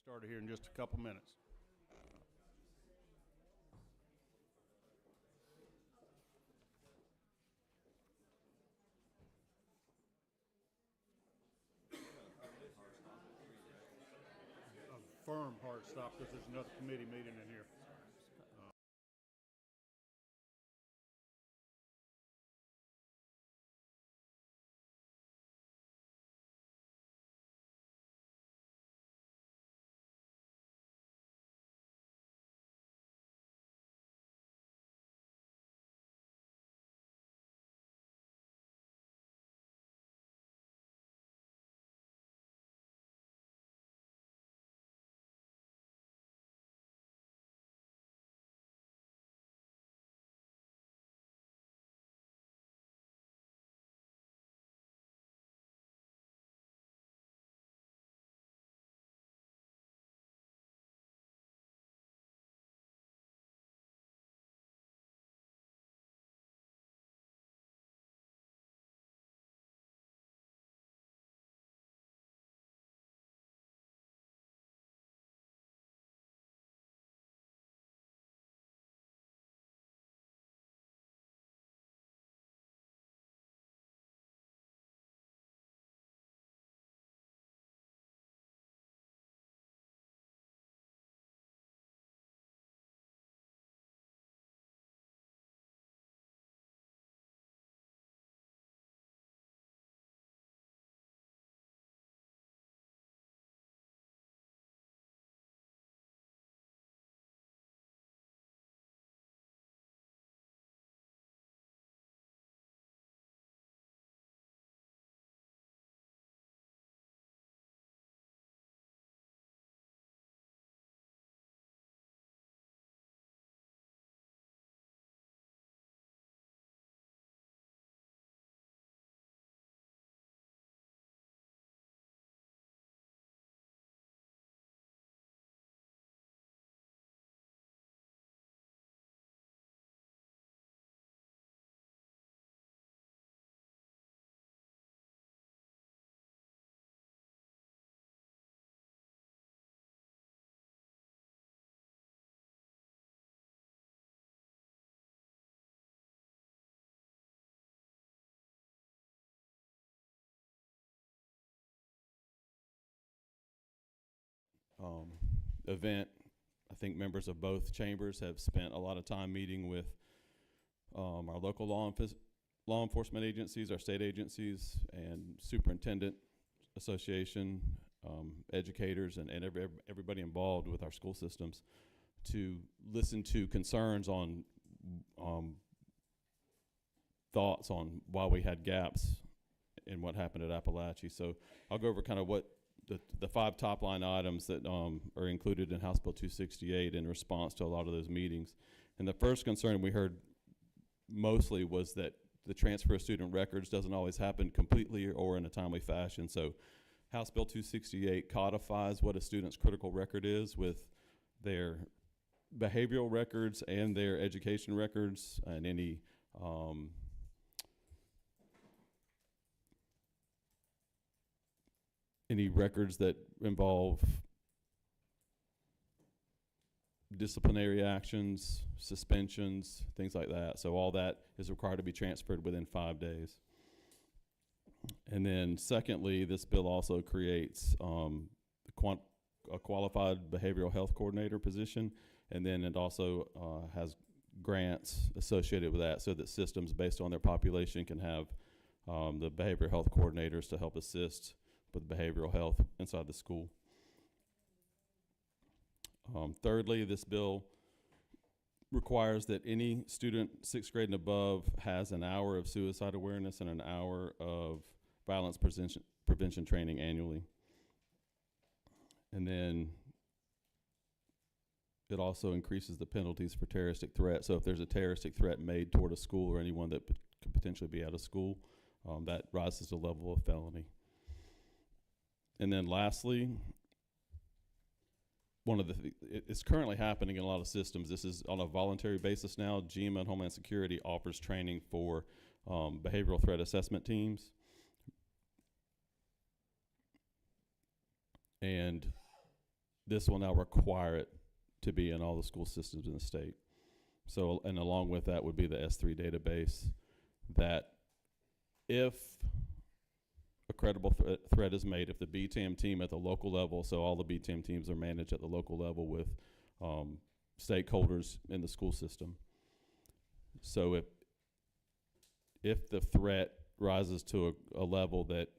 Started here in just a couple minutes. A firm hard stop because there's another committee meeting in here. Event. I think members of both chambers have spent a lot of time meeting with our local law enforcement agencies, our state agencies, and superintendent association, educators, and everybody involved with our school systems to listen to concerns on thoughts on why we had gaps in what happened at Appalachia. So I'll go over kind of what the 5 top line items that are included in House Bill 268 in response to a lot of those meetings. And the first concern we heard mostly was that the transfer of student records doesn't always happen completely or in a timely fashion. So House Bill 268 codifies what a student's critical record is with their behavioral records and their education records and any records that involve disciplinary actions, suspensions, things like that. So all that is required to be transferred within 5 days. And then secondly, this bill also creates a qualified behavioral health coordinator position, and then it also has grants associated with that so that systems based on their population can have the behavioral health coordinators to help assist with behavioral health inside the school. Thirdly, this bill requires that any student 6th grade and above has an hour of suicide awareness and an hour of violence prevention training annually. And then it also increases the penalties for terroristic threat. So if there's a terroristic threat made toward a school or anyone that could potentially be out of school, that rises the level of felony. And then lastly, it's currently happening in a lot of systems. This is on a voluntary basis now. GEMA and Homeland Security offers training for behavioral threat assessment teams. And this will now require it to be in all the school systems in the state. So, and along with that would be the S3 database, that if a credible threat is made, if the BTAM team at the local level, so all the BTAM teams are managed at the local level with stakeholders in the school system. So if the threat rises to a level that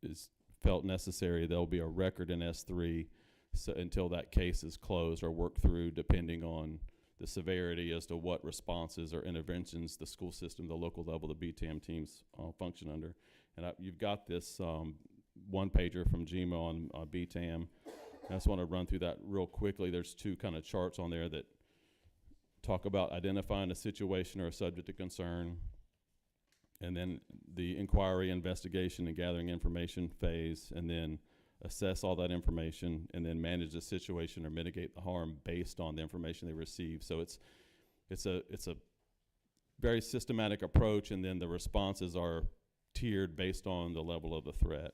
is felt necessary, there'll be a record in S3 so until that case is closed or worked through, depending on the severity as to what responses or interventions the school system, the local level, the BTAM teams function under. And you've got this one pager from GMA on BTAM. I just want to run through that real quickly. There's two kind of charts on there that talk about identifying a situation or a subject of concern, and then the inquiry, investigation, and gathering information phase, and then assess all that information, and then manage the situation or mitigate the harm based on the information they receive. So it's a very systematic approach, and then the responses are tiered based on the level of the threat.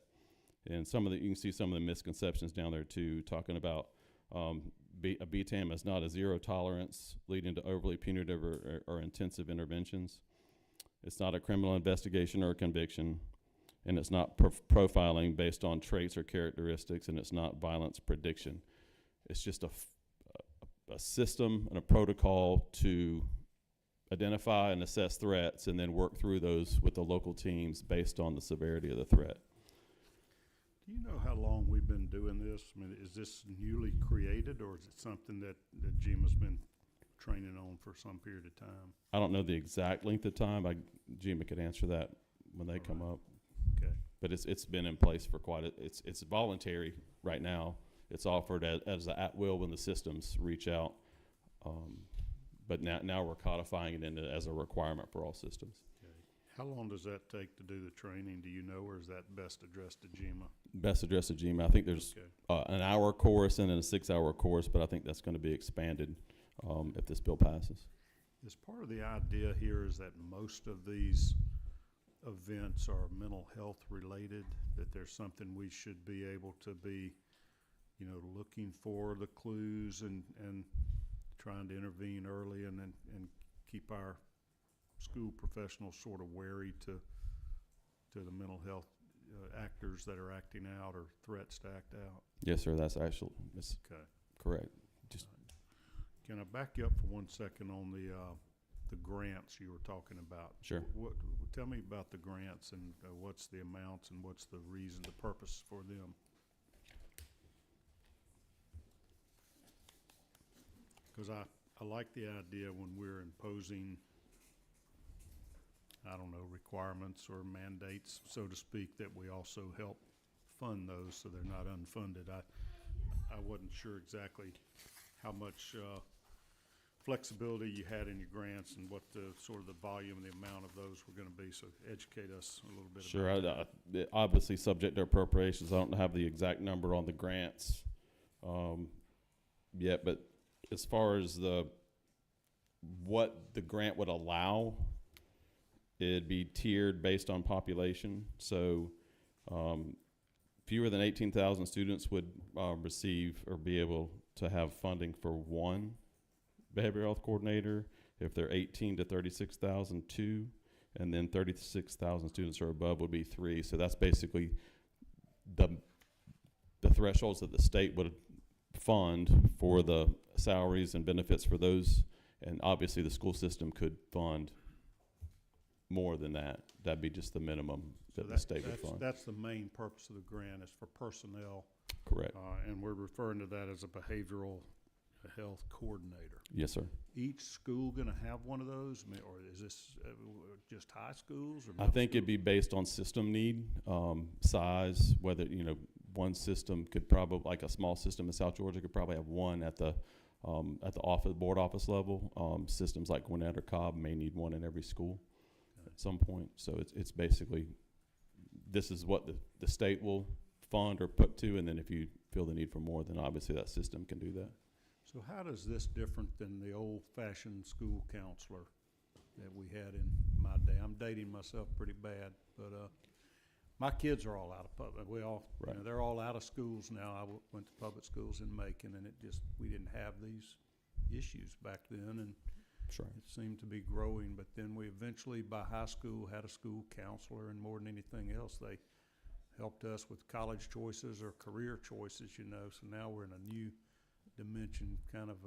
And you can see some of the misconceptions down there too, talking about a BTAM is not a zero tolerance leading to overly punitive or intensive interventions. It's not a criminal investigation or a conviction, and it's not profiling based on traits or characteristics, and it's not violence prediction. It's just a system and a protocol to identify and assess threats and then work through those with the local teams based on the severity of the threat. Do you know how long we've been doing this? I mean, is this newly created, or is it something that GMA's been training on for some period of time? I don't know the exact length of time. GMA could answer that when they come up. Okay. But it's been in place for it's voluntary right now. It's offered as an at-will when the systems reach out. But now we're codifying it into as a requirement for all systems. Okay. How long does that take to do the training? Do you know, or is that best addressed to GMA? Best addressed to GMA. I think there's an hour course and then a 6-hour course, but I think that's going to be expanded if this bill passes. Is part of the idea here is that most of these events are mental health related, that there's something we should be able to be, looking for the clues and trying to intervene early and keep our school professionals sort of wary to the mental health actors that are acting out or threats to act out? Yes, sir. That's Okay. correct. Just Can I back you up for 1 second on the grants you were talking about? Sure. Tell me about the grants and what's the amounts and what's the reason, the purpose for them? Because I like the idea when we're imposing, requirements or mandates, so to speak, that we also help fund those so they're not unfunded. I wasn't sure exactly how much flexibility you had in your grants and what the sort of the volume and the amount of those were going to be, so educate us a little bit. sure. About that. Obviously subject to appropriations. I don't have the exact number on the grants yet, but as far as what the grant would allow, it'd be tiered based on population. So fewer than 18,000 students would receive or be able to have funding for one behavioral health coordinator. If they're 18 to 36,000, 2, and then 36,000 students or above would be 3. So that's basically the thresholds that the state would fund for the salaries and benefits for those, and obviously the school system could fund more than that. That'd be just the minimum that the state would fund. That's the main purpose of the grant, is for personnel. Correct. And we're referring to that as a behavioral health coordinator. Yes, sir. Each school going to have one of those? I mean, or is this just high schools? Or I think it'd be based on system need, size, whether, one system could probably, like a small system in South Georgia, could probably have one at the board office level. Systems like Gwinnett or Cobb may need one in every school at some point. So it's basically, this is what the state will fund or put to, and then if you feel the need for more, then obviously that system can do that. So how does this different than the old-fashioned school counselor that we had in my day? I'm dating myself pretty bad, but my kids are all out of public. We all, Right. they're all out of schools now. I went to public schools in Macon, and we didn't have these issues back then, and Sure. it seemed to be growing. But then we eventually, by high school, had a school counselor, and more than anything else, they helped us with college choices or career choices, So now we're in a new dimension, kind of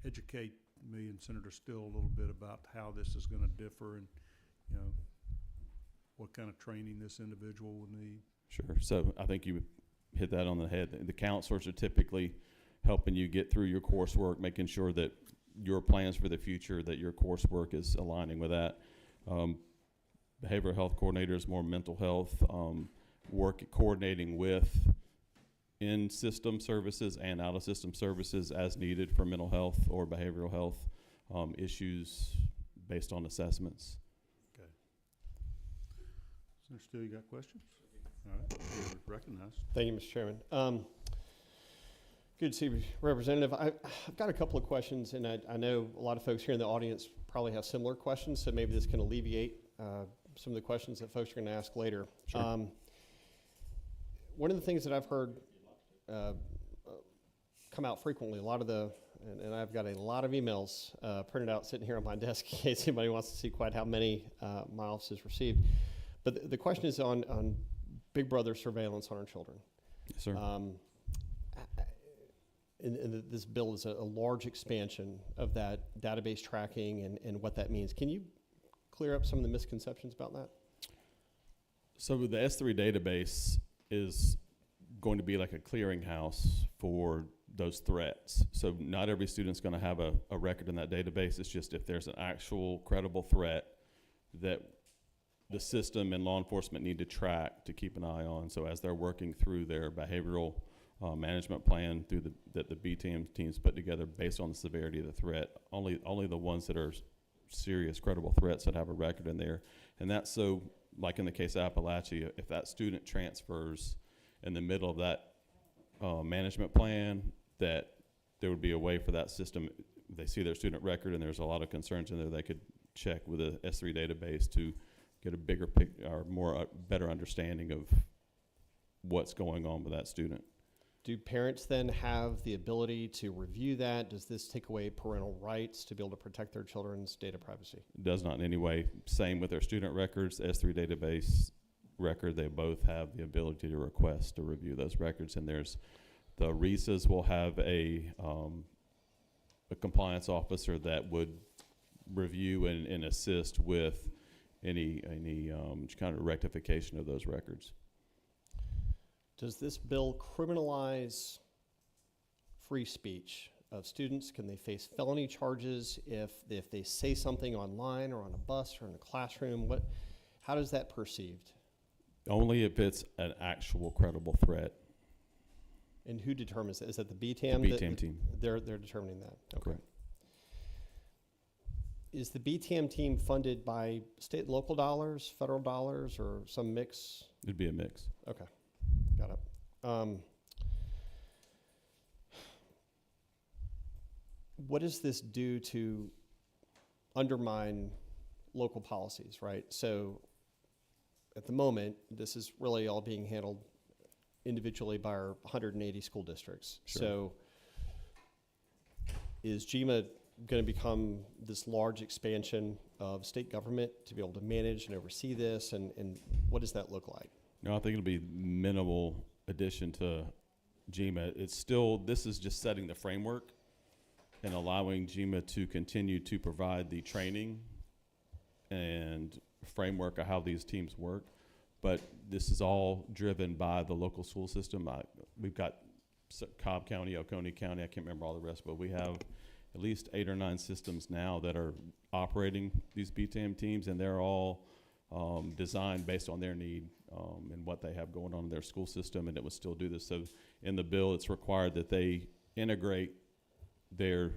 educate me and Senator Still a little bit about how this is going to differ and, what kind of training this individual will need. Sure. So I think you hit that on the head. The counselors are typically helping you get through your coursework, making sure that your plans for the future, that your coursework is aligning with that. Behavioral health coordinators, more mental health, coordinating with in-system services and out-of-system services as needed for mental health or behavioral health issues based on assessments. Okay. Senator Steele, you got questions? All right, you're recognized. Thank you, Mr. Chairman. Good to see you, Representative. I've got a couple of questions, and I know a lot of folks here in the audience probably have similar questions, so maybe this can alleviate some of the questions that folks are going to ask later. Sure. One of the things that I've heard come out frequently, and I've got a lot of emails printed out sitting here on my desk in case anybody wants to see quite how many my office has received. But the question is on Big Brother surveillance on our children. Yes, sir. And this bill is a large expansion of that database tracking and what that means. Can you clear up some of the misconceptions about that? So the S3 database is going to be like a clearinghouse for those threats. So not every student's going to have a record in that database. It's just if there's an actual credible threat that the system and law enforcement need to track to keep an eye on. So as they're working through their behavioral management plan that the BTM teams put together based on the severity of the threat, only the ones that are serious, credible threats that have a record in there. And that's so, like in the case of Appalachia, if that student transfers in the middle of that management plan, that there would be a way for that system, they see their student record and there's a lot of concerns in there, they could check with the S3 database to get a bigger or better understanding of what's going on with that student. Do parents then have the ability to review that? Does this take away parental rights to be able to protect their children's data privacy? It does not in any way. Same with their student records, S3 database record, they both have the ability to request to review those records. And there's the RESAs will have a compliance officer that would review and assist with any kind of rectification of those records. Does this bill criminalize free speech of students? Can they face felony charges if they say something online or on a bus or in a classroom? How is that perceived? Only if it's an actual credible threat. And who determines that? Is that the BTM? The BTM team. They're determining that. Okay. Correct. Is the BTM team funded by state and local dollars, federal dollars, or some mix? It'd be a mix. Okay, got it. What does this do to undermine local policies, right? So at the moment, this is really all being handled individually by our 180 school districts. Sure. So is GMA going to become this large expansion of state government to be able to manage and oversee this, and what does that look like? No, I think it'll be minimal addition to GMA. This is just setting the framework and allowing GMA to continue to provide the training and framework of how these teams work. But this is all driven by the local school system. We've got Cobb County, Oconee County, I can't remember all the rest, but we have at least 8 or 9 systems now that are operating these BTM teams, and they're all designed based on their need and what they have going on in their school system, and it would still do this. So in the bill, it's required that they integrate their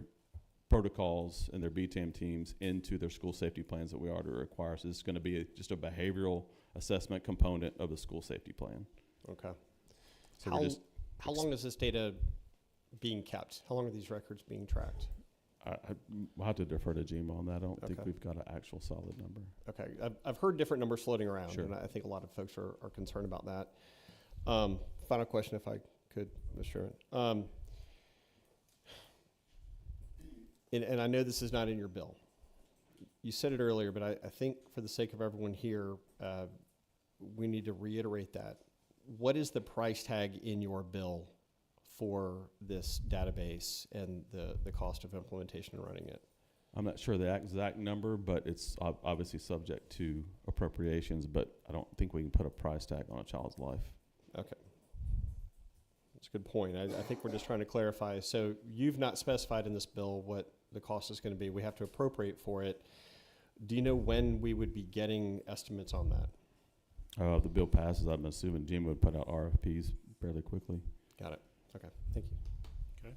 protocols and their BTM teams into their school safety plans that we already require. So this is going to be just a behavioral assessment component of the school safety plan. Okay. So How long is this data being kept? How long are these records being tracked? We'll have to defer to Jima on that. I don't think Okay. we've got an actual solid number. Okay, I've heard different numbers floating around, Sure. and I think a lot of folks are concerned about that. Final question, if I could, Mr. Chairman. And I know this is not in your bill. You said it earlier, but I think for the sake of everyone here, we need to reiterate that. What is the price tag in your bill for this database and the cost of implementation and running it? I'm not sure the exact number, but it's obviously subject to appropriations, but I don't think we can put a price tag on a child's life. Okay. That's a good point. I think we're just trying to clarify. So you've not specified in this bill what the cost is going to be. We have to appropriate for it. Do you know when we would be getting estimates on that? The bill passes, I'm assuming Jim would put out RFPs fairly quickly. Got it. Okay. Thank you. Okay.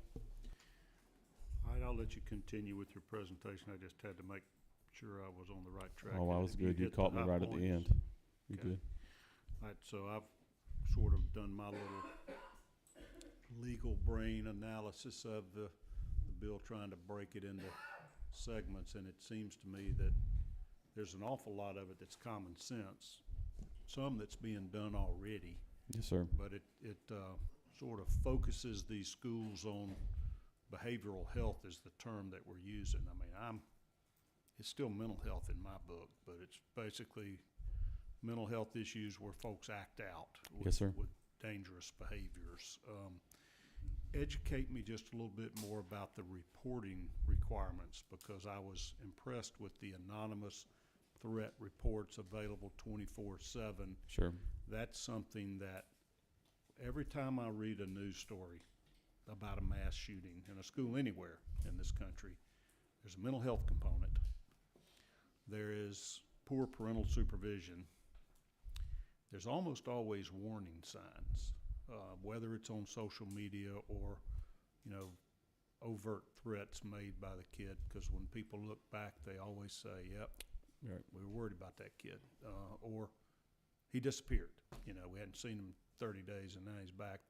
All right, I'll let you continue with your presentation. I just had to make sure I was on the right track. Oh, I And was if good. You hit the caught me high right at the points- end. You Okay. good? All right, so I've sort of done my little legal brain analysis of the bill, trying to break it into segments, and it seems to me that there's an awful lot of it that's common sense, some that's being done already, Yes, sir. but it sort of focuses these schools on behavioral health is the term that we're using. I mean, it's still mental health in my book, but it's basically mental health issues where folks act out Yes, sir. with dangerous behaviors. Educate me just a little bit more about the reporting requirements, because I was impressed with the anonymous threat reports available 24/7. Sure. That's something that every time I read a news story about a mass shooting in a school anywhere in this country, there's a mental health component. There is poor parental supervision. There's almost always warning signs, whether it's on social media or, overt threats made by the kid, because when people look back, they always say, yep, Right. we were worried about that kid, or he disappeared. We hadn't seen him 30 days and now he's back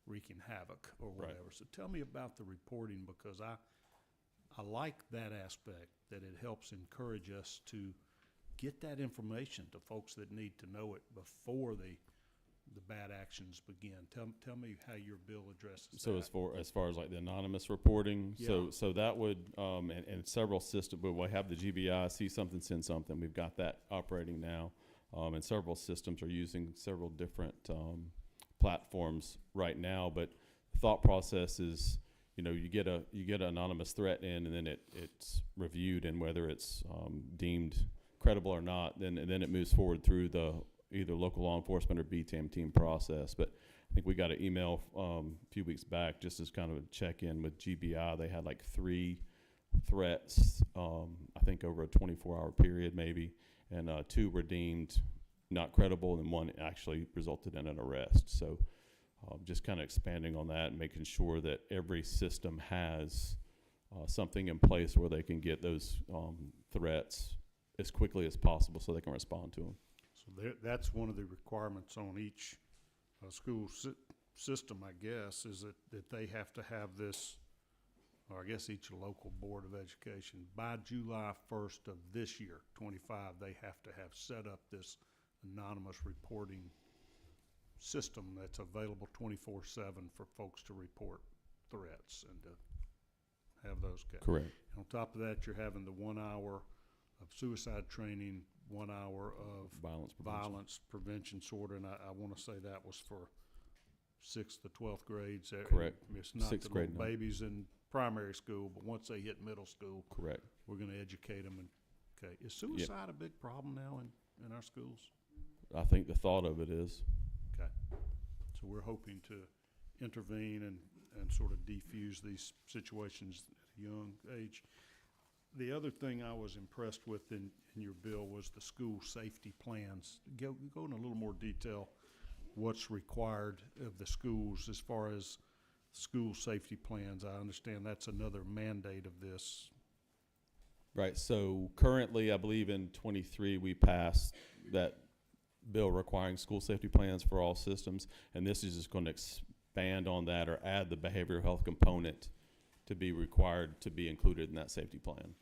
wreaking havoc or Right. whatever. So tell me about the reporting, because I like that aspect, that it helps encourage us to get that information to folks that need to know it before the bad actions begin. Tell me how your bill addresses So that. as far as like the anonymous reporting, Yeah. so that would and several systems, but we have the GBI, see something, send something. We've got that operating now, and several systems are using several different platforms right now. But the thought process is, you get an anonymous threat in, and then it's reviewed, and whether it's deemed credible or not, then it moves forward through the either local law enforcement or BTAM team process. But I think we got an email a few weeks back just as kind of a check-in with GBI. They had like 3 threats, I think over a 24-hour period maybe, and 2 were deemed not credible, and 1 actually resulted in an arrest. So just kind of expanding on that and making sure that every system has something in place where they can get those threats as quickly as possible so they can respond to them. So that's one of the requirements on each school system, I guess, is that they have to have this, or I guess each local board of education, by July 1st of this year, 25, they have to have set up this anonymous reporting system that's available 24/7 for folks to report threats and to have those guys. Correct. And on top of that, you're having the 1 hour of suicide training, 1 hour of violence prevention sort of, and I want to say that was for 6th to 12th grades. Correct. It's not Sixth the grade little now. babies in primary school, but once they hit middle school, Correct. we're going to educate them. Okay, is suicide a big problem now in our schools? I think the thought of it is. Okay, so we're hoping to intervene and sort of defuse these situations at a young age. The other thing I was impressed with in your bill was the school safety plans. Go in a little more detail, what's required of the schools as far as school safety plans. I understand that's another mandate of this. Right, so currently, I believe in 23, we passed that bill requiring school safety plans for all systems, and this is just going to expand on that or add the behavioral health component to be required to be included in that safety plan.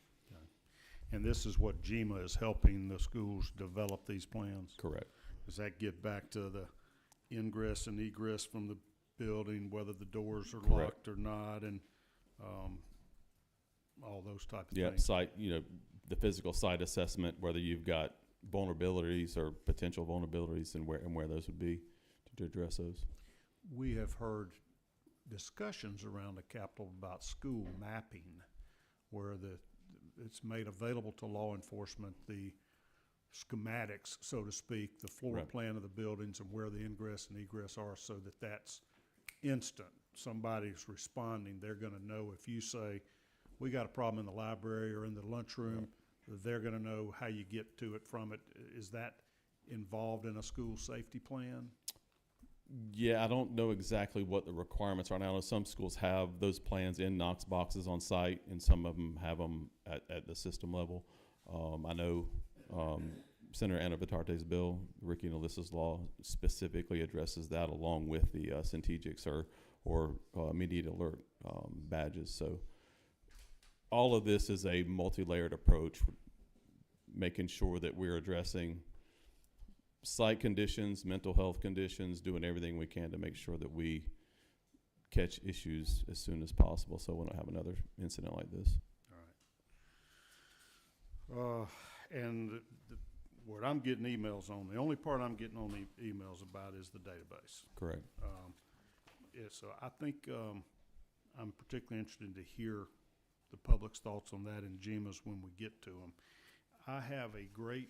And this is what GMA is helping the schools develop these plans? Correct. Does that get back to the ingress and egress from the building, whether the doors are Correct. locked or not, and all those type of Yeah, things? site, the physical site assessment, whether you've got vulnerabilities or potential vulnerabilities, and where those would be to address those. We have heard discussions around the Capitol about school mapping, where it's made available to law enforcement the schematics, so to speak, the floor Right. plan of the buildings and where the ingress and egress are, so that's instant. Somebody's responding, they're gonna know if you say, we got a problem in the library or in the lunchroom, they're gonna know how you get to it from it. Is that involved in a school safety plan? Yeah, I don't know exactly what the requirements are now. I know some schools have those plans in Knox boxes on site, and some of them have them at the system level. I know Senator Anna Vitarte's bill, Ricky and Alyssa's law, specifically addresses that along with the Centegics or immediate alert badges. So all of this is a multi-layered approach, making sure that we're addressing site conditions, mental health conditions, doing everything we can to make sure that we catch issues as soon as possible so we don't have another incident like this. All right. And what I'm getting emails on, the only part I'm getting on the emails about is the database. Correct. Yeah, so I think I'm particularly interested to hear the public's thoughts on that and GMA's when we get to them. I have a great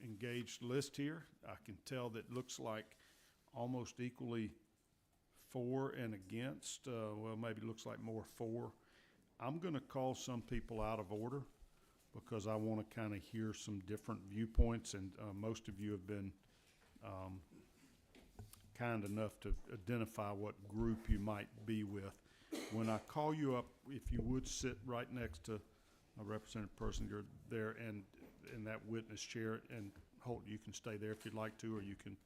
engaged list here. I can tell that looks like almost equally for and against. Well, maybe it looks like more for. I'm going to call some people out of order because I want to kind of hear some different viewpoints, and most of you have been kind enough to identify what group you might be with. When I call you up, if you would sit right next to a representative person, you're there, and in that witness chair, and Holt, you can stay there if you'd like to, or you can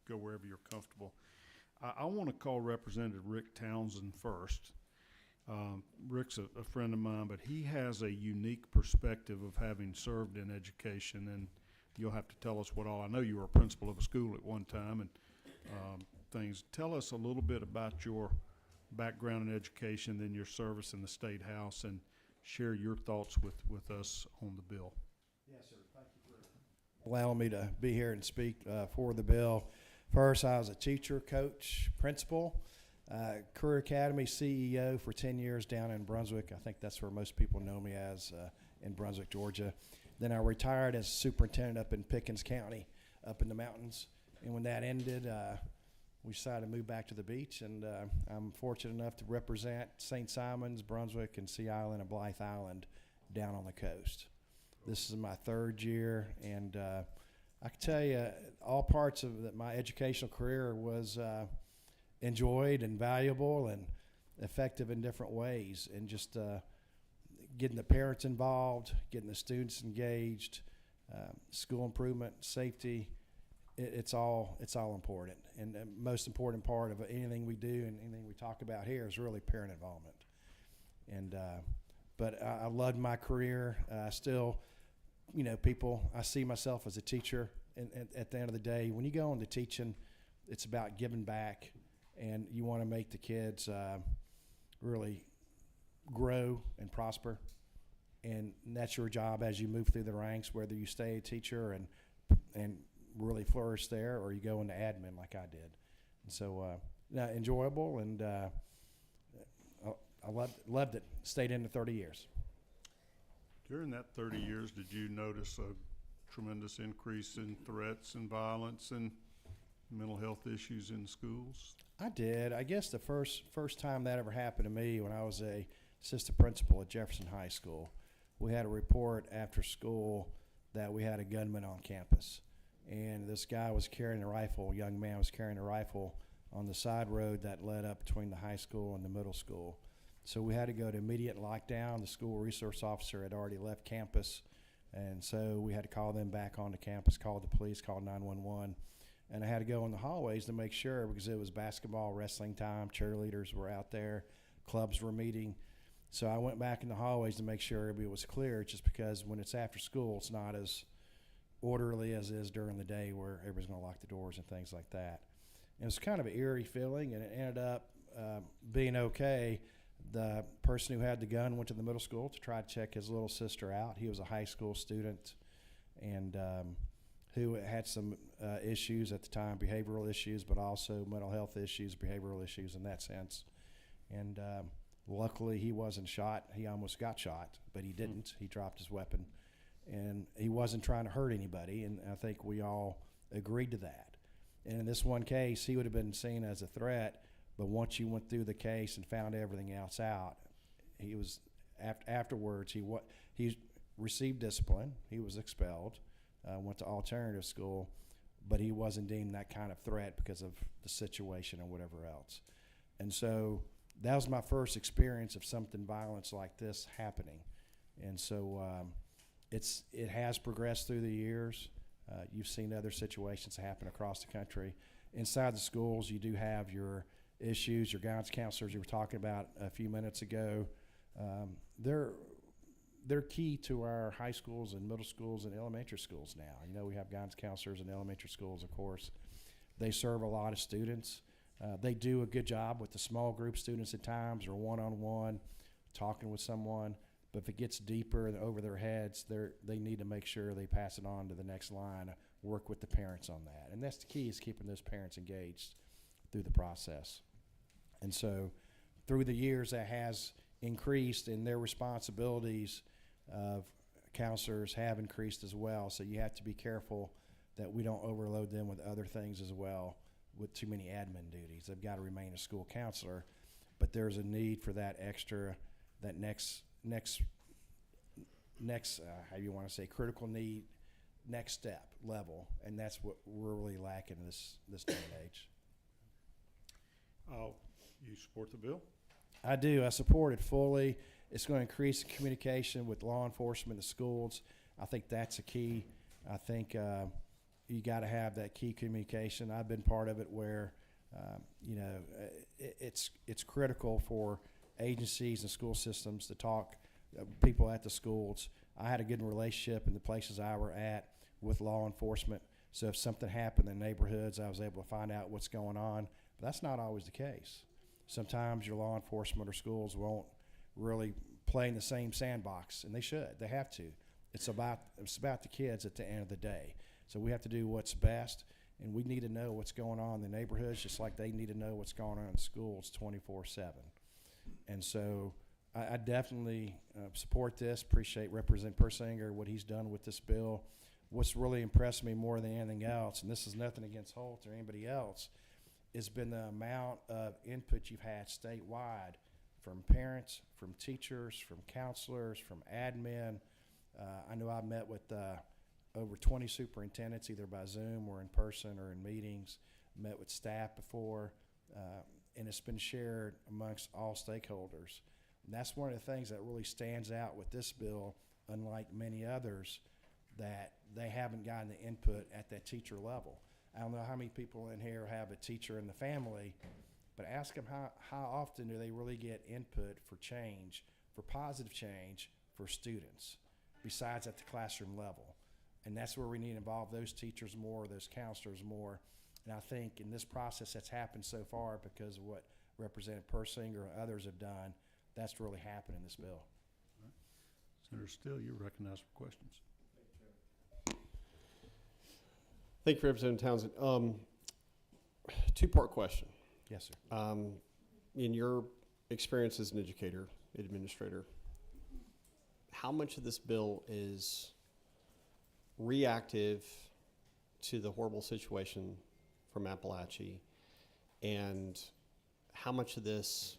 go wherever you're comfortable. I want to call Representative Rick Townsend first. Rick's a friend of mine, but he has a unique perspective of having served in education, and you'll have to tell us what all. I know you were a principal of a school at one time and things. Tell us a little bit about your background in education, then your service in the State House, and share your thoughts with us on the bill. Yes, sir. Thank you for allowing me to be here and speak for the bill. First, I was a teacher, coach, principal, Career Academy CEO for 10 years down in Brunswick. I think that's where most people know me as in Brunswick, Georgia. Then I retired as superintendent up in Pickens County, up in the mountains. And when that ended, we decided to move back to the beach, and I'm fortunate enough to represent St. Simons, Brunswick, and Sea Island and Blythe Island down on the coast. This is my third year, and I can tell you all parts of my educational career was enjoyed and valuable and effective in different ways, and just getting the parents involved, getting the students engaged, school improvement, safety. It's all important, and the most important part of anything we do and anything we talk about here is really parent involvement. And but I loved my career. Still, people. I see myself as a teacher, and at the end of the day, when you go into teaching, it's about giving back, and you want to make the kids really grow and prosper, and that's your job as you move through the ranks, whether you stay a teacher and really flourish there, or you go into admin like I did. And so enjoyable, and I loved it. Stayed in the 30 years. During that 30 years, did you notice a tremendous increase in threats and violence and mental health issues in schools? I did. I guess the first time that ever happened to me, when I was a assistant principal at Jefferson High School, we had a report after school that we had a gunman on campus. And this guy was carrying a rifle, a young man was carrying a rifle on the side road that led up between the high school and the middle school. So we had to go to immediate lockdown. The school resource officer had already left campus, and so we had to call them back onto campus, call the police, call 911. And I had to go in the hallways to make sure, because it was basketball, wrestling time, cheerleaders were out there, clubs were meeting. So I went back in the hallways to make sure everybody was clear, just because when it's after school, it's not as orderly as it is during the day where everybody's going to lock the doors and things like that. And it was kind of an eerie feeling, and it ended up being okay. The person who had the gun went to the middle school to try to check his little sister out. He was a high school student and who had some issues at the time, behavioral issues, but also mental health issues, behavioral issues in that sense. And luckily he wasn't shot. He almost got shot, but he didn't. He dropped his weapon. And he wasn't trying to hurt anybody, and I think we all agreed to that. And in this one case, he would have been seen as a threat, but once you went through the case and found everything else out, he was afterwards. He received discipline. He was expelled, went to alternative school, but he wasn't deemed that kind of threat because of the situation or whatever else. And so that was my first experience of something violence like this happening. And so it has progressed through the years. You've seen other situations happen across the country. Inside the schools, you do have your issues, your guidance counselors you were talking about a few minutes ago. They're key to our high schools and middle schools and elementary schools now. You know, we have guidance counselors in elementary schools, of course. They serve a lot of students. They do a good job with the small group students at times, or one-on-one, talking with someone. But if it gets deeper and over their heads, they need to make sure they pass it on to the next line, work with the parents on that. And that's the key, is keeping those parents engaged through the process. And so through the years, that has increased, and their responsibilities of counselors have increased as well. So you have to be careful that we don't overload them with other things as well, with too many admin duties. They've got to remain a school counselor, but there's a need for that extra, that next how you want to say, critical need, next step level, and that's what we're really lacking in this day and age. You support the bill? I do. I support it fully. It's going to increase communication with law enforcement, the schools. I think that's a key. I think you got to have that key communication. I've been part of it where, it's critical for agencies and school systems to talk people at the schools. I had a good relationship in the places I were at with law enforcement. So if something happened in the neighborhoods, I was able to find out what's going on. But that's not always the case. Sometimes your law enforcement or schools won't really play in the same sandbox, and they should. They have to. It's about the kids at the end of the day. So we have to do what's best, and we need to know what's going on in the neighborhoods, just like they need to know what's going on in the schools 24/7. And so I definitely support this. Appreciate Representative Persinger, what he's done with this bill. What's really impressed me more than anything else, and this is nothing against Holt or anybody else, has been the amount of input you've had statewide from parents, from teachers, from counselors, from admin. I know I've met with over 20 superintendents, either by Zoom or in person or in meetings, met with staff before, and it's been shared amongst all stakeholders. And that's one of the things that really stands out with this bill, unlike many others, that they haven't gotten the input at that teacher level. I don't know how many people in here have a teacher in the family, but ask them how often do they really get input for change, for positive change for students, besides at the classroom level. And that's where we need to involve those teachers more, those counselors more. And I think in this process that's happened so far, because of what Representative Persinger and others have done, that's really happened in this bill. Right. Senator Steele, you're recognized for questions. Thank you, Representative Townsend. Two-part question. Yes, sir. In your experience as an educator, administrator, how much of this bill is reactive to the horrible situation from Appalachia, and how much of this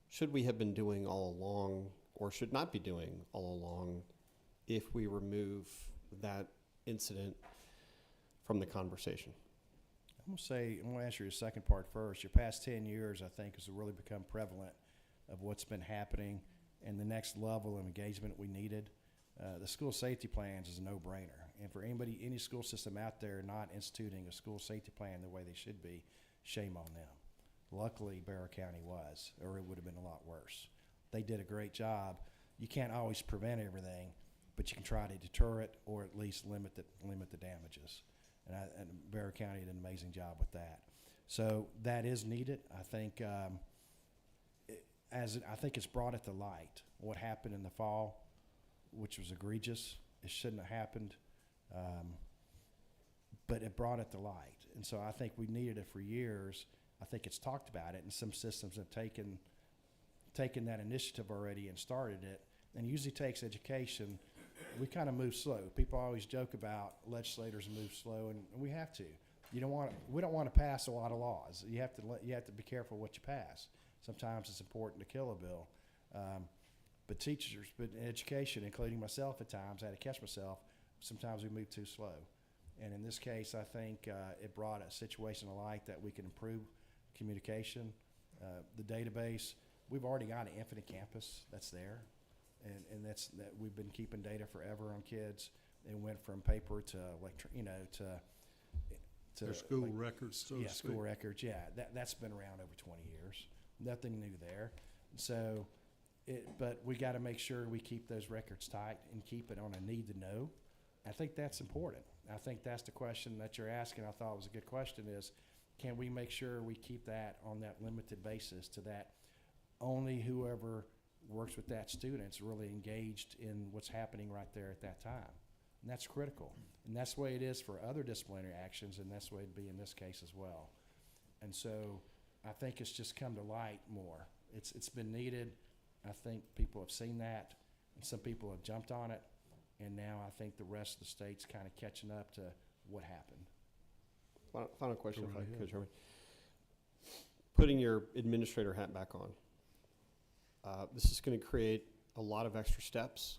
should we have been doing all along, or should not be doing all along, if we remove that incident from the conversation? I'm going to answer your second part first. Your past 10 years, I think, has really become prevalent of what's been happening and the next level of engagement we needed. The school safety plans is a no-brainer. And for any school system out there not instituting a school safety plan the way they should be, shame on them. Luckily, Barrow County was, or it would have been a lot worse. They did a great job. You can't always prevent everything, but you can try to deter it or at least limit the damages. And Barrow County did an amazing job with that. So that is needed. I think I think it's brought it to light what happened in the fall, which was egregious. It shouldn't have happened, but it brought it to light. And so I think we needed it for years. I think it's talked about it, and some systems have taken that initiative already and started it. And it usually takes education. We kind of move slow. People always joke about legislators move slow, and we have to. We don't want to pass a lot of laws. You have to be careful what you pass. Sometimes it's important to kill a bill, but in education, including myself at times, I had to catch myself. Sometimes we move too slow, and in this case, I think it brought a situation to light that we can improve communication. The database, we've already got an infinite campus that's there. And that we've been keeping data forever on kids. It went from paper to to Their school records, so to speak. School records. Yeah, that's been around over 20 years. Nothing new there. So, but we got to make sure we keep those records tight and keep it on a need to know. I think that's important. I think that's the question that you're asking. I thought was a good question. Is can we make sure we keep that on that limited basis to that only whoever works with that student's really engaged in what's happening right there at that time. And that's critical. And that's the way it is for other disciplinary actions, and that's the way it'd be in this case as well. And so I think it's just come to light more. It's been needed. I think people have seen that, and some people have jumped on it, and now I think the rest of the state's kind of catching up to what happened. Final question, Go if right I ahead. could, Jeremy. Putting your administrator hat back on. This is going to create a lot of extra steps,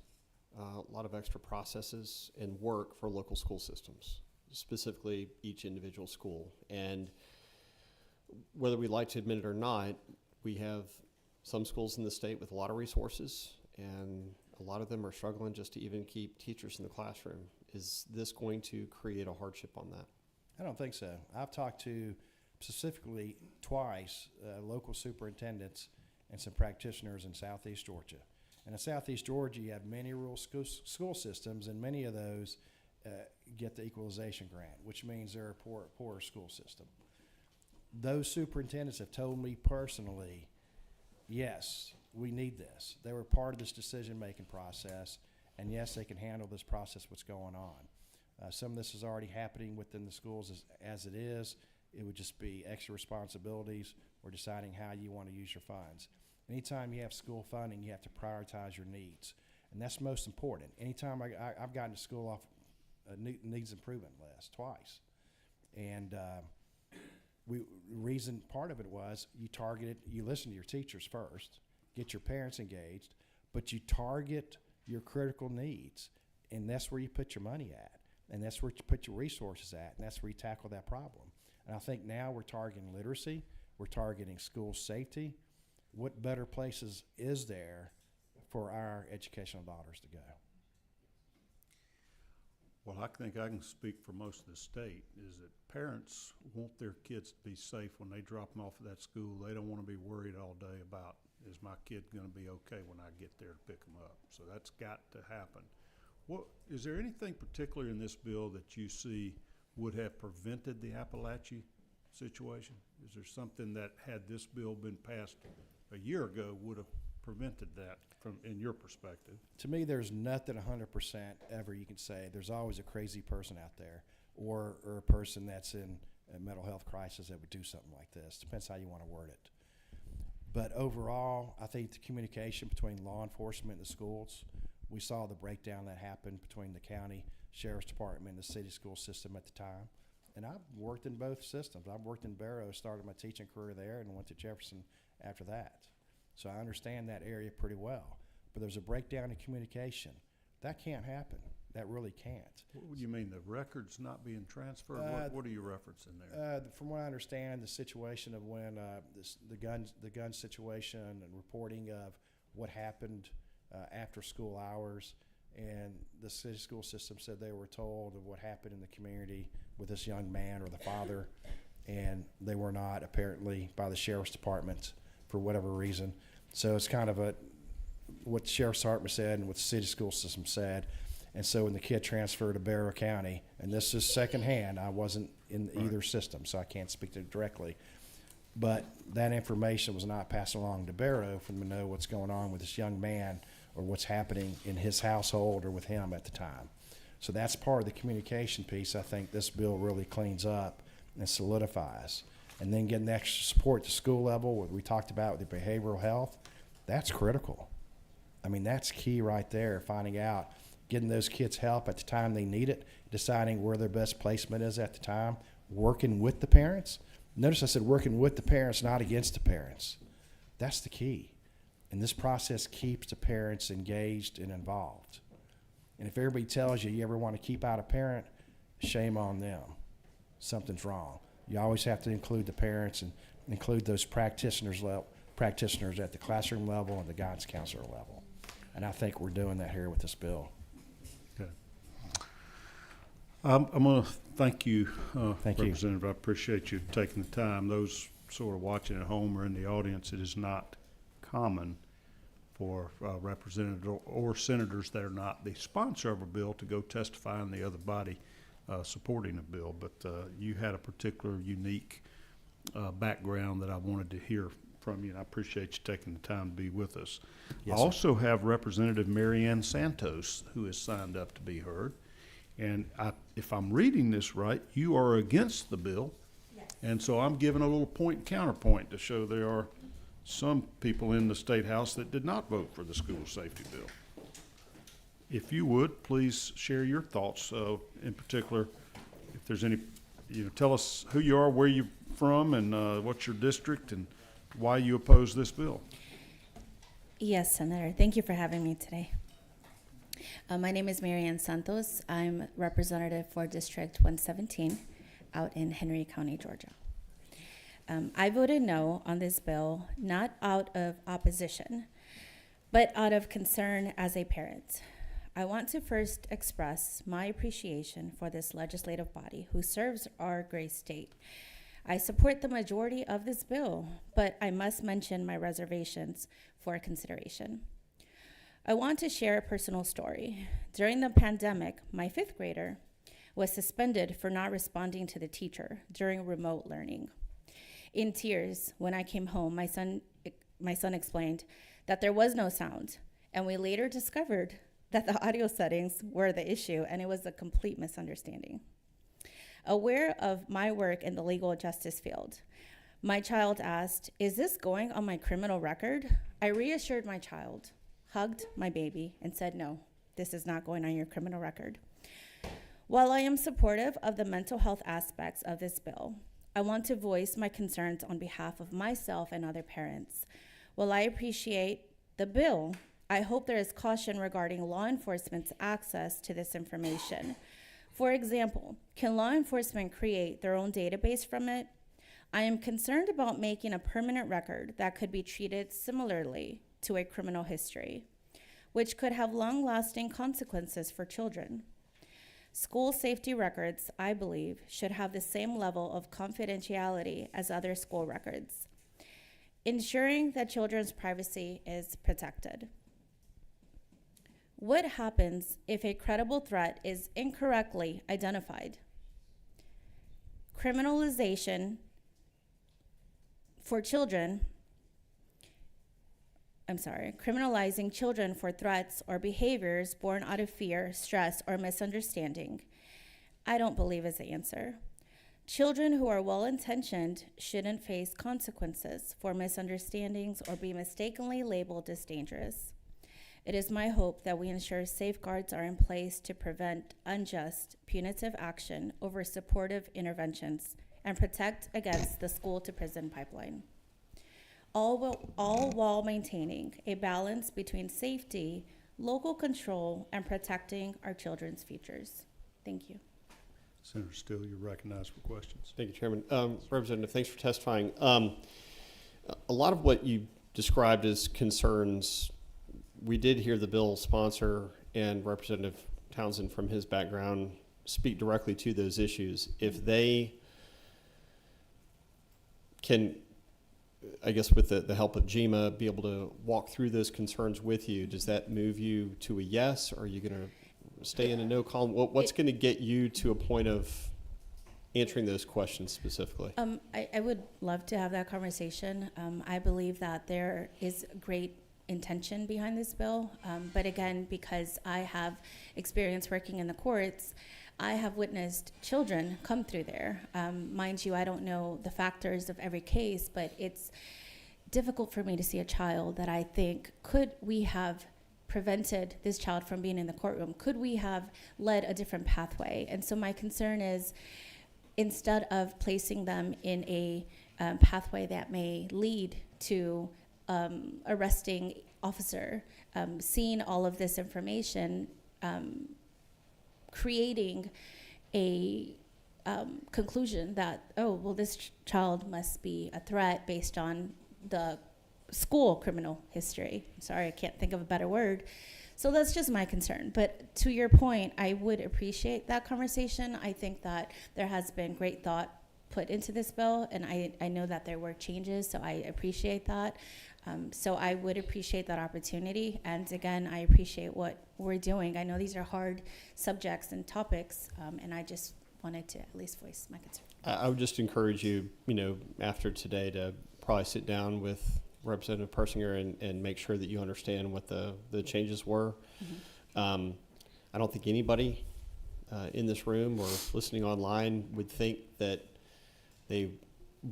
a lot of extra processes and work for local school systems, specifically each individual school. And whether we like to admit it or not, we have some schools in the state with a lot of resources, and a lot of them are struggling just to even keep teachers in the classroom. Is this going to create a hardship on that? I don't think so. I've talked to specifically twice local superintendents and some practitioners in Southeast Georgia. And in Southeast Georgia, you have many rural school systems, and many of those get the equalization grant, which means they're a poorer school system. Those superintendents have told me personally, yes, we need this. They were part of this decision-making process, and yes, they can handle this process, what's going on. Some of this is already happening within the schools as it is. It would just be extra responsibilities or deciding how you want to use your funds. Anytime you have school funding, you have to prioritize your needs, and that's most important. Anytime I've gotten to school off a needs improvement list twice, and reason part of it was you listen to your teachers first, get your parents engaged, but you target your critical needs, and that's where you put your money at, and that's where you put your resources at, and that's where you tackle that problem. And I think now we're targeting literacy, we're targeting school safety. What better places is there for our educational dollars to go? Well, I think I can speak for most of the state, is that parents want their kids to be safe when they drop them off at that school. They don't want to be worried all day about, is my kid going to be okay when I get there to pick them up? So that's got to happen. Is there anything particular in this bill that you see would have prevented the Appalachia situation? Is there something that, had this bill been passed a year ago, would have prevented that from, in your perspective? To me, there's nothing 100% ever you can say. There's always a crazy person out there, or a person that's in a mental health crisis that would do something like this. Depends how you want to word it. But overall, I think the communication between law enforcement and the schools, we saw the breakdown that happened between the county sheriff's department and the city school system at the time. And I've worked in both systems. I've worked in Barrow, started my teaching career there, and went to Jefferson after that. So I understand that area pretty well. But there's a breakdown in communication. That can't happen. That really can't. What would you mean, the records not being transferred? What are you referencing there? From what I understand, the situation of when the gun situation and reporting of what happened after school hours, and the city school system said they were told of what happened in the community with this young man or the father, and they were not apparently by the sheriff's department for whatever reason. So it's kind of what the sheriff's department said and what the city school system said. And so when the kid transferred to Barrow County, and this is secondhand, I wasn't in either system, so I can't speak to it directly. But that information was not passed along to Barrow for them to know what's going on with this young man or what's happening in his household or with him at the time. So that's part of the communication piece I think this bill really cleans up and solidifies. And then getting the extra support at the school level, what we talked about with the behavioral health, that's critical. I mean, that's key right there, finding out, getting those kids help at the time they need it, deciding where their best placement is at the time, working with the parents. Notice I said working with the parents, not against the parents. That's the key. And this process keeps the parents engaged and involved. And if everybody tells you ever want to keep out a parent, shame on them. Something's wrong. You always have to include the parents and include those practitioners at the classroom level and the guidance counselor level. And I think we're doing that here with this bill. Okay. I'm going to thank you, Thank you. Representative. I appreciate you taking the time. Those sort of watching at home or in the audience, it is not common for representatives or senators that are not the sponsor of a bill to go testify in the other body supporting a bill. But you had a particular unique background that I wanted to hear from you, and I appreciate you taking the time to be with us. Yes, I sir. also have Representative Marianne Santos, who has signed up to be heard. And if I'm reading this right, you are against the bill. Yes. And so I'm giving a little point and counterpoint to show there are some people in the State House that did not vote for the school safety bill. If you would, please share your thoughts, in particular, if there's any, tell us who you are, where you're from, and what's your district, and why you oppose this bill. Yes, Senator. Thank you for having me today. My name is Marianne Santos. I'm representative for District 117 out in Henry County, Georgia. I voted no on this bill, not out of opposition, but out of concern as a parent. I want to first express my appreciation for this legislative body who serves our great state. I support the majority of this bill, but I must mention my reservations for consideration. I want to share a personal story. During the pandemic, my 5th grader was suspended for not responding to the teacher during remote learning. In tears, when I came home, my son explained that there was no sound, and we later discovered that the audio settings were the issue, and it was a complete misunderstanding. Aware of my work in the legal justice field, my child asked, "Is this going on my criminal record?" I reassured my child, hugged my baby, and said, "No, this is not going on your criminal record." While I am supportive of the mental health aspects of this bill, I want to voice my concerns on behalf of myself and other parents. While I appreciate the bill, I hope there is caution regarding law enforcement's access to this information. For example, can law enforcement create their own database from it? I am concerned about making a permanent record that could be treated similarly to a criminal history, which could have long-lasting consequences for children. School safety records, I believe, should have the same level of confidentiality as other school records, ensuring that children's privacy is protected. What happens if a credible threat is incorrectly identified? Criminalizing children for threats or behaviors born out of fear, stress, or misunderstanding, I don't believe is the answer. Children who are well-intentioned shouldn't face consequences for misunderstandings or be mistakenly labeled as dangerous. It is my hope that we ensure safeguards are in place to prevent unjust, punitive action over supportive interventions and protect against the school-to-prison pipeline, all while maintaining a balance between safety, local control, and protecting our children's futures. Thank you. Senator Steele, you're recognized for questions. Thank you, Chairman. Representative, thanks for testifying. A lot of what you described as concerns, we did hear the bill sponsor and Representative Townsend from his background speak directly to those issues. If they can, I guess with the help of GMA, be able to walk through those concerns with you? Does that move you to a yes, or are you going to stay in a no column? What's going to get you to a point of answering those questions specifically? I would love to have that conversation. I believe that there is great intention behind this bill, but again, because I have experience working in the courts, I have witnessed children come through there. Mind you, I don't know the factors of every case, but it's difficult for me to see a child that I think, could we have prevented this child from being in the courtroom? Could we have led a different pathway? And so my concern is, instead of placing them in a pathway that may lead to arresting officer, seeing all of this information, creating a conclusion that, oh, well, this child must be a threat based on the school criminal history. Sorry, I can't think of a better word. So that's just my concern. But to your point, I would appreciate that conversation. I think that there has been great thought put into this bill, and I know that there were changes, so I appreciate that. So I would appreciate that opportunity. And again, I appreciate what we're doing. I know these are hard subjects and topics, and I just wanted to at least voice my concern. I would just encourage you, after today, to probably sit down with Representative Persinger and make sure that you understand what the changes were. Mm-hmm. I don't think anybody in this room or listening online would think that they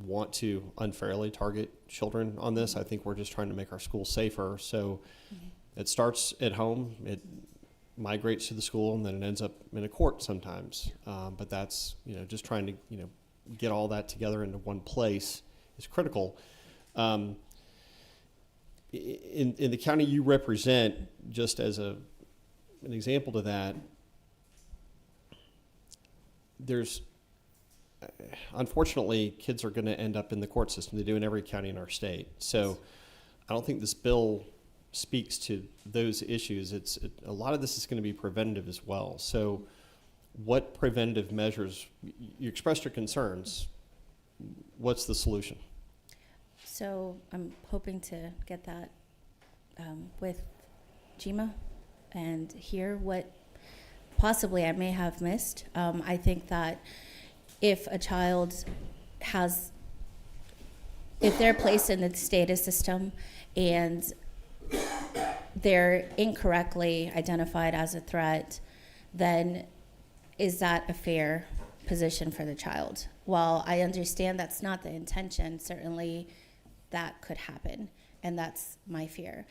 want to unfairly target children on this. I think we're just trying to make our schools safer. So it starts at home, it migrates to the school, and then it ends up in a court sometimes. But that's, just trying to, get all that together into one place is critical. In the county you represent, just as an example to that, there's, unfortunately, kids are going to end up in the court system. They do in every county in our state. So I don't think this bill speaks to those issues. A lot of this is going to be preventative as well. So what preventative measures, you expressed your concerns, what's the solution? So I'm hoping to get that with GMA and hear what possibly I may have missed. I think that if a child if they're placed in the status system and they're incorrectly identified as a threat, then is that a fair position for the child? While I understand that's not the intention, certainly that could happen, and that's my fear.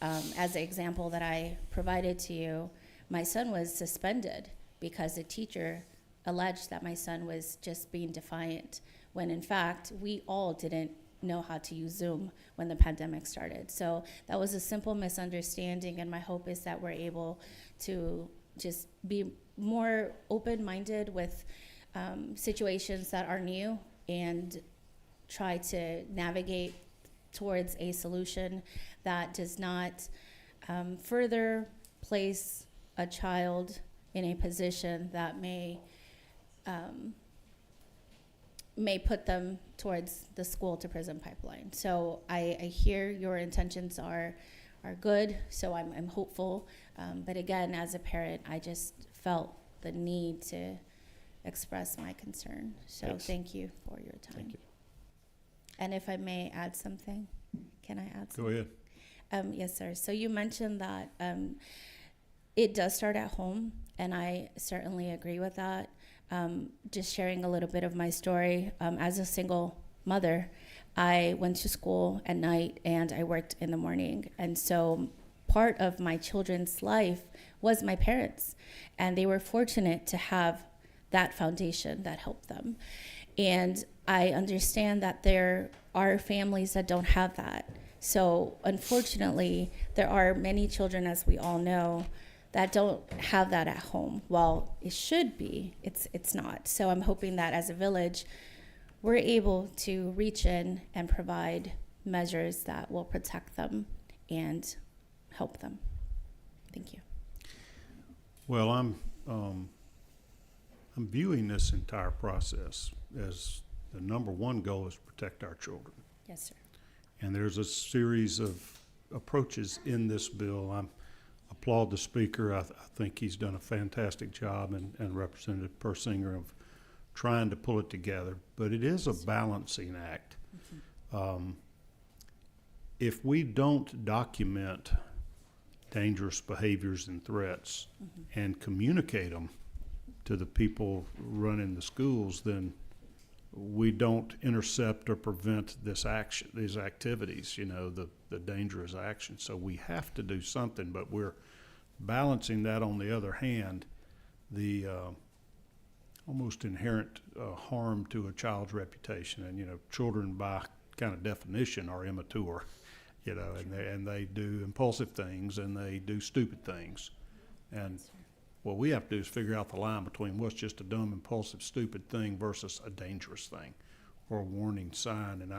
As the example that I provided to you, my son was suspended because a teacher alleged that my son was just being defiant, when in fact we all didn't know how to use Zoom when the pandemic started. So that was a simple misunderstanding, and my hope is that we're able to just be more open-minded with situations that are new and try to navigate towards a solution that does not further place a child in a position that may put them towards the school to prison pipeline. So I hear your intentions are good, so I'm hopeful. But again, as a parent, I just felt the need to express my concern. So Thanks. Thank you for your time. Thank you. And if I may add something, can I add something? Go ahead. Yes, sir. So you mentioned that it does start at home, and I certainly agree with that. Just sharing a little bit of my story. As a single mother, I went to school at night and I worked in the morning. And so part of my children's life was my parents, and they were fortunate to have that foundation that helped them. And I understand that there are families that don't have that. So unfortunately, there are many children, as we all know, that don't have that at home. While it should be, it's not. So I'm hoping that as a village, we're able to reach in and provide measures that will protect them and help them. Thank you. Well, I'm viewing this entire process as the number one goal is to protect our children. Yes, sir. And there's a series of approaches in this bill. I applaud the speaker. I think he's done a fantastic job, and Representative Persinger, of trying to pull it together. But it is a balancing act. If we don't document dangerous behaviors and threats and communicate them to the people running the schools, then we don't intercept or prevent this action, these activities, the dangerous actions. So we have to do something, but we're balancing that on the other hand, the almost inherent harm to a child's reputation. And, children by kind of definition are immature, and they do impulsive things and they do stupid things. And what we have to do is figure out the line between what's just a dumb, impulsive, stupid thing versus a dangerous thing or a warning sign. And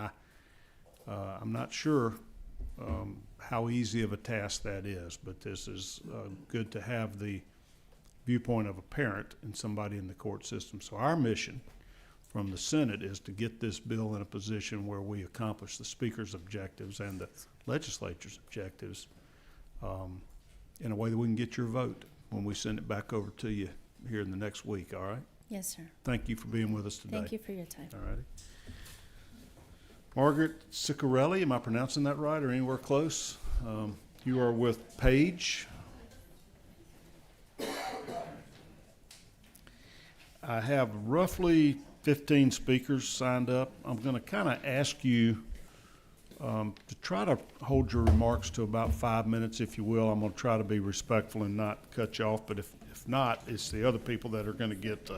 I'm not sure how easy of a task that is, but this is good to have the viewpoint of a parent and somebody in the court system. So our mission from the Senate is to get this bill in a position where we accomplish the speaker's objectives and the legislature's objectives in a way that we can get your vote when we send it back over to you here in the next week, all right? Yes, sir. Thank you for being with us today. Thank you for your time. All righty. Margaret Ciccarelli, am I pronouncing that right or anywhere close? You are with Page. I have roughly 15 speakers signed up. I'm going to kind of ask you to try to hold your remarks to about 5 minutes, if you will. I'm going to try to be respectful and not cut you off, but if not, it's the other people that are going to get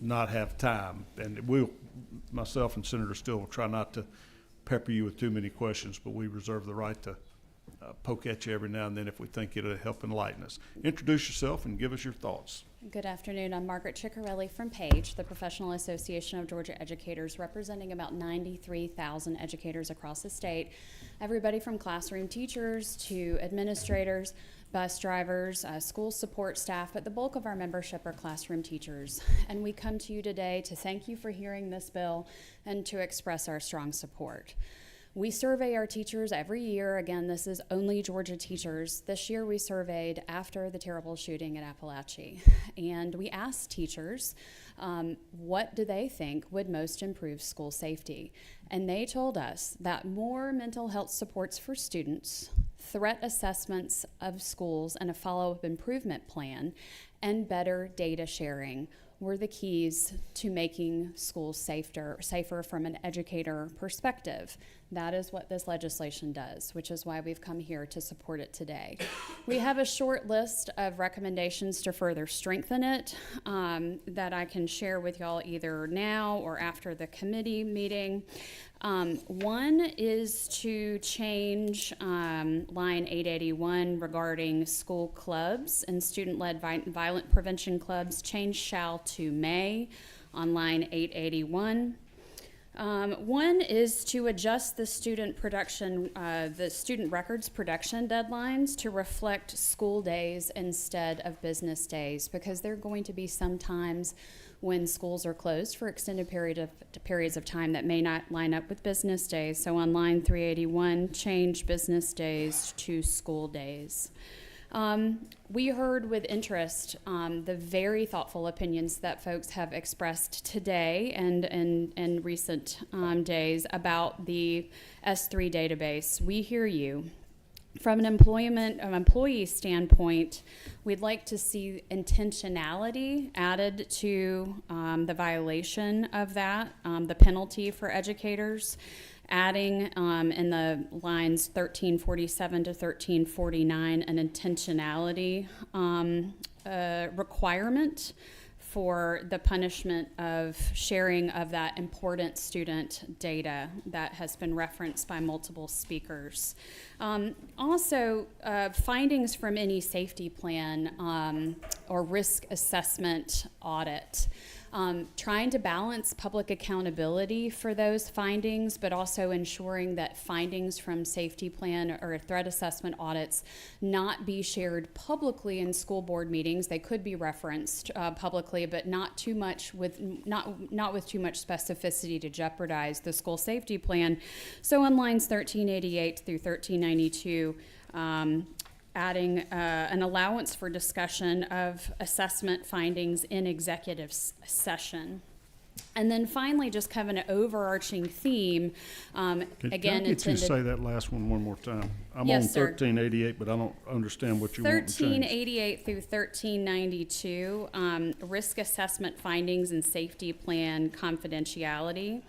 not have time. And myself and Senator Still will try not to pepper you with too many questions, but we reserve the right to poke at you every now and then if we think it'll help enlighten us. Introduce yourself and give us your thoughts. Good afternoon. I'm Margaret Ciccarelli from PAGE, the Professional Association of Georgia Educators, representing about 93,000 educators across the state. Everybody from classroom teachers to administrators, bus drivers, school support staff, but the bulk of our membership are classroom teachers. And we come to you today to thank you for hearing this bill and to express our strong support. We survey our teachers every year. Again, this is only Georgia teachers. This year we surveyed after the terrible shooting at Appalachia. And we asked teachers, what do they think would most improve school safety? And they told us that more mental health supports for students, threat assessments of schools, and a follow-up improvement plan, and better data sharing were the keys to making schools safer from an educator perspective. That is what this legislation does, which is why we've come here to support it today. We have a short list of recommendations to further strengthen it that I can share with y'all either now or after the committee meeting. One is to change line 881 regarding school clubs and student-led violent prevention clubs, change shall to may on line 881. One is to adjust the student records production deadlines to reflect school days instead of business days, because there are going to be some times when schools are closed for extended periods of time that may not line up with business days. So on line 381, change business days to school days. We heard with interest the very thoughtful opinions that folks have expressed today and in recent days about the S3 database. We hear you. From an employee standpoint, we'd like to see intentionality added to the violation of that, the penalty for educators, adding in the lines 1347 to 1349 an intentionality requirement for the punishment of sharing of that important student data that has been referenced by multiple speakers. Also, findings from any safety plan or risk assessment audit trying to balance public accountability for those findings, but also ensuring that findings from safety plan or threat assessment audits not be shared publicly in school board meetings. They could be referenced publicly, but not too much with not with too much specificity to jeopardize the school safety plan. So on lines 1388 through 1392, adding an allowance for discussion of assessment findings in executive session. And then finally, just kind of an overarching theme, Can I again, get you to intended. say that last one more time? I'm Yes, on sir. 1388, but I don't understand what you want to change. 1388 through 1392, risk assessment findings and safety plan confidentiality.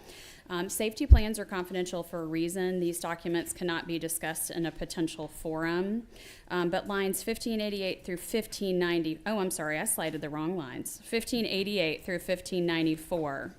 Safety plans are confidential for a reason. These documents cannot be discussed in a potential forum. But lines 1588 through 1590, oh, I'm sorry, I slided the wrong lines. 1588 through 1594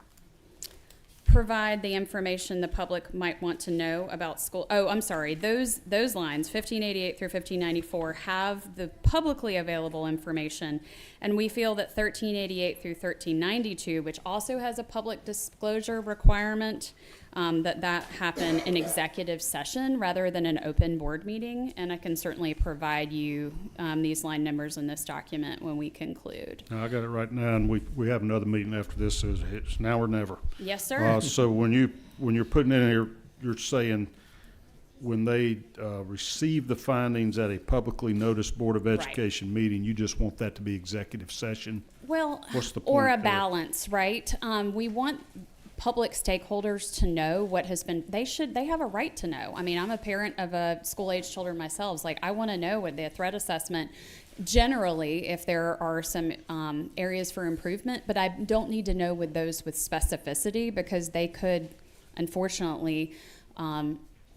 provide the information the public might want to know about school. Oh, I'm sorry, those lines, 1588 through 1594, have the publicly available information. And we feel that 1388 through 1392, which also has a public disclosure requirement, that happen in executive session rather than an open board meeting. And I can certainly provide you these line numbers in this document when we conclude. Now, I got it right now, and we have another meeting after this, so it's now or never. Yes, sir. So when you're putting in here, you're saying when they receive the findings at a publicly noticed Board of Right. Education meeting, you just want that to be executive session? Well, What's the or a point there? balance, right? We want public stakeholders to know what has been, they have a right to know. I mean, I'm a parent of school-age children myself. Like, I want to know what the threat assessment, generally, if there are some areas for improvement, but I don't need to know with those with specificity, because they could, unfortunately,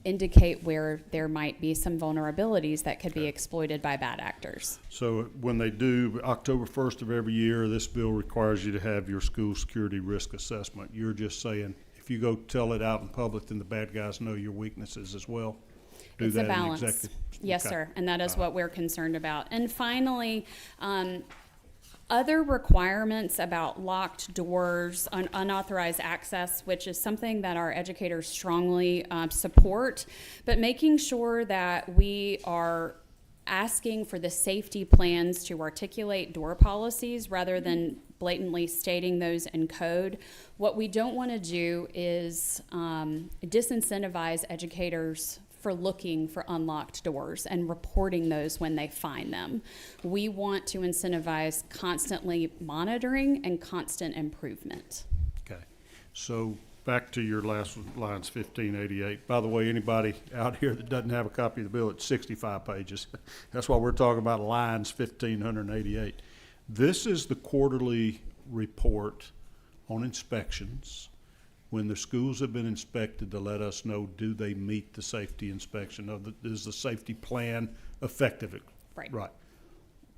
indicate where there might be some vulnerabilities that could be exploited by bad actors. So when they do, October 1st of every year, this bill requires you to have your school security risk assessment. You're just saying, if you go tell it out in public, then the bad guys know your weaknesses as well? Do It's that a in balance. executive? Yes, Okay. sir, and that is what we're concerned about. And finally, other requirements about locked doors, unauthorized access, which is something that our educators strongly support, but making sure that we are asking for the safety plans to articulate door policies rather than blatantly stating those in code. What we don't want to do is disincentivize educators for looking for unlocked doors and reporting those when they find them. We want to incentivize constantly monitoring and constant improvement. Okay. So back to your last lines, 1588. By the way, anybody out here that doesn't have a copy of the bill, it's 65 pages. That's why we're talking about lines 1588. This is the quarterly report on inspections. When the schools have been inspected, to let us know, do they meet the safety inspection? Is the safety plan effective? Right. Right.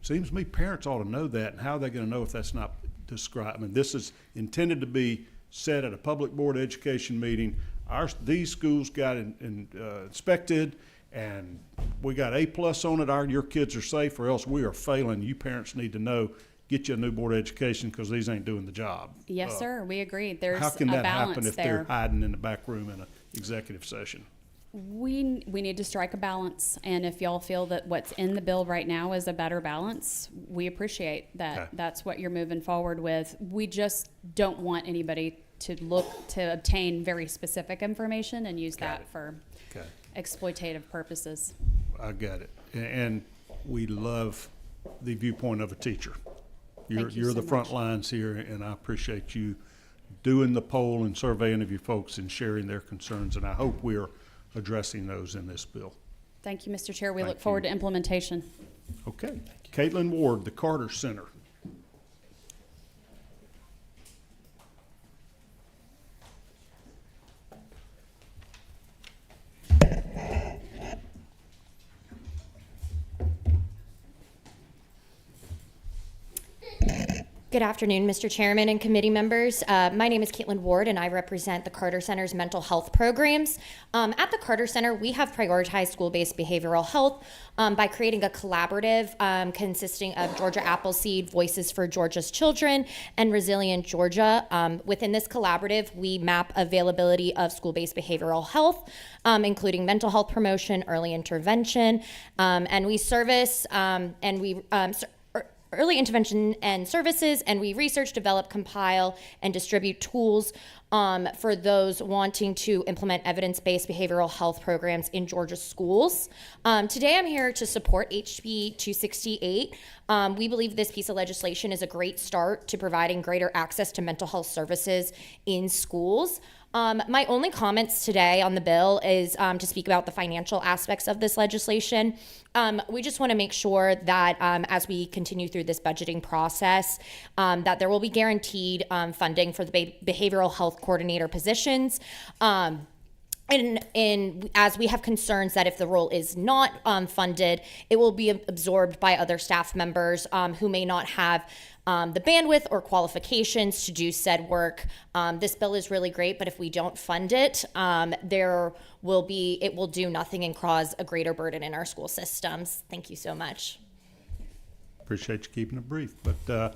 Seems to me parents ought to know that, and how are they gonna know if that's not described? I mean, this is intended to be said at a public board education meeting. These schools got inspected, and we got A+ on it, your kids are safe, or else we are failing. You parents need to know, get you a new board of education, because these ain't doing the job. Yes, sir, we agree. There's How can a that happen balance if they're there. hiding in the back room in an executive session? We need to strike a balance, and if y'all feel that what's in the bill right now is a better balance, we appreciate that. Okay. That's what you're moving forward with. We just don't want anybody to look to obtain very specific information and use Got that it. for Okay, exploitative purposes. I got it. And we love the viewpoint of a teacher. Thank you You're so the front much. lines here, and I appreciate you doing the poll and surveying of your folks and sharing their concerns, and I hope we're addressing those in this bill. Thank you, Mr. Chair. We Thank look forward you. to implementation. Okay. Caitlin Ward, the Carter Center. Good afternoon, Mr. Chairman and committee members. My name is Caitlin Ward, and I represent the Carter Center's mental health programs. At the Carter Center, we have prioritized school-based behavioral health by creating a collaborative consisting of Georgia Appleseed, Voices for Georgia's Children, and Resilient Georgia. Within this collaborative, we map availability of school-based behavioral health, including mental health promotion, early intervention, and we service early intervention and services, and we research, develop, compile, and distribute tools for those wanting to implement evidence-based behavioral health programs in Georgia schools. Today I'm here to support HB 268. We believe this piece of legislation is a great start to providing greater access to mental health services in schools. My only comments today on the bill is to speak about the financial aspects of this legislation. We just want to make sure that as we continue through this budgeting process, that there will be guaranteed funding for the behavioral health coordinator positions. And as we have concerns that if the role is not funded, it will be absorbed by other staff members who may not have the bandwidth or qualifications to do said work. This bill is really great, but if we don't fund it, it will do nothing and cause a greater burden in our school systems. Thank you so much. Appreciate you keeping it brief, but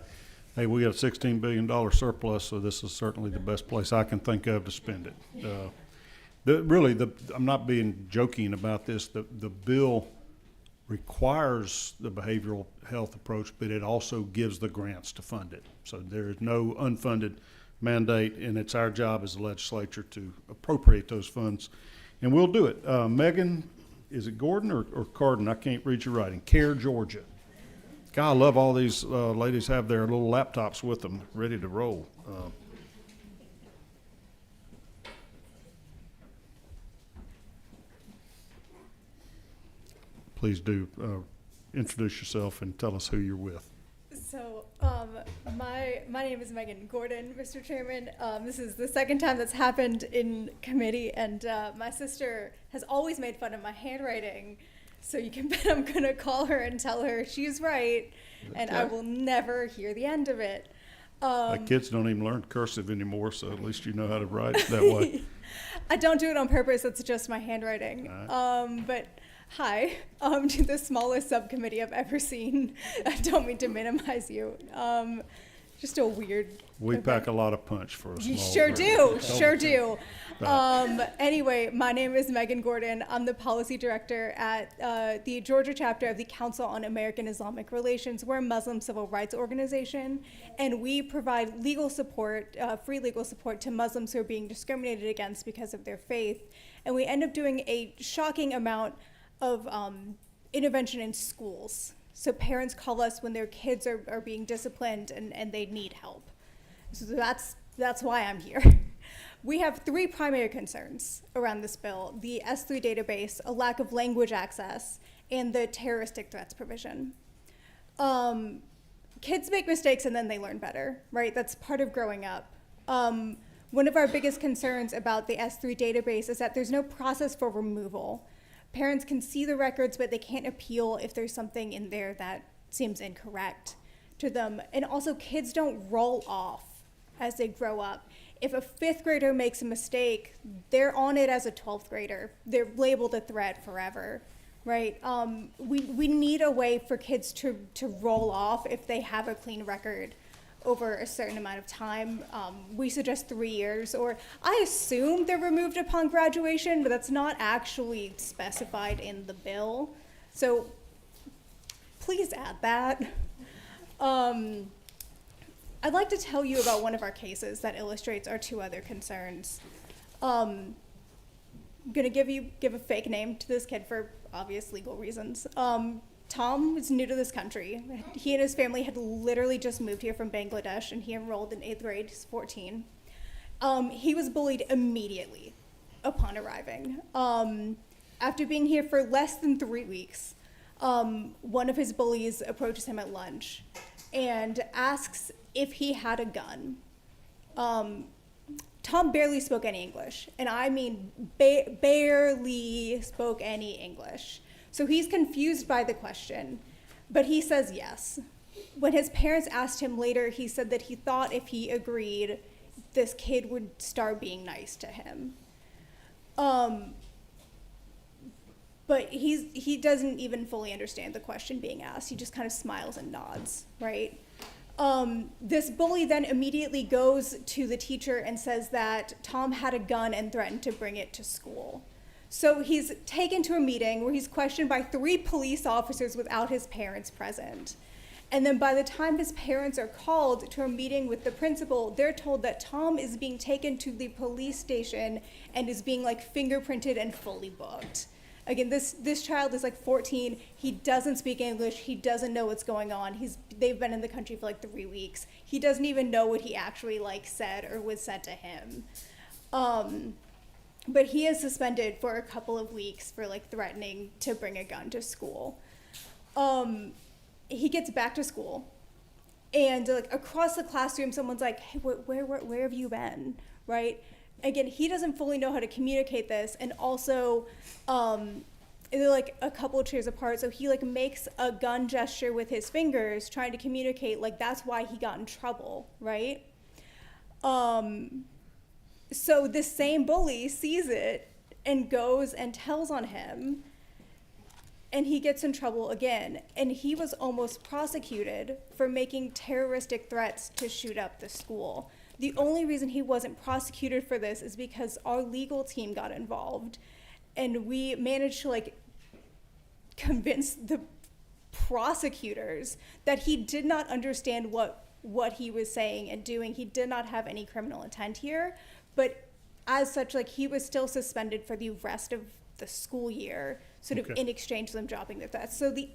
hey, we got a $16 billion surplus, so this is certainly the best place I can think of to spend it. I'm not being joking about this. The bill requires the behavioral health approach, but it also gives the grants to fund it. So there is no unfunded mandate, and it's our job as a legislature to appropriate those funds, and we'll do it. Megan, is it Gordon or Carden? I can't read your writing. Care, Georgia. God, I love all these ladies have their little laptops with them, ready to roll. Please do introduce yourself and tell us who you're with. So, my name is Megan Gordon, Mr. Chairman. This is the second time that's happened in committee, and my sister has always made fun of my handwriting. So you can bet I'm gonna call her and tell her she's right, and I will never hear the end of it. Kids don't even learn cursive anymore, so at least you know how to write it that way. I don't do it on purpose. It's just my handwriting. Right. But hi, to the smallest subcommittee I've ever seen. I don't mean to minimize you. Just a weird. We pack a lot of punch for a small. You sure do, sure do. Right. Anyway, my name is Megan Gordon. I'm the policy director at the Georgia chapter of the Council on American Islamic Relations. We're a Muslim civil rights organization, and we provide legal support, free legal support to Muslims who are being discriminated against because of their faith. And we end up doing a shocking amount of intervention in schools. So parents call us when their kids are being disciplined and they need help. So that's why I'm here. We have three primary concerns around this bill: the S3 database, a lack of language access, and the terroristic threats provision. Kids make mistakes and then they learn better, right? That's part of growing up. One of our biggest concerns about the S3 database is that there's no process for removal. Parents can see the records, but they can't appeal if there's something in there that seems incorrect to them. And also, kids don't roll off as they grow up. If a 5th grader makes a mistake, they're on it as a 12th grader. They're labeled a threat forever, right? We need a way for kids to roll off if they have a clean record over a certain amount of time. We suggest 3 years, or I assume they're removed upon graduation, but that's not actually specified in the bill. So please add that. I'd like to tell you about one of our cases that illustrates our two other concerns. I'm gonna give a fake name to this kid for obvious legal reasons. Tom was new to this country. He and his family had literally just moved here from Bangladesh, and he enrolled in 8th grade. He's 14. He was bullied immediately upon arriving. After being here for less than 3 weeks, one of his bullies approaches him at lunch and asks if he had a gun. Tom barely spoke any English, and I mean barely spoke any English. So he's confused by the question, but he says yes. when his parents asked him later, he said that he thought if he agreed, this kid would start being nice to him. But he doesn't even fully understand the question being asked. He just kind of smiles and nods, right? This bully then immediately goes to the teacher and says that Tom had a gun and threatened to bring it to school. So he's taken to a meeting where he's questioned by 3 police officers without his parents present. And then by the time his parents are called to a meeting with the principal, they're told that Tom is being taken to the police station and is being like fingerprinted and fully booked. Again, this child is like 14. He doesn't speak English. He doesn't know what's going on. They've been in the country for like 3 weeks. He doesn't even know what he actually like said or was said to him. But he is suspended for a couple of weeks for like threatening to bring a gun to school. He gets back to school, and like across the classroom, someone's like, "Hey, where have you been?" Right? Again, he doesn't fully know how to communicate this, and also, they're like a couple of chairs apart, so he like makes a gun gesture with his fingers, trying to communicate like that's why he got in trouble, right? So this same bully sees it and goes and tells on him, and he gets in trouble again. And he was almost prosecuted for making terroristic threats to shoot up the school. The only reason he wasn't prosecuted for this is because our legal team got involved, and we managed to like convince the prosecutors that he did not understand what he was saying and doing. He did not have any criminal intent here. But as such, like, he was still suspended for the rest of the school year, sort of in exchange for them dropping their threats. So the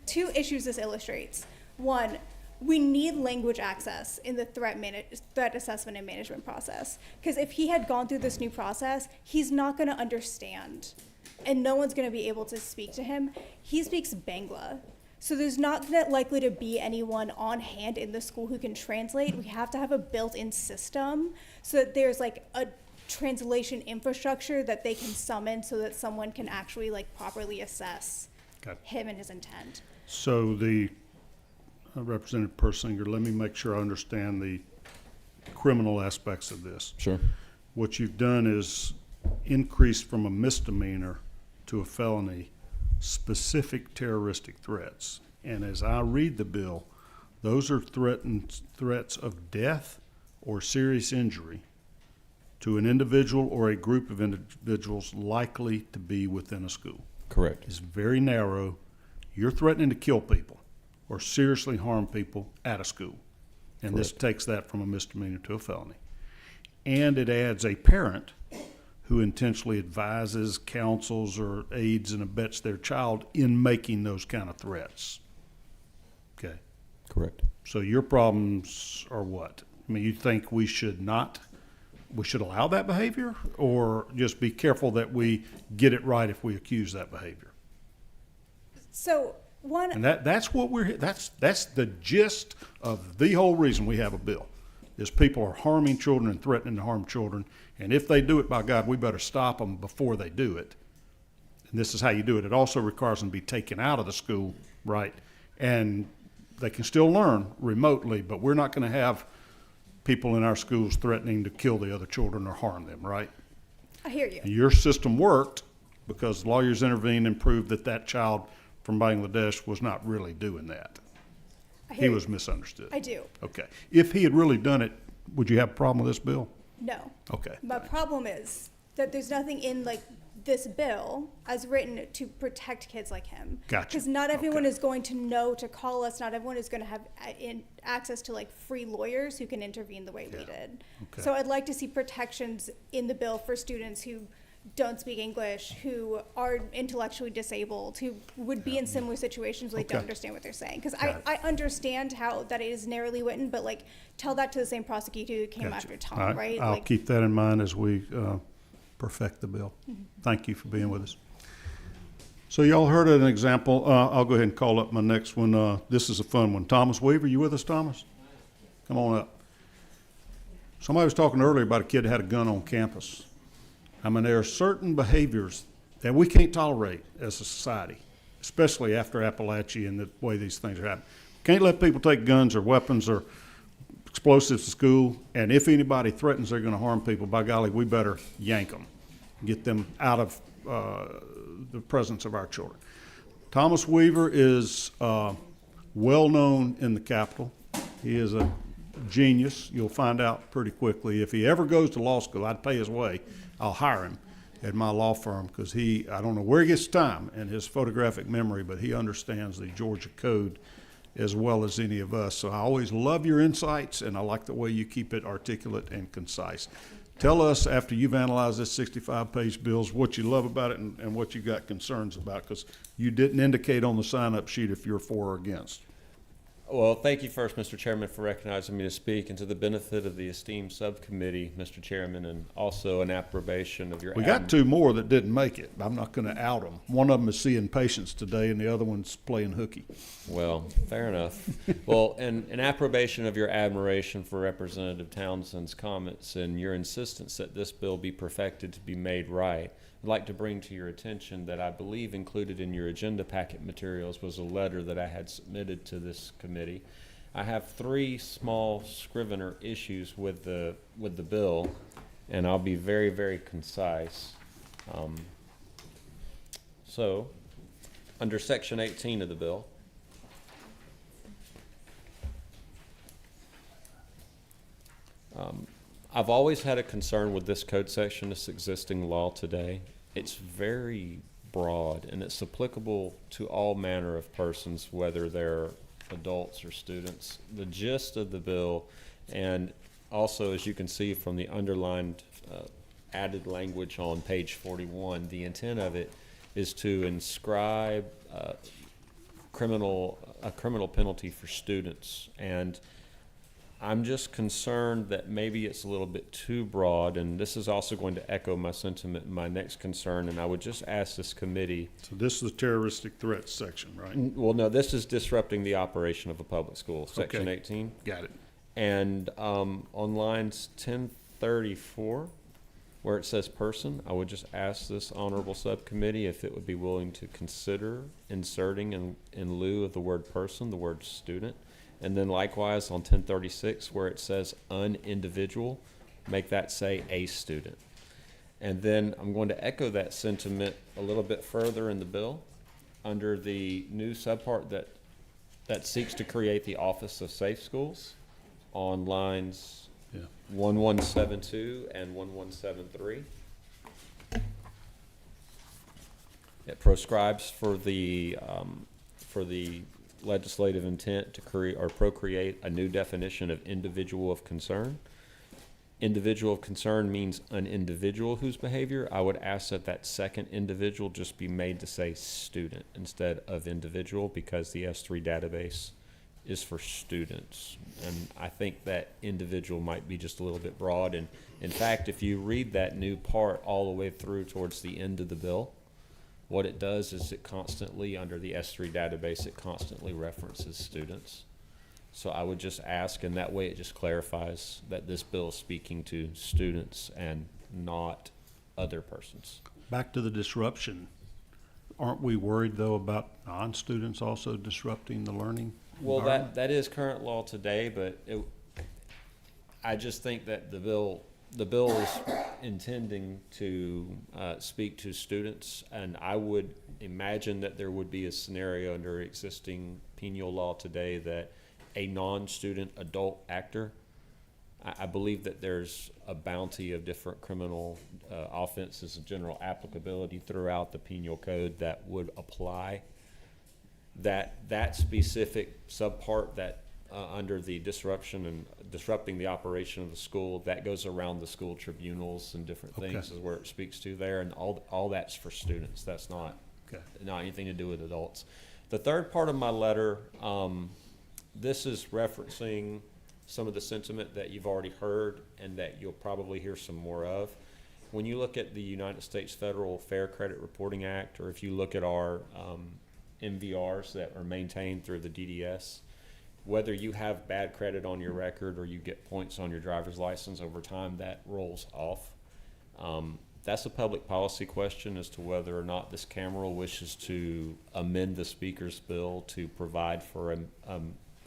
2 issues this illustrates. One, we need language access in the threat assessment and management process. Because if he had gone through this new process, he's not going to understand. And no one's going to be able to speak to him. He speaks Bangla. So there's not likely to be anyone on hand in the school who can translate. We have to have a built-in system so that there's like a translation infrastructure that they can summon so that someone can actually like properly assess him and his intent. So the Representative Persinger, let me make sure I understand the criminal aspects of this. Sure. What you've done is increased from a misdemeanor to a felony specific terroristic threats. And as I read the bill, those are threats of death or serious injury to an individual or a group of individuals likely to be within a school. Correct. It's very narrow. You're threatening to kill people or seriously harm people at a school. And this takes that from a misdemeanor to a felony. And it adds a parent who intentionally advises, counsels, or aids and abets their child in making those kind of threats. Okay. Correct. So your problems are what? I mean, you think we should allow that behavior, or just be careful that we get it right if we accuse that behavior? So And that's what that's the gist of the whole reason we have a bill, is people are harming children and threatening to harm children. And if they do it, by God, we better stop them before they do it. And this is how you do it. It also requires them to be taken out of the school, right? And they can still learn remotely, but we're not going to have people in our schools threatening to kill the other children or harm them, right? I hear you. And your system worked because lawyers intervened and proved that that child from Bangladesh was not really doing that. He was misunderstood. I do. Okay. If he had really done it, would you have a problem with this bill? No. Okay. My problem is that there's nothing in like this bill as written to protect kids like him. Gotcha. Because not everyone Okay. is going to know to call us. Not everyone is going to have access to like free lawyers who can intervene the way we did. Okay. So I'd like to see protections in the bill for students who don't speak English, who are intellectually disabled, who would be in similar situations where they don't Okay. understand what they're saying. Because Got it. I understand how that it is narrowly written, but like tell that to the same prosecutor who came Gotcha. after Tom, All right? I'll Like, keep that in mind as we perfect the bill. Thank you for being with us. So y'all heard an example. I'll go ahead and call up my next one. This is a fun one. Thomas Weaver, you with us, Thomas? Come on up. Somebody was talking earlier about a kid that had a gun on campus. I mean, there are certain behaviors that we can't tolerate as a society, especially after Appalachia and the way these things are happening. Can't let people take guns or weapons or explosives to school, and if anybody threatens they're gonna harm people, by golly, we better yank them, get them out of the presence of our children. Thomas Weaver is well-known in the Capitol. He is a genius. You'll find out pretty quickly. If he ever goes to law school, I'd pay his way. I'll hire him at my law firm because I don't know where he gets time and his photographic memory, but he understands the Georgia Code as well as any of us. So I always love your insights, and I like the way you keep it articulate and concise. Tell us, after you've analyzed this 65-page bills, what you love about it and what you got concerns about, because you didn't indicate on the sign-up sheet if you're for or against. Well, thank you first, Mr. Chairman, for recognizing me to speak, and to the benefit of the esteemed subcommittee, Mr. Chairman, and also an approbation of your. We got two more that didn't make it. I'm not going to out them. One of them is seeing patients today, and the other one's playing hooky. Well, fair enough. Well, and an approbation of your admiration for Representative Townsend's comments and your insistence that this bill be perfected to be made right. I'd like to bring to your attention that I believe included in your agenda packet materials was a letter that I had submitted to this committee. I have 3 small scrivener issues with the bill, and I'll be very, very concise. So, under Section 18 of the bill, I've always had a concern with this code section, this existing law today. It's very broad, and it's applicable to all manner of persons, whether they're adults or students. The gist of the bill, and also as you can see from the underlined added language on page 41, the intent of it is to inscribe a criminal penalty for students. And I'm just concerned that maybe it's a little bit too broad, and this is also going to echo my sentiment in my next concern, and I would just ask this committee. So this is the terroristic threats section, right? Well, no, this is disrupting the operation of a public school, Section Okay. 18. Got it. And on lines 1034, where it says person, I would just ask this honorable subcommittee if it would be willing to consider inserting in lieu of the word person, the word student. And then likewise on 1036, where it says an individual, make that say a student. And then I'm going to echo that sentiment a little bit further in the bill under the new subpart that seeks to create the Office of Safe Schools on lines 1172 and 1173. It proscribes for the legislative intent to create or procreate a new definition of individual of concern. Individual of concern means an individual whose behavior. I would ask that second individual just be made to say student instead of individual, because the S3 database is for students. And I think that individual might be just a little bit broad. And in fact, if you read that new part all the way through towards the end of the bill, what it does is it constantly, under the S3 database, it constantly references students. So I would just ask, and that way it just clarifies that this bill is speaking to students and not other persons. Back to the disruption. Aren't we worried, though, about non-students also disrupting the learning Well, environment? that is current law today, but I just think that the bill is intending to speak to students, and I would imagine that there would be a scenario under existing penal law today that a non-student adult actor, I believe that there's a bounty of different criminal offenses and general applicability throughout the penal code that would apply. That specific subpart that under the disrupting the operation of the school, that goes around the school tribunals and different things is where it speaks to there, and all that's for students. That's not anything to do with adults. The third part of my letter, this is referencing some of the sentiment that you've already heard and that you'll probably hear some more of. When you look at the United States Federal Fair Credit Reporting Act, or if you look at our MVRs that are maintained through the DDS, whether you have bad credit on your record or you get points on your driver's license over time, that rolls off. That's a public policy question as to whether or not this Cameral wishes to amend the Speaker's bill to provide for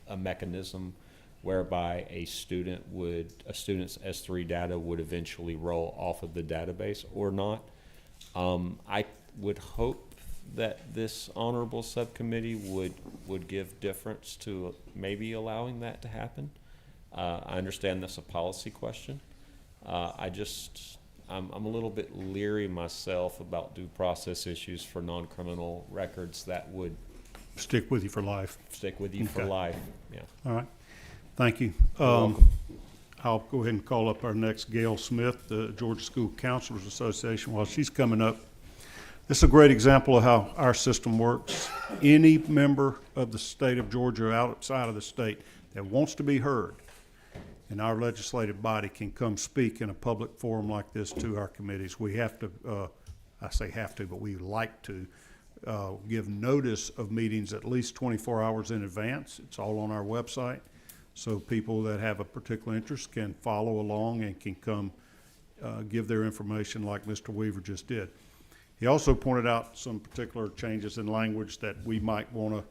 a mechanism whereby a student's S3 data would eventually roll off of the database or not. I would hope that this honorable subcommittee would give deference to maybe allowing that to happen. I understand that's a policy question. I'm a little bit leery myself about due process issues for non-criminal records that would Stick with you for life. stick with you for Okay. life. Yeah. All right. Thank you. welcome. I'll go ahead and call up our next, Gail Smith, the Georgia School Counselors Association. While she's coming up, this is a great example of how our system works. Any member of the state of Georgia outside of the state that wants to be heard in our legislative body can come speak in a public forum like this to our committees. We have to, I say have to, but we like to give notice of meetings at least 24 hours in advance. It's all on our website. So people that have a particular interest can follow along and can come give their information like Mr. Weaver just did. He also pointed out some particular changes in language that we might want to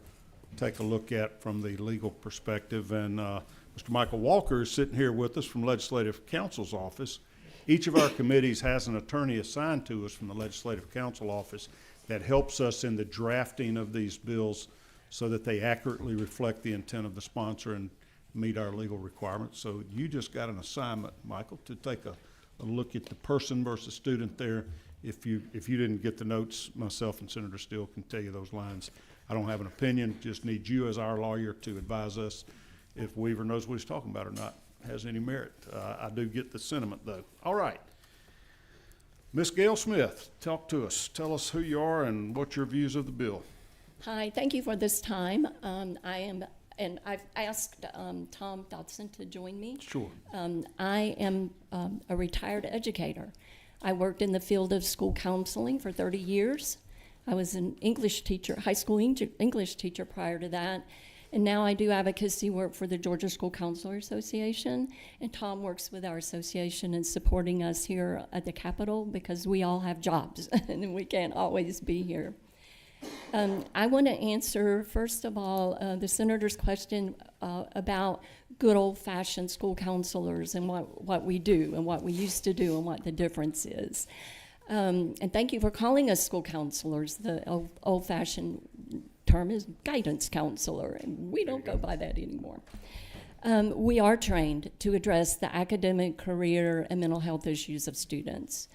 take a look at from the legal perspective. And Mr. Michael Walker is sitting here with us from Legislative Counsel's office. Each of our committees has an attorney assigned to us from the Legislative Counsel office that helps us in the drafting of these bills so that they accurately reflect the intent of the sponsor and meet our legal requirements. So you just got an assignment, Michael, to take a look at the person versus student there. If you didn't get the notes, myself and Senator Steele can tell you those lines. I don't have an opinion, just need you as our lawyer to advise us if Weaver knows what he's talking about or not, has any merit. I do get the sentiment though. All right. Ms. Gail Smith, talk to us. Tell us who you are and what your views of the bill. Hi, thank you for this time. I've asked Tom Dodson to join me. Sure. I am a retired educator. I worked in the field of school counseling for 30 years. I was an English teacher, high school English teacher prior to that. And now I do advocacy work for the Georgia School Counselor Association. And Tom works with our association in supporting us here at the Capitol because we all have jobs and we can't always be here. I want to answer, first of all, the senator's question about good old-fashioned school counselors and what we do and what we used to do and what the difference is. And thank you for calling us school counselors. The old-fashioned term is guidance counselor, and we don't go by that anymore. We are trained to address the academic, career, and mental health issues of students.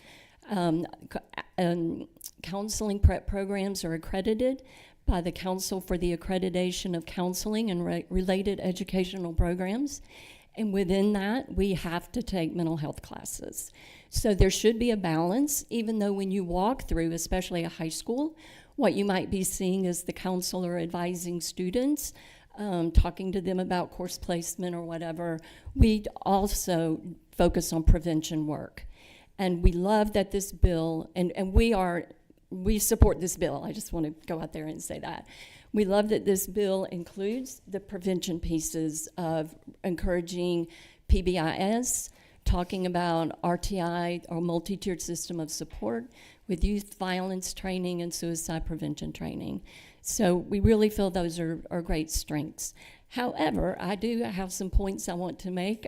Counseling prep programs are accredited by the Council for the Accreditation of Counseling and Related Educational Programs. And within that, we have to take mental health classes. So there should be a balance, even though when you walk through, especially a high school, what you might be seeing is the counselor advising students, talking to them about course placement or whatever. We also focus on prevention work. And we love that this bill, and we support this bill. I just want to go out there and say that. We love that this bill includes the prevention pieces of encouraging PBIS, talking about RTI, or multi-tiered system of support, with youth violence training and suicide prevention training. So we really feel those are great strengths. However, I do have some points I want to make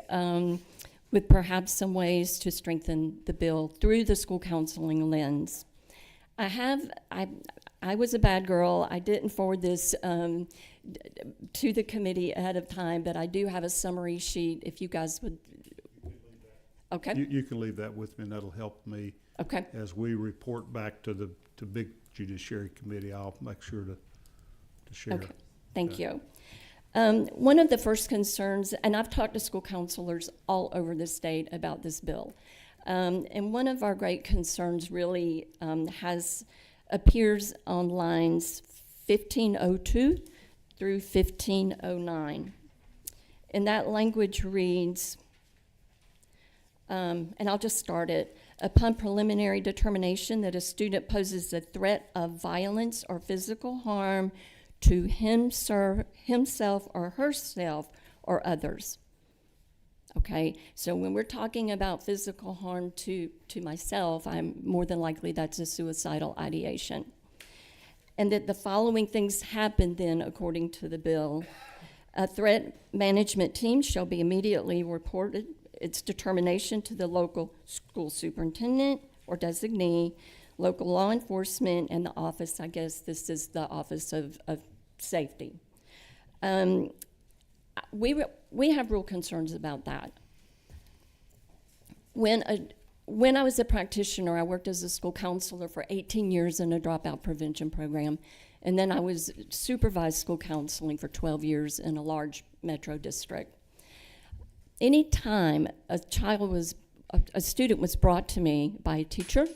with perhaps some ways to strengthen the bill through the school counseling lens. I was a bad girl. I didn't forward this to the committee ahead of time, but I do have a summary sheet if you guys would. Okay. You can leave that with me, and that'll help me. Okay. As we report back to big Judiciary Committee, I'll make sure to share. Okay. Thank you. One of the first concerns, and I've talked to school counselors all over the state about this bill, and one of our great concerns really appears on lines 1502 through 1509. And that language reads, and I'll just start it. Upon preliminary determination that a student poses a threat of violence or physical harm to himself or herself or others. Okay, so when we're talking about physical harm to myself, I'm more than likely that's a suicidal ideation. And that the following things happen then according to the bill. A threat management team shall be immediately reported its determination to the local school superintendent or designee, local law enforcement, and the office, I guess this is the Office of Safety. We have real concerns about that. When I was a practitioner, I worked as a school counselor for 18 years in a dropout prevention program, and then I was supervised school counseling for 12 years in a large metro district. Anytime a student was brought to me by a teacher,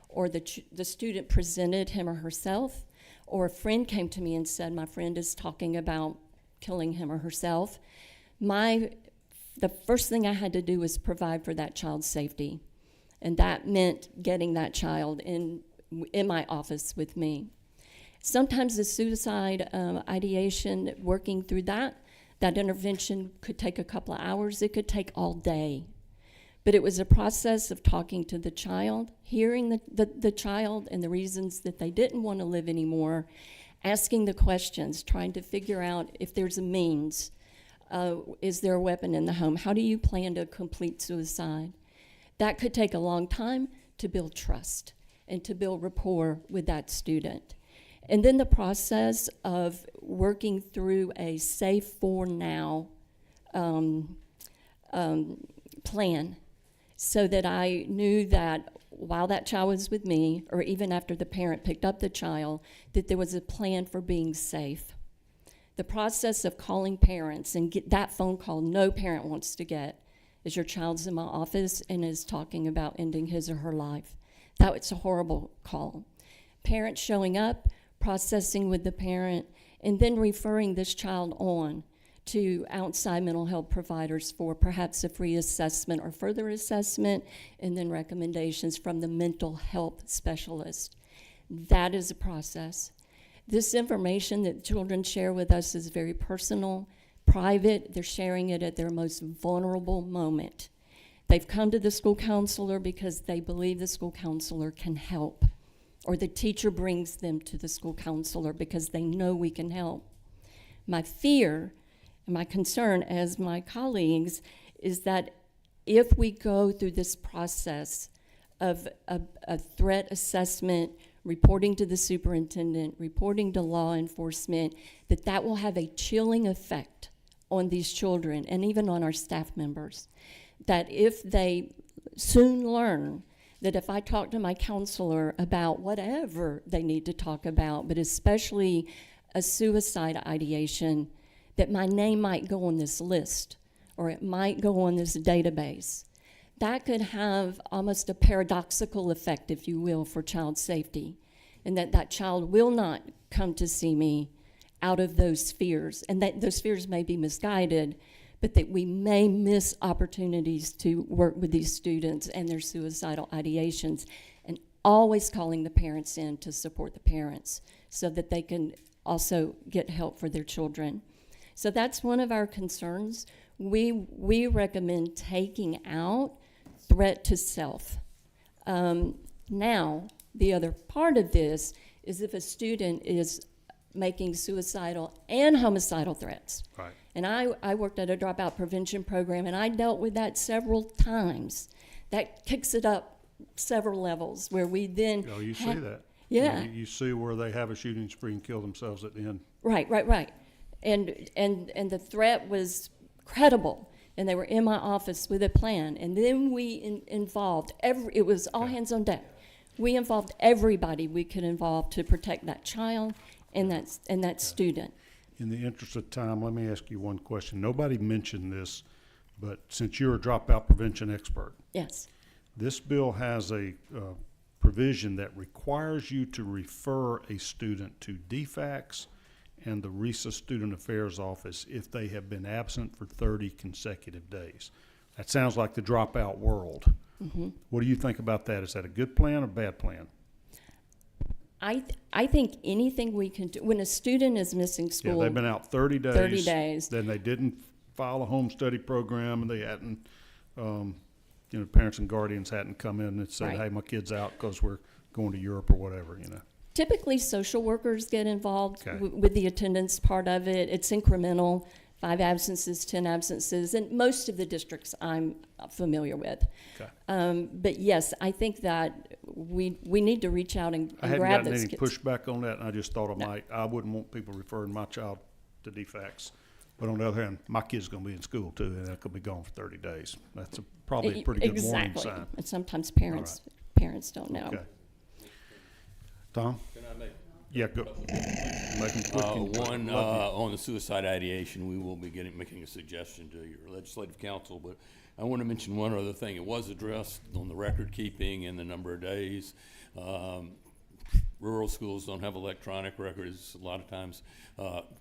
or the student presented him or herself, or a friend came to me and said, my friend is talking about killing him or herself, the first thing I had to do was provide for that child's safety. And that meant getting that child in my office with me. Sometimes the suicide ideation, working through that intervention could take a couple of hours. It could take all day. But it was a process of talking to the child, hearing the child and the reasons that they didn't want to live anymore, asking the questions, trying to figure out if there's a means. Is there a weapon in the home? How do you plan to complete suicide? That could take a long time to build trust and to build rapport with that student. And then the process of working through a safe for now plan, so that I knew that while that child was with me, or even after the parent picked up the child, that there was a plan for being safe. The process of calling parents and get that phone call no parent wants to get is your child's in my office and is talking about ending his or her life. That was a horrible call. Parents showing up, processing with the parent, and then referring this child on to outside mental health providers for perhaps a free assessment or further assessment, and then recommendations from the mental health specialist. That is a process. This information that children share with us is very personal, private. They're sharing it at their most vulnerable moment. They've come to the school counselor because they believe the school counselor can help, or the teacher brings them to the school counselor because they know we can help. My fear and my concern as my colleagues is that if we go through this process of a threat assessment, reporting to the superintendent, reporting to law enforcement, that will have a chilling effect on these children and even on our staff members. That if they soon learn that if I talk to my counselor about whatever they need to talk about, but especially a suicide ideation, that my name might go on this list, or it might go on this database. That could have almost a paradoxical effect, if you will, for child safety, and that child will not come to see me out of those fears, and that those fears may be misguided, but that we may miss opportunities to work with these students and their suicidal ideations, and always calling the parents in to support the parents so that they can also get help for their children. So that's one of our concerns. We recommend taking out threat to self. Now, the other part of this is if a student is making suicidal and homicidal threats. Right. And I worked at a dropout prevention program, and I dealt with that several times. That kicks it up several levels, where we then Oh, you see that. Yeah. You see where they have a shooting spree and kill themselves at the end. Right. And the threat was credible, and they were in my office with a plan. And then we involved it was all hands on deck. We involved everybody we could involve to protect that child and that student. In the interest of time, let me ask you one question. Nobody mentioned this, but since you're a dropout prevention expert, Yes. this bill has a provision that requires you to refer a student to DFACS and the RESA Student Affairs Office if they have been absent for 30 consecutive days. That sounds like the dropout world. Mm-hmm. What do you think about that? Is that a good plan or bad plan? I think anything we can do, when a student is missing school. Yeah, they've been out 30 days. 30 days. Then they didn't file a home study program, and they hadn't, parents and guardians hadn't come in and said, Right. hey, my kid's out because we're going to Europe or whatever, Typically, social workers get involved Okay. with the attendance part of it. It's incremental. 5 absences, 10 absences, and most of the districts I'm familiar with. Okay. But yes, I think that we need to reach out and I hadn't grab gotten those any kids. pushback on that, and I just thought I wouldn't want people referring my child to DFACS. But on the other hand, my kid's gonna be in school too, and I could be gone for 30 days. That's probably a pretty good warning Exactly. sign. And sometimes parents don't know. Okay. Tom? Can I make Yeah, go. Make 'em quick and- One, love on the suicide ideation, we will be making a suggestion to your legislative council, but I want to mention one other thing. It was addressed on the record keeping and the number of days. Rural schools don't have electronic records a lot of times.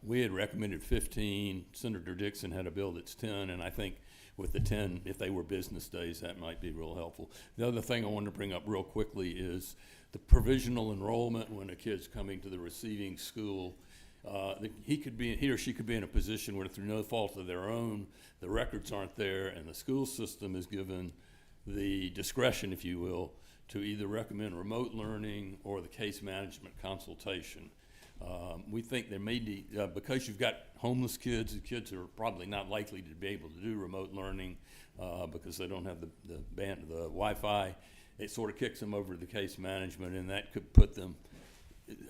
We had recommended 15. Senator Dixon had a bill that's 10, and I think with the 10, if they were business days, that might be real helpful. The other thing I wanted to bring up real quickly is the provisional enrollment when a kid's coming to the receiving school. He or she could be in a position where through no fault of their own, the records aren't there, and the school system is given the discretion, if you will, to either recommend remote learning or the case management consultation. We think there may be, because you've got homeless kids, the kids are probably not likely to be able to do remote learning because they don't have the Wi-Fi. It sort of kicks them over to the case management, and that could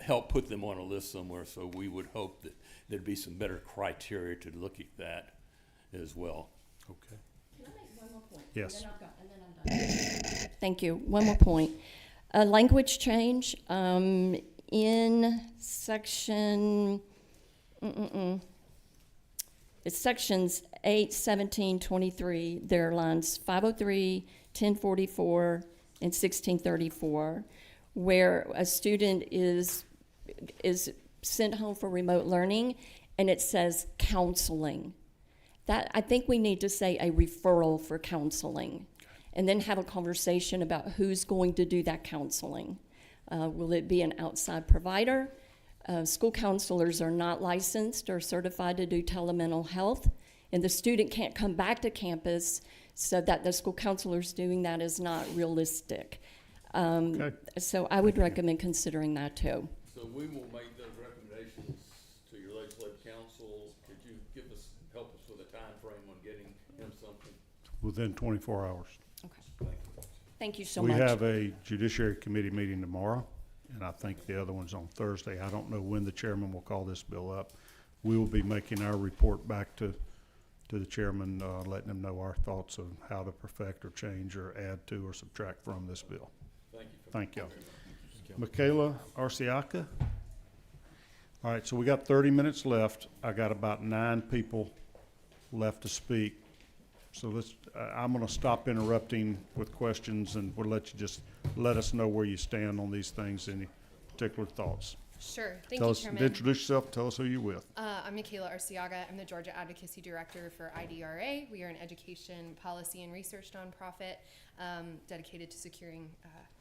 help put them on a list somewhere. So we would hope that there'd be some better criteria to look at that as well. Okay. Can I make one more point? Yes. And then I'm done. Thank you. One more point. A language change in section, it's sections 8, 17, 23. There are lines 503, 1044, and 1634, where a student is sent home for remote learning, and it says counseling. That, I think we need to say a referral for counseling, and then have a conversation about who's going to do that counseling. Will it be an outside provider? School counselors are not licensed or certified to do telemental health, and the student can't come back to campus, so that the school counselor's doing that is not realistic. Okay. So I would recommend considering that too. So we will make those recommendations to your legislative council. Could you help us with a time frame on getting him something? Within 24 hours. Okay. Thank you so We much. have a Judiciary Committee meeting tomorrow, and I think the other one's on Thursday. I don't know when the chairman will call this bill up. We will be making our report back to the chairman, letting him know our thoughts of how to perfect or change or add to or subtract from this bill. Thank you. Michaela Arciaca? All right, so we got 30 minutes left. I got about 9 people left to speak. So I'm gonna stop interrupting with questions, and we'll let you just let us know where you stand on these things. Any particular thoughts? Sure. Thank Tell you, us, Chairman. introduce yourself, tell us who you're with. I'm Michaela Arciaga. I'm the Georgia Advocacy Director for IDRA. We are an education, policy, and research nonprofit dedicated to securing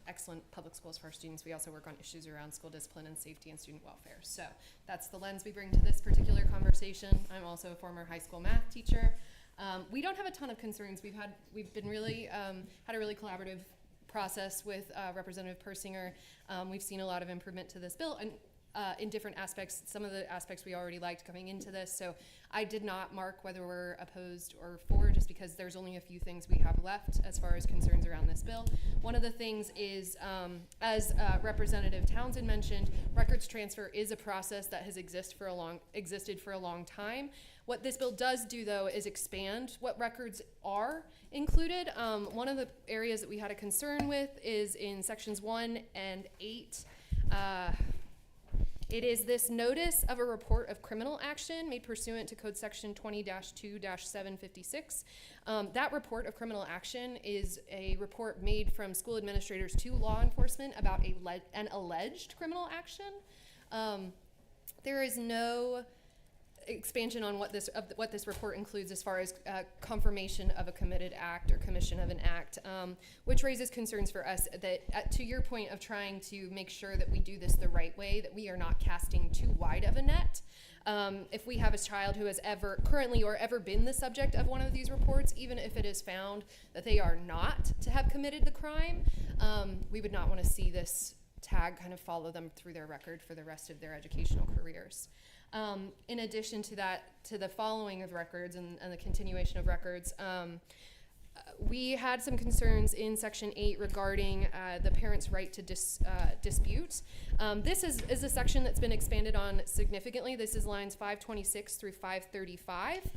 excellent public schools for our students. We also work on issues around school discipline and safety and student welfare. So that's the lens we bring to this particular conversation. I'm also a former high school math teacher. We don't have a ton of concerns. We've been really had a really collaborative process with Representative Persinger. We've seen a lot of improvement to this bill, and in different aspects. Some of the aspects we already liked coming into this, so I did not mark whether we're opposed or for, just because there's only a few things we have left as far as concerns around this bill. One of the things is, as Representative Townsend mentioned, records transfer is a process that has existed for a long time. What this bill does do, though, is expand what records are included. One of the areas that we had a concern with is in sections 1 and 8. It is this notice of a report of criminal action made pursuant to Code Section 20-2-756. That report of criminal action is a report made from school administrators to law enforcement about an alleged criminal action. There is no expansion on what this report includes as far as confirmation of a committed act or commission of an act, which raises concerns for us that, to your point of trying to make sure that we do this the right way, that we are not casting too wide of a net. If we have a child who has currently been the subject of one of these reports, even if it is found that they are not to have committed the crime, we would not want to see this tag kind of follow them through their record for the rest of their educational careers. In addition to that, to the following of records and the continuation of records, we had some concerns in Section 8 regarding the parent's right to dispute. This is a section that's been expanded on significantly. This is lines 526 through 535.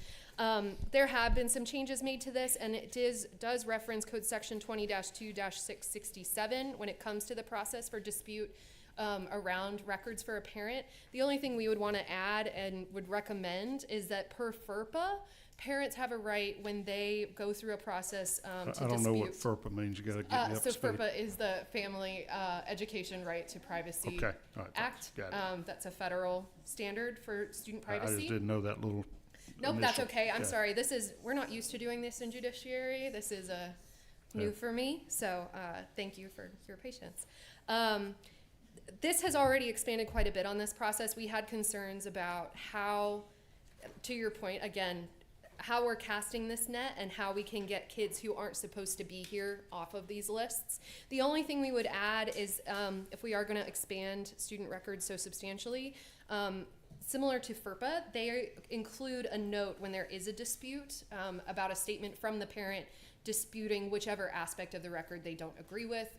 There have been some changes made to this, and it does reference Code Section 20-2-667 when it comes to the process for dispute around records for a parent. The only thing we would want to add and would recommend is that per FERPA, parents have a right when they go through a process to dispute. I don't know what FERPA means. You got to get me up So to speed. FERPA is the Family Education Right to Privacy Okay, all right, Act. got it. That's a federal standard for student I privacy. just didn't know that little. Nope, that's initial. okay. I'm Okay. sorry. We're not used to doing this in Judiciary. This is new Yeah. for me. So thank you for your patience. This has already expanded quite a bit on this process. We had concerns about how, to your point, again, how we're casting this net and how we can get kids who aren't supposed to be here off of these lists. The only thing we would add is if we are going to expand student records so substantially, similar to FERPA, they include a note when there is a dispute about a statement from the parent disputing whichever aspect of the record they don't agree with,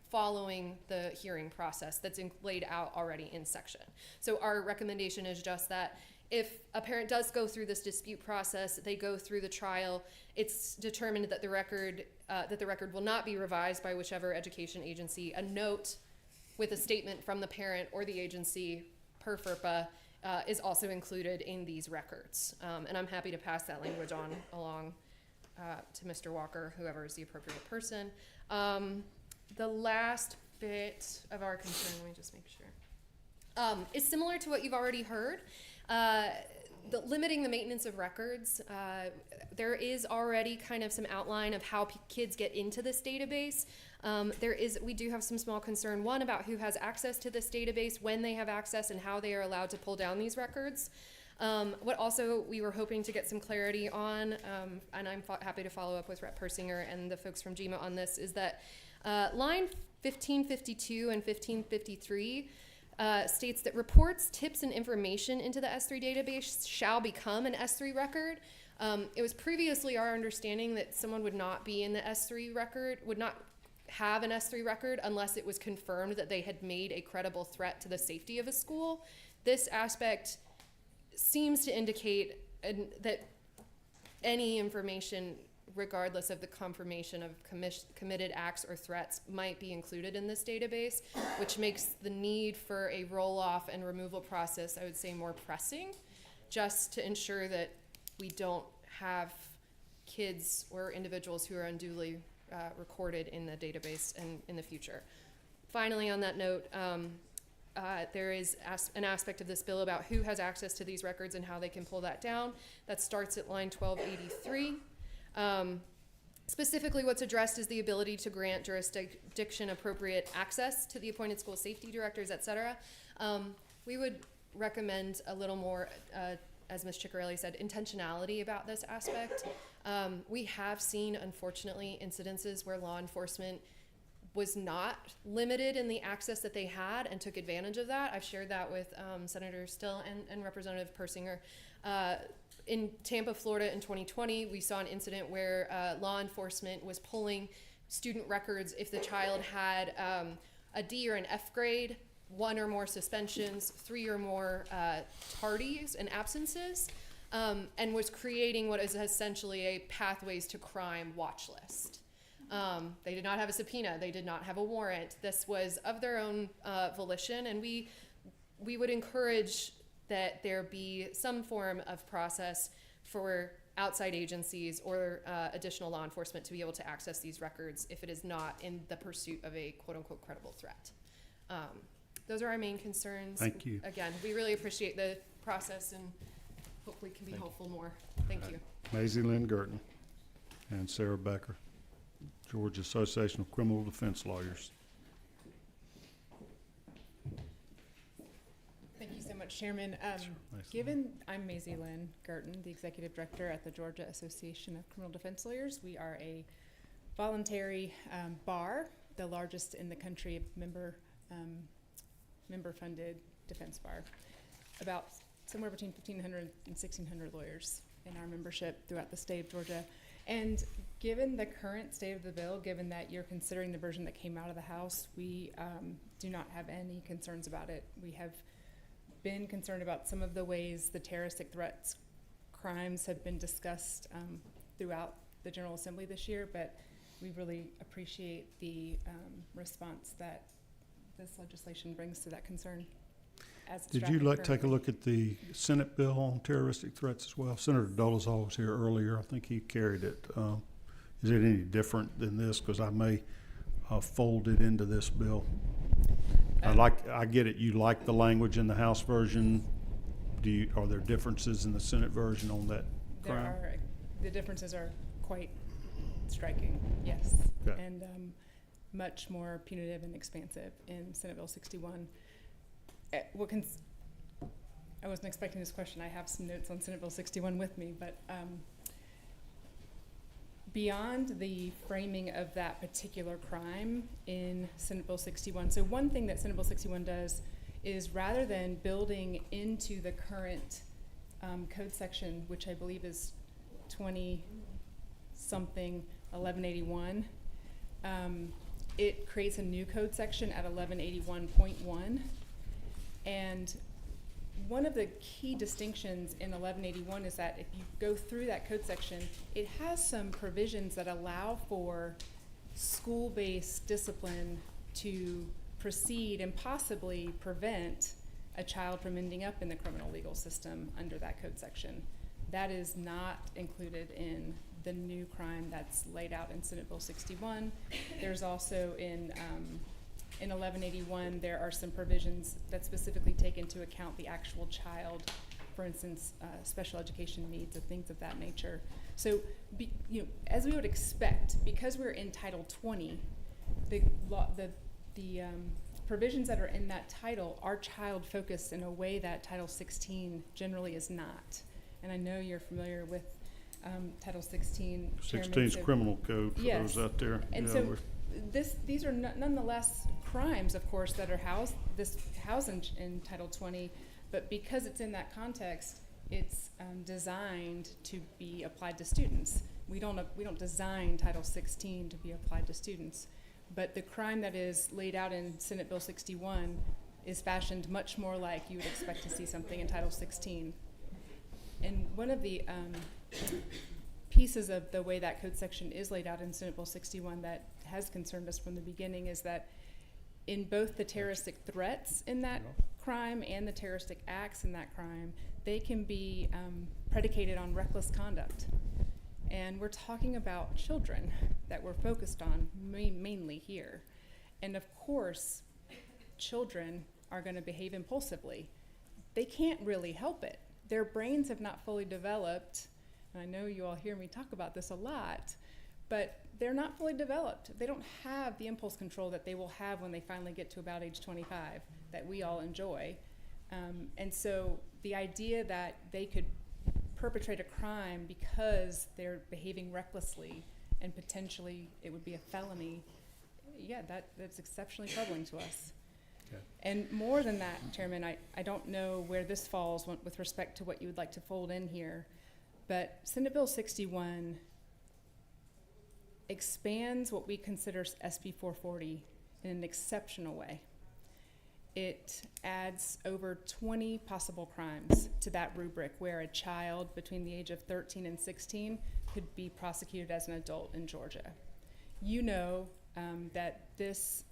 following the hearing process that's laid out already in section. So our recommendation is just that if a parent does go through this dispute process, they go through the trial, it's determined that the record will not be revised by whichever education agency, a note with a statement from the parent or the agency per FERPA is also included in these records. And I'm happy to pass that language along to Mr. Walker, whoever is the appropriate person. The last bit of our concern, let me just make sure, is similar to what you've already heard. Limiting the maintenance of records. There is already kind of some outline of how kids get into this database. We do have some small concern, one, about who has access to this database, when they have access, and how they are allowed to pull down these records. What also we were hoping to get some clarity on, and I'm happy to follow up with Rep. Persinger and the folks from GMA on this, is that line 1552 and 1553 states that reports, tips, and information into the S3 database shall become an S3 record. It was previously our understanding that someone would not be in the S3 record, would not have an S3 record unless it was confirmed that they had made a credible threat to the safety of a school. This aspect seems to indicate that any information, regardless of the confirmation of committed acts or threats, might be included in this database, which makes the need for a roll-off and removal process, I would say, more pressing, just to ensure that we don't have kids or individuals who are unduly recorded in the database in the future. Finally, on that note, there is an aspect of this bill about who has access to these records and how they can pull that down. That starts at line 1283. Specifically, what's addressed is the ability to grant jurisdiction appropriate access to the appointed school safety directors, et cetera. We would recommend a little more, as Ms. Ciccarelli said, intentionality about this aspect. We have seen, unfortunately, incidences where law enforcement was not limited in the access that they had and took advantage of that. I've shared that with Senator Still and Representative Persinger. In Tampa, Florida in 2020, we saw an incident where law enforcement was pulling student records if the child had a D or an F grade, 1 or more suspensions, 3 or more tardies and absences, and was creating what is essentially a pathways to crime watch list. They did not have a subpoena. They did not have a warrant. This was of their own volition, and we would encourage that there be some form of process for outside agencies or additional law enforcement to be able to access these records if it is not in the pursuit of a quote-unquote credible threat. Those are our main concerns. Thank you. Again, we really appreciate the process and hope we can be helpful more. Thank you. Maisie Lynn Girton and Sarah Becker, Georgia Association of Criminal Defense Lawyers. Thank you so much, Chairman. Nice. I'm Maisie Lynn Girton, the Executive Director at the Georgia Association of Criminal Defense Lawyers. We are a voluntary bar, the largest in the country, member-funded defense bar. About somewhere between 1,500 and 1,600 lawyers in our membership throughout the state of Georgia. And given the current state of the bill, given that you're considering the version that came out of the House, we do not have any concerns about it. We have been concerned about some of the ways the terroristic threats crimes have been discussed throughout the General Assembly this year, but we really appreciate the response that this legislation brings to that concern. As Did you take a look at the Senate bill on terroristic threats as well? Senator Dolezal was here earlier. I think he carried it. Is it any different than this? Because I may fold it into this bill. I get it. You like the language in the House version. Are there differences in the Senate version on that crime? The differences are quite striking, yes. Okay. And much more punitive and expansive in Senate Bill 61. I wasn't expecting this question. I have some notes on Senate Bill 61 with me, but beyond the framing of that particular crime in Senate Bill 61, so one thing that Senate Bill 61 does is rather than building into the current code section, which I believe is 20-something 1181, it creates a new code section at 1181.1. And one of the key distinctions in 1181 is that if you go through that code section, it has some provisions that allow for school-based discipline to proceed and possibly prevent a child from ending up in the criminal legal system under that code section. That is not included in the new crime that's laid out in Senate Bill 61. There's also in 1181, there are some provisions that specifically take into account the actual child, for instance, special education needs and things of that nature. So, as we would expect, because we're in Title 20, the provisions that are in that title are child-focused in a way that Title 16 generally is not. And I know you're familiar with Title 16. 16's criminal code for those out there. And so these are nonetheless crimes, of course, that are housed in Title 20, but because it's in that context, it's designed to be applied to students. We don't design Title 16 to be applied to students, but the crime that is laid out in Senate Bill 61 is fashioned much more like you would expect to see something in Title 16. And one of the pieces of the way that code section is laid out in Senate Bill 61 that has concerned us from the beginning is that in both the terroristic threats in that crime and the terroristic acts in that crime, they can be predicated on reckless conduct. And we're talking about children that we're focused on mainly here. And of course, children are going to behave impulsively. They can't really help it. Their brains have not fully developed, and I know you all hear me talk about this a lot, but they're not fully developed. They don't have the impulse control that they will have when they finally get to about age 25 that we all enjoy. And so the idea that they could perpetrate a crime because they're behaving recklessly and potentially it would be a felony, that's exceptionally troubling to us. Okay. And more than that, Chairman, I don't know where this falls with respect to what you would like to fold in here, but Senate Bill 61 expands what we consider SB 440 in an exceptional way. It adds over 20 possible crimes to that rubric where a child between the age of 13 and 16 could be prosecuted as an adult in Georgia. You know that this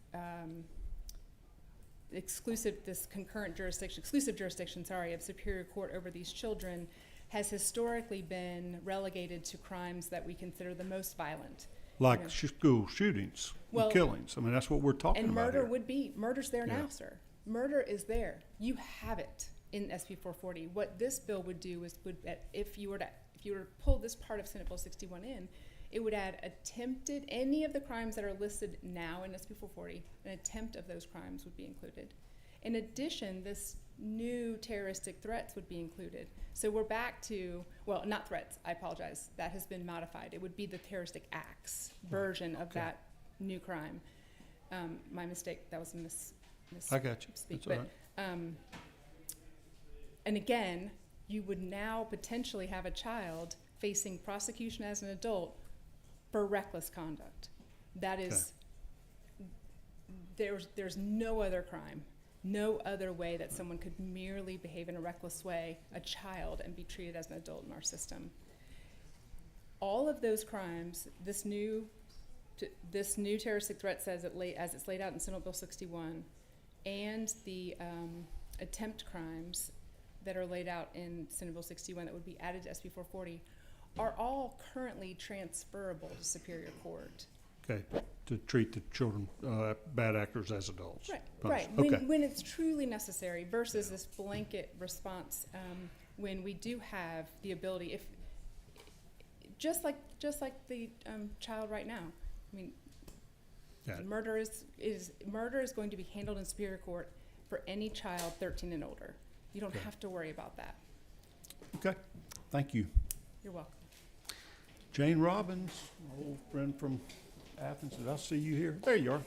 exclusive jurisdiction, of Superior Court over these children has historically been relegated to crimes that we consider the most violent. Like school shootings and killings. I mean, that's what we're talking about here. And murder's there now, sir. Murder is there. You have it in SB 440. What this bill would do is if you were to pull this part of Senate Bill 61 in, it would add any of the crimes that are listed now in SB 440, an attempt of those crimes would be included. In addition, this new terroristic threats would be included. So we're back to, not threats, I apologize. That has been modified. It would be the terroristic acts version of that new crime. My mistake, that was a I got you. misspeak. That's all right. And again, you would now potentially have a child facing prosecution as an adult for reckless conduct. That is, there's no other crime, no other way that someone could merely behave in a reckless way, a child, and be treated as an adult in our system. All of those crimes, this new terroristic threat says as it's laid out in Senate Bill 61, and the attempt crimes that are laid out in Senate Bill 61 that would be added to SB 440 are all currently transferable to Superior Court. Okay, to treat the children, bad actors as adults. Right. Okay. When it's truly necessary versus this blanket response when we do have the ability, if just like the child right now. I mean, murder is going to be handled in Superior Court for any child 13 and older. You don't have to worry about that. Okay, thank you. You're welcome. Jane Robbins, old friend from Athens. Did I see you here? There you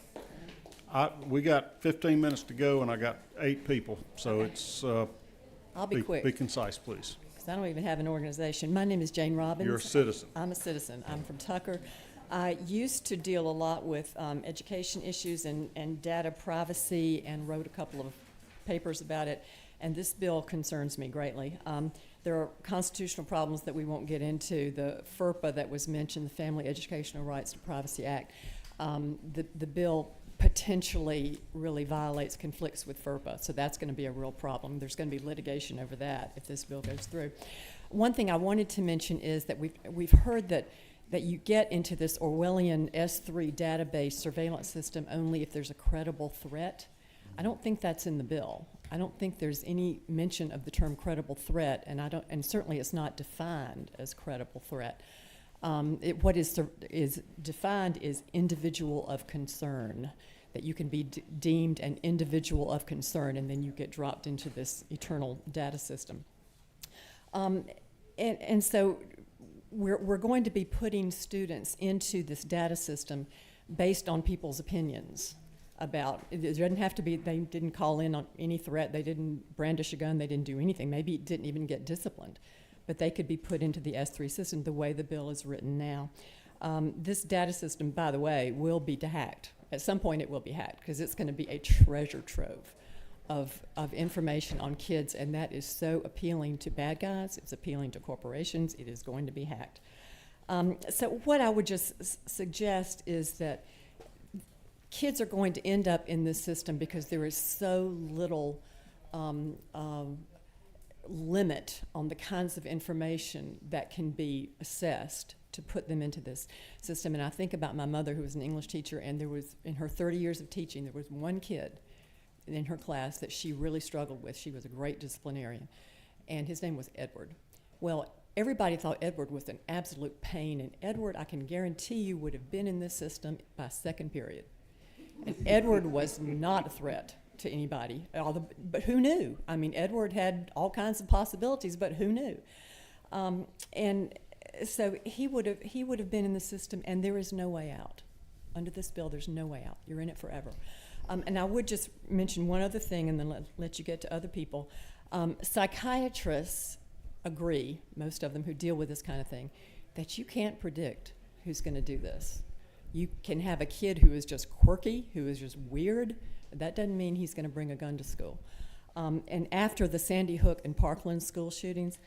are. We got 15 minutes to go, and I got 8 people, so it's. I'll be quick. Be concise, please. Because I don't even have an organization. My name is Jane Robbins. You're a citizen. I'm a citizen. I'm from Tucker. I used to deal a lot with education issues and data privacy, and wrote a couple of papers about it. And this bill concerns me greatly. There are constitutional problems that we won't get into. The FERPA that was mentioned, the Family Educational Rights and Privacy Act, the bill potentially really conflicts with FERPA, so that's going to be a real problem. There's going to be litigation over that if this bill goes through. One thing I wanted to mention is that we've heard that you get into this Orwellian S3 database surveillance system only if there's a credible threat. I don't think that's in the bill. I don't think there's any mention of the term credible threat, and certainly it's not defined as credible threat. What is defined is individual of concern, that you can be deemed an individual of concern, and then you get dropped into this eternal data system. And so we're going to be putting students into this data system based on people's opinions about, it doesn't have to be, they didn't call in on any threat, they didn't brandish a gun, they didn't do anything, maybe didn't even get disciplined, but they could be put into the S3 system the way the bill is written now. This data system, by the way, will be hacked. At some point it will be hacked, because it's going to be a treasure trove of information on kids, and that is so appealing to bad guys, it's appealing to corporations, it is going to be hacked. So what I would just suggest is that kids are going to end up in this system because there is so little limit on the kinds of information that can be assessed to put them into this system. And I think about my mother, who was an English teacher, and there was, in her 30 years of teaching, there was one kid in her class that she really struggled with. She was a great disciplinarian, and his name was Edward. Well, everybody thought Edward was an absolute pain, and Edward, I can guarantee you, would have been in this system by second period. And Edward was not a threat to anybody, but who knew? I mean, Edward had all kinds of possibilities, but who knew? And so he would have been in the system, and there is no way out. Under this bill, there's no way out. You're in it forever. And I would just mention one other thing, and then let you get to other people. Psychiatrists agree, most of them who deal with this kind of thing, that you can't predict who's going to do this. You can have a kid who is just quirky, who is just weird. That doesn't mean he's going to bring a gun to school. And after the Sandy Hook and Parkland school shootings,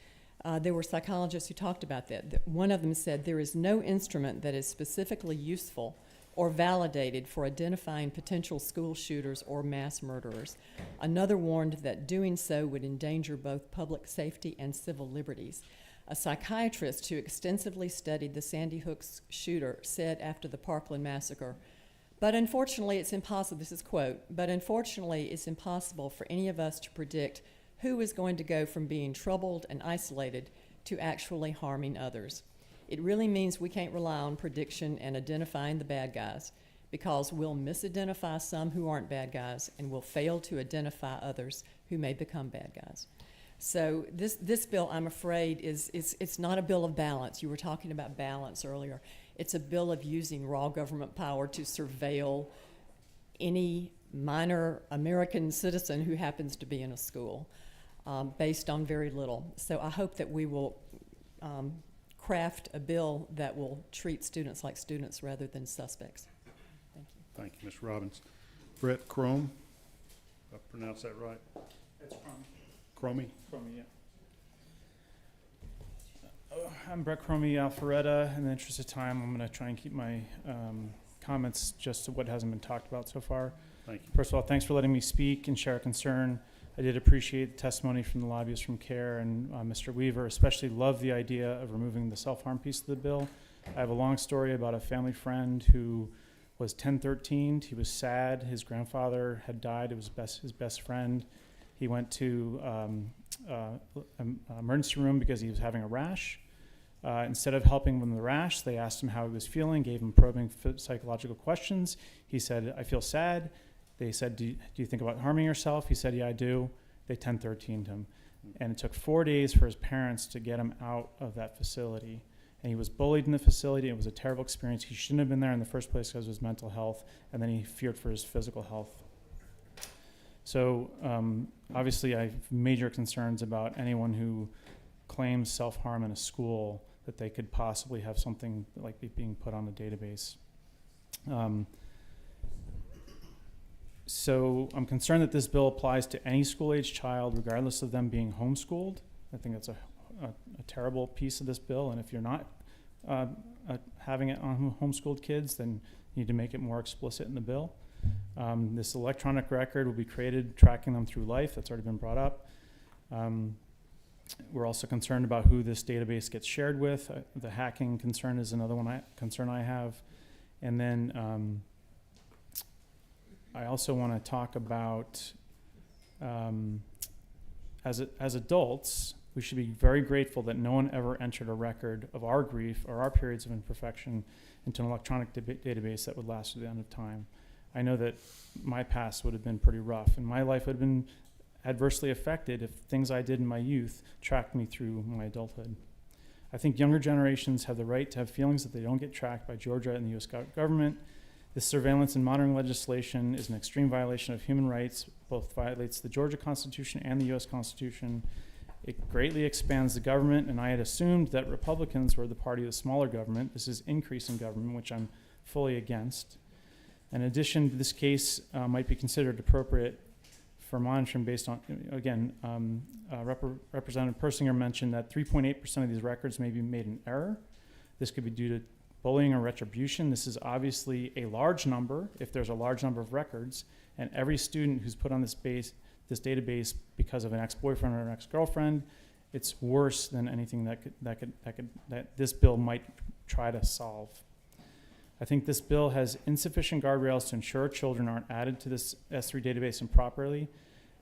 there were psychologists who talked about that. One of them said there is no instrument that is specifically useful or validated for identifying potential school shooters or mass murderers. Another warned that doing so would endanger both public safety and civil liberties. A psychiatrist who extensively studied the Sandy Hook shooter said after the Parkland massacre, "But unfortunately it's impossible," this is quote, "but unfortunately it's impossible for any of us to predict who is going to go from being troubled and isolated to actually harming others. It really means we can't rely on prediction and identifying the bad guys, because we'll misidentify some who aren't bad guys and we'll fail to identify others who may become bad guys." So this bill, I'm afraid, it's not a bill of balance. You were talking about balance earlier. It's a bill of using raw government power to surveil any minor American citizen who happens to be in a school. based on very little. So I hope that we will craft a bill that will treat students like students rather than suspects. Thank you. Thank you, Ms. Robbins. Brett Crome, I pronounced that right? It's Cromie? Cromie, yeah. I'm Brett Cromie, Alpharetta. In the interest of time, I'm going to try and keep my comments just to what hasn't been talked about so far. Thank you. First of all, thanks for letting me speak and share a concern. I did appreciate the testimony from the lobbyists from CARE and Mr. Weaver, especially loved the idea of removing the self-harm piece of the bill. I have a long story about a family friend who was 1013'd. He was sad. His grandfather had died. It was his best friend. He went to emergency room because he was having a rash. Instead of helping him with the rash, they asked him how he was feeling, gave him probing psychological questions. He said, I feel sad. They said, do you think about harming yourself? He said, yeah, I do. They 1013'd him. And it took 4 days for his parents to get him out of that facility. And he was bullied in the facility. It was a terrible experience. He shouldn't have been there in the first place because of his mental health, and then he feared for his physical health. So obviously I have major concerns about anyone who claims self-harm in a school, that they could possibly have something like being put on a database. So I'm concerned that this bill applies to any school-age child, regardless of them being homeschooled. I think that's a terrible piece of this bill, and if you're not having it on homeschooled kids, then you need to make it more explicit in the bill. This electronic record will be created tracking them through life. That's already been brought up. We're also concerned about who this database gets shared with. The hacking concern is another concern I have. And then I also want to talk about, as adults, we should be very grateful that no one ever entered a record of our grief or our periods of imperfection into an electronic database that would last to the end of time. I know that my past would have been pretty rough, and my life would have been adversely affected if things I did in my youth tracked me through my adulthood. I think younger generations have the right to have feelings that they don't get tracked by Georgia and the U.S. government. This surveillance and monitoring legislation is an extreme violation of human rights, both violates the Georgia Constitution and the U.S. Constitution. It greatly expands the government, and I had assumed that Republicans were the party of the smaller government. This is increase in government, which I'm fully against. In addition, this case might be considered appropriate for monitoring based on, again, Representative Persinger mentioned that 3.8% of these records may be made in error. This could be due to bullying or retribution. This is obviously a large number if there's a large number of records, and every student who's put on this database because of an ex-boyfriend or an ex-girlfriend, it's worse than anything that this bill might try to solve. I think this bill has insufficient guardrails to ensure children aren't added to this S3 database improperly.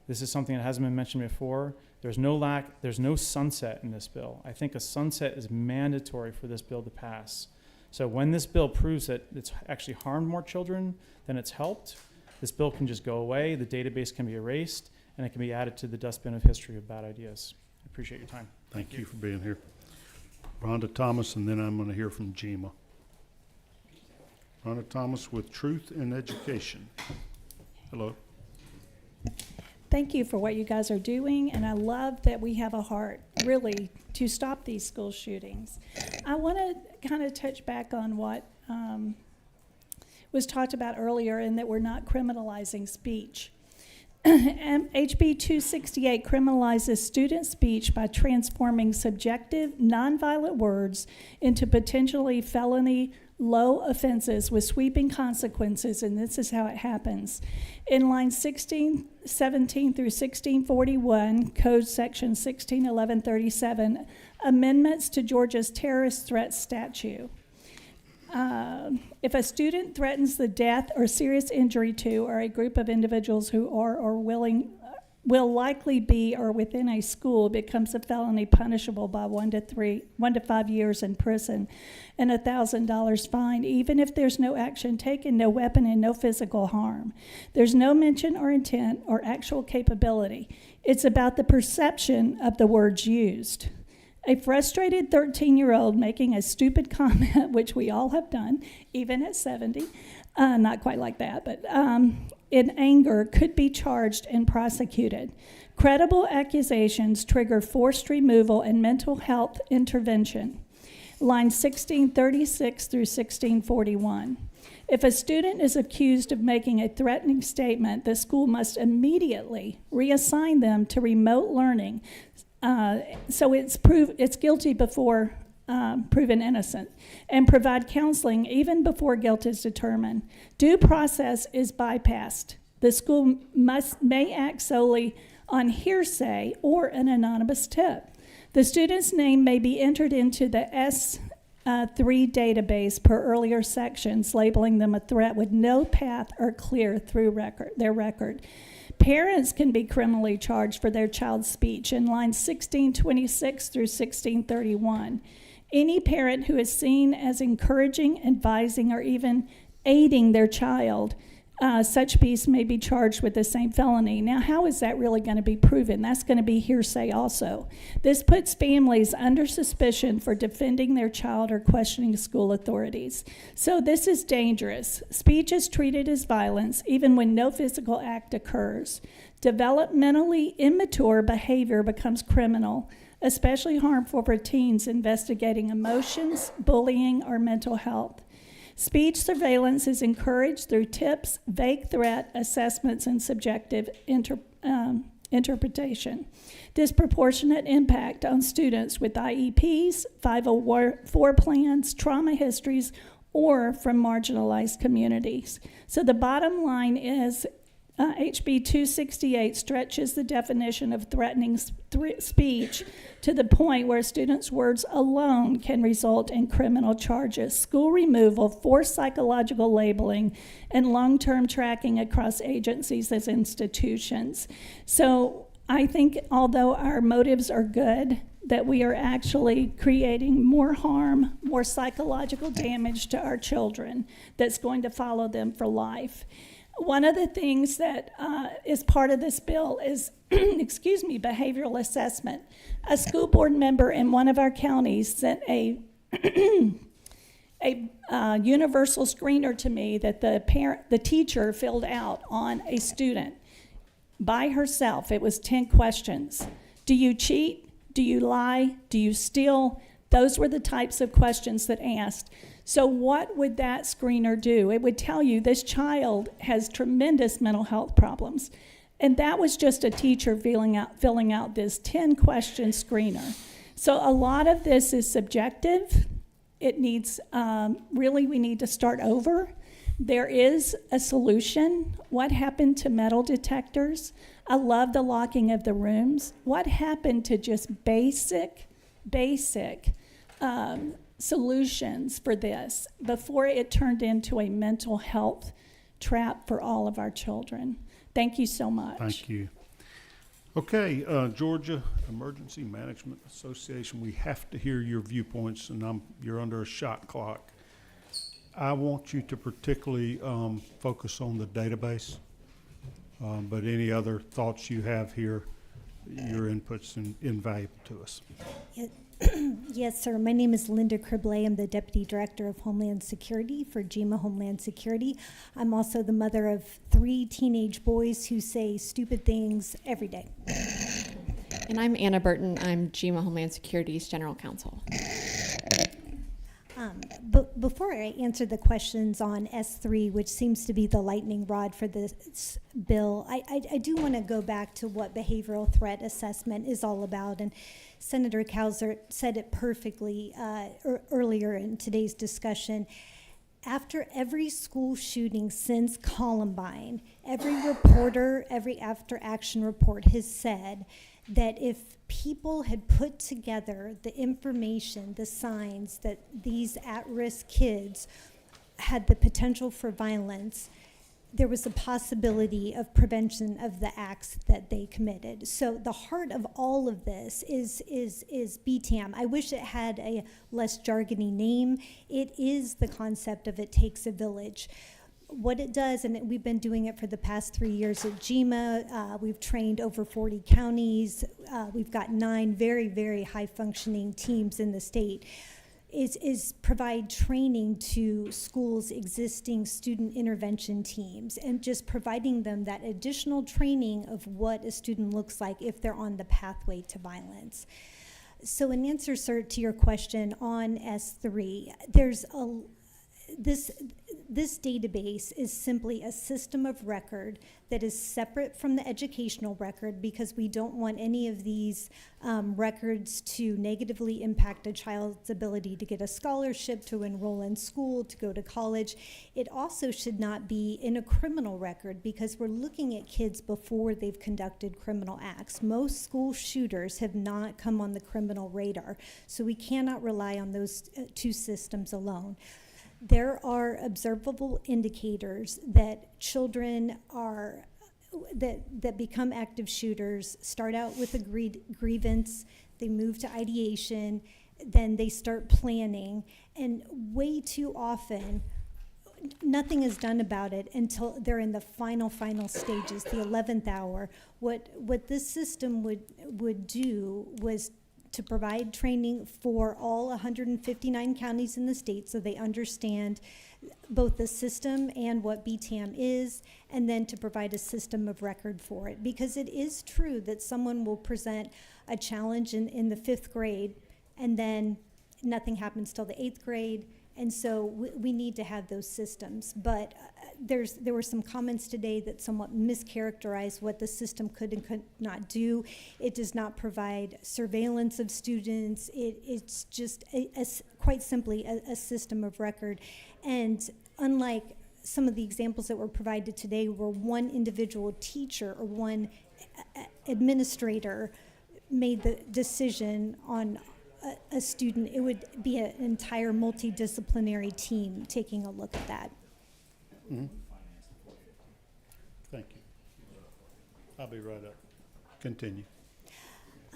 This is something that hasn't been mentioned before. There's no sunset in this bill. I think a sunset is mandatory for this bill to pass. So when this bill proves that it's actually harmed more children than it's helped, this bill can just go away, the database can be erased, and it can be added to the dustbin of history of bad ideas. I appreciate your time. Thank you for being here. Rhonda Thomas, and then I'm going to hear from Jima. Rhonda Thomas with Truth in Education. Hello. Thank you for what you guys are doing, and I love that we have a heart, really, to stop these school shootings. I want to kind of touch back on what was talked about earlier, in that we're not criminalizing speech. HB 268 criminalizes student speech by transforming subjective, nonviolent words into potentially felony low offenses with sweeping consequences, and this is how it happens. In lines 1617 through 1641, Code Section 161137, amendments to Georgia's terrorist threat statute. If a student threatens the death or serious injury to or a group of individuals who are or will likely be or within a school, it becomes a felony punishable by 1 to 5 years in prison and $1,000 fine, even if there's no action taken, no weapon, and no physical harm. There's no mention or intent or actual capability. It's about the perception of the words used. A frustrated 13-year-old making a stupid comment, which we all have done, even at 70, not quite like that, but in anger, could be charged and prosecuted. Credible accusations trigger forced removal and mental health intervention. Lines 1636 through 1641. If a student is accused of making a threatening statement, the school must immediately reassign them to remote learning. So it's guilty before proven innocent, and provide counseling even before guilt is determined. Due process is bypassed. The school may act solely on hearsay or an anonymous tip. The student's name may be entered into the S3 database per earlier sections, labeling them a threat with no path or clear through their record. Parents can be criminally charged for their child's speech in lines 1626 through 1631. Any parent who is seen as encouraging, advising, or even aiding their child, such speech may be charged with the same felony. Now, how is that really going to be proven? That's going to be hearsay also. This puts families under suspicion for defending their child or questioning school authorities. So this is dangerous. Speech is treated as violence even when no physical act occurs. Developmentally immature behavior becomes criminal, especially harmful for teens investigating emotions, bullying, or mental health. Speech surveillance is encouraged through tips, vague threat assessments, and subjective interpretation. Disproportionate impact on students with IEPs, 504 plans, trauma histories, or from marginalized communities. So the bottom line is HB 268 stretches the definition of threatening speech to the point where a student's words alone can result in criminal charges, school removal, forced psychological labeling, and long-term tracking across agencies as institutions. So I think although our motives are good, that we are actually creating more harm, more psychological damage to our children that's going to follow them for life. One of the things that is part of this bill is, behavioral assessment. A school board member in one of our counties sent a universal screener to me that the teacher filled out on a student by herself. It was 10 questions. Do you cheat? Do you lie? Do you steal? Those were the types of questions that asked. So what would that screener do? It would tell you this child has tremendous mental health problems. And that was just a teacher filling out this 10-question screener. So a lot of this is subjective. It needs, we need to start over. There is a solution. What happened to metal detectors? I love the locking of the rooms. What happened to just basic solutions for this before it turned into a mental health trap for all of our children? Thank you so much. Thank you. Okay, Georgia Emergency Management Association, we have to hear your viewpoints, and you're under a shot clock. I want you to particularly focus on the database, but any other thoughts you have here, your input's invaluable to us. Yes, sir. My name is Linda Cribley. I'm the Deputy Director of Homeland Security for GEMA Homeland Security. I'm also the mother of 3 teenage boys who say stupid things every day. And I'm Anna Burton. I'm GEMA Homeland Security's General Counsel. But before I answer the questions on S3, which seems to be the lightning rod for this bill, I do want to go back to what behavioral threat assessment is all about. And Senator Kauser said it perfectly earlier in today's discussion. After every school shooting since Columbine, every reporter, every after-action report has said that if people had put together the information, the signs that these at-risk kids had the potential for violence, there was a possibility of prevention of the acts that they committed. So the heart of all of this is BTAM. I wish it had a less jargony name. It is the concept of it takes a village. What it does, and we've been doing it for the past 3 years at GEMA, we've trained over 40 counties, we've got 9 very, very high functioning teams in the state. is provide training to schools' existing student intervention teams and just providing them that additional training of what a student looks like if they're on the pathway to violence. So in answer, sir, to your question on S3, this database is simply a system of record that is separate from the educational record because we don't want any of these records to negatively impact a child's ability to get a scholarship, to enroll in school, to go to college. It also should not be in a criminal record because we're looking at kids before they've conducted criminal acts. Most school shooters have not come on the criminal radar, so we cannot rely on those two systems alone. There are observable indicators that children are that become active shooters start out with a grievance, they move to ideation, then they start planning, and way too often nothing is done about it until they're in the final stages, the 11th hour. What this system would do was to provide training for all 159 counties in the state so they understand both the system and what BTAM is, and then to provide a system of record for it. Because it is true that someone will present a challenge in the 5th grade and then nothing happens till the 8th grade, and so we need to have those systems. But there were some comments today that somewhat mischaracterized what the system could and could not do. It does not provide surveillance of students. It's just quite simply a system of record. And unlike some of the examples that were provided today where one individual teacher or one administrator made the decision on a student, it would be an entire multidisciplinary team taking a look at that. Mm-hmm. Thank you. I'll be right up. Continue.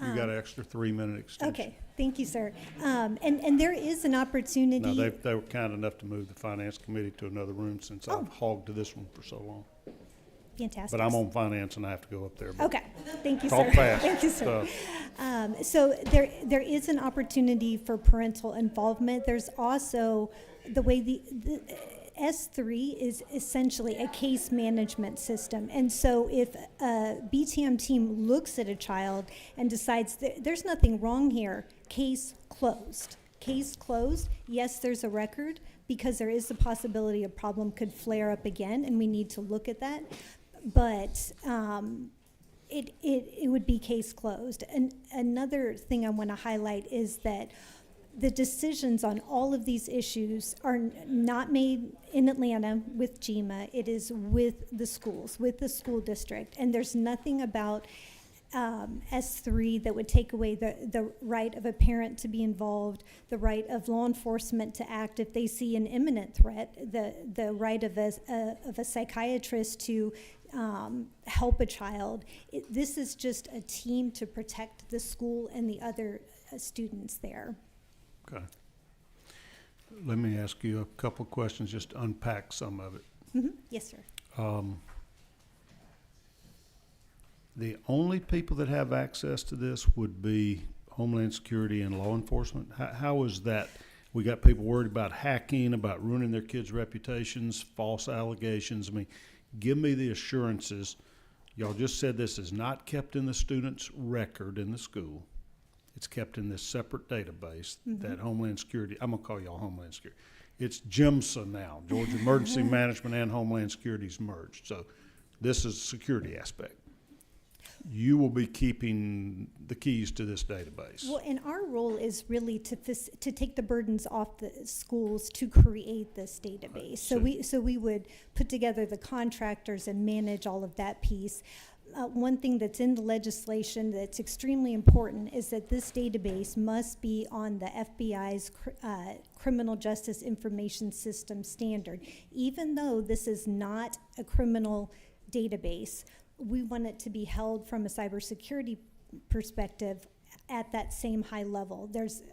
You got an extra 3-minute extension. Okay, thank you, sir. And there is an opportunity. No, they were kind enough to move the finance committee to another room since I've hogged to this one for so long. Fantastic. But I'm on finance and I have to go up there. Okay, thank you, Talk sir. fast. Thank you, sir. So there is an opportunity for parental involvement. There's also the way the S3 is essentially a case management system. And so if a BTM team looks at a child and decides there's nothing wrong here, case closed. Case closed, yes, there's a record because there is the possibility a problem could flare up again and we need to look at that. But it would be case closed. And another thing I want to highlight is that the decisions on all of these issues are not made in Atlanta with GMA. It is with the schools, with the school district. And there's nothing about S3 that would take away the right of a parent to be involved, the right of law enforcement to act if they see an imminent threat, the right of a psychiatrist to help a child. This is just a team to protect the school and the other students there. Okay. Let me ask you a couple questions, just to unpack some of it. Mm-hmm. Yes, sir. The only people that have access to this would be Homeland Security and law enforcement. How is that? We got people worried about hacking, about ruining their kids' reputations, false allegations. I mean, give me the assurances. Y'all just said this is not kept in the student's record in the school. It's kept in this separate database that Homeland Security, I'm going to call y'all Homeland Security. It's GEMSA now, Georgia Emergency Management and Homeland Security's merged. So this is a security aspect. You will be keeping the keys to this database. Well, and our role is really to take the burdens off the schools to create this database. Right. So we would put together the contractors and manage all of that piece. One thing that's in the legislation that's extremely important is that this database must be on the FBI's Criminal Justice Information System standard. Even though this is not a criminal database, we want it to be held from a cybersecurity perspective at that same high level. There's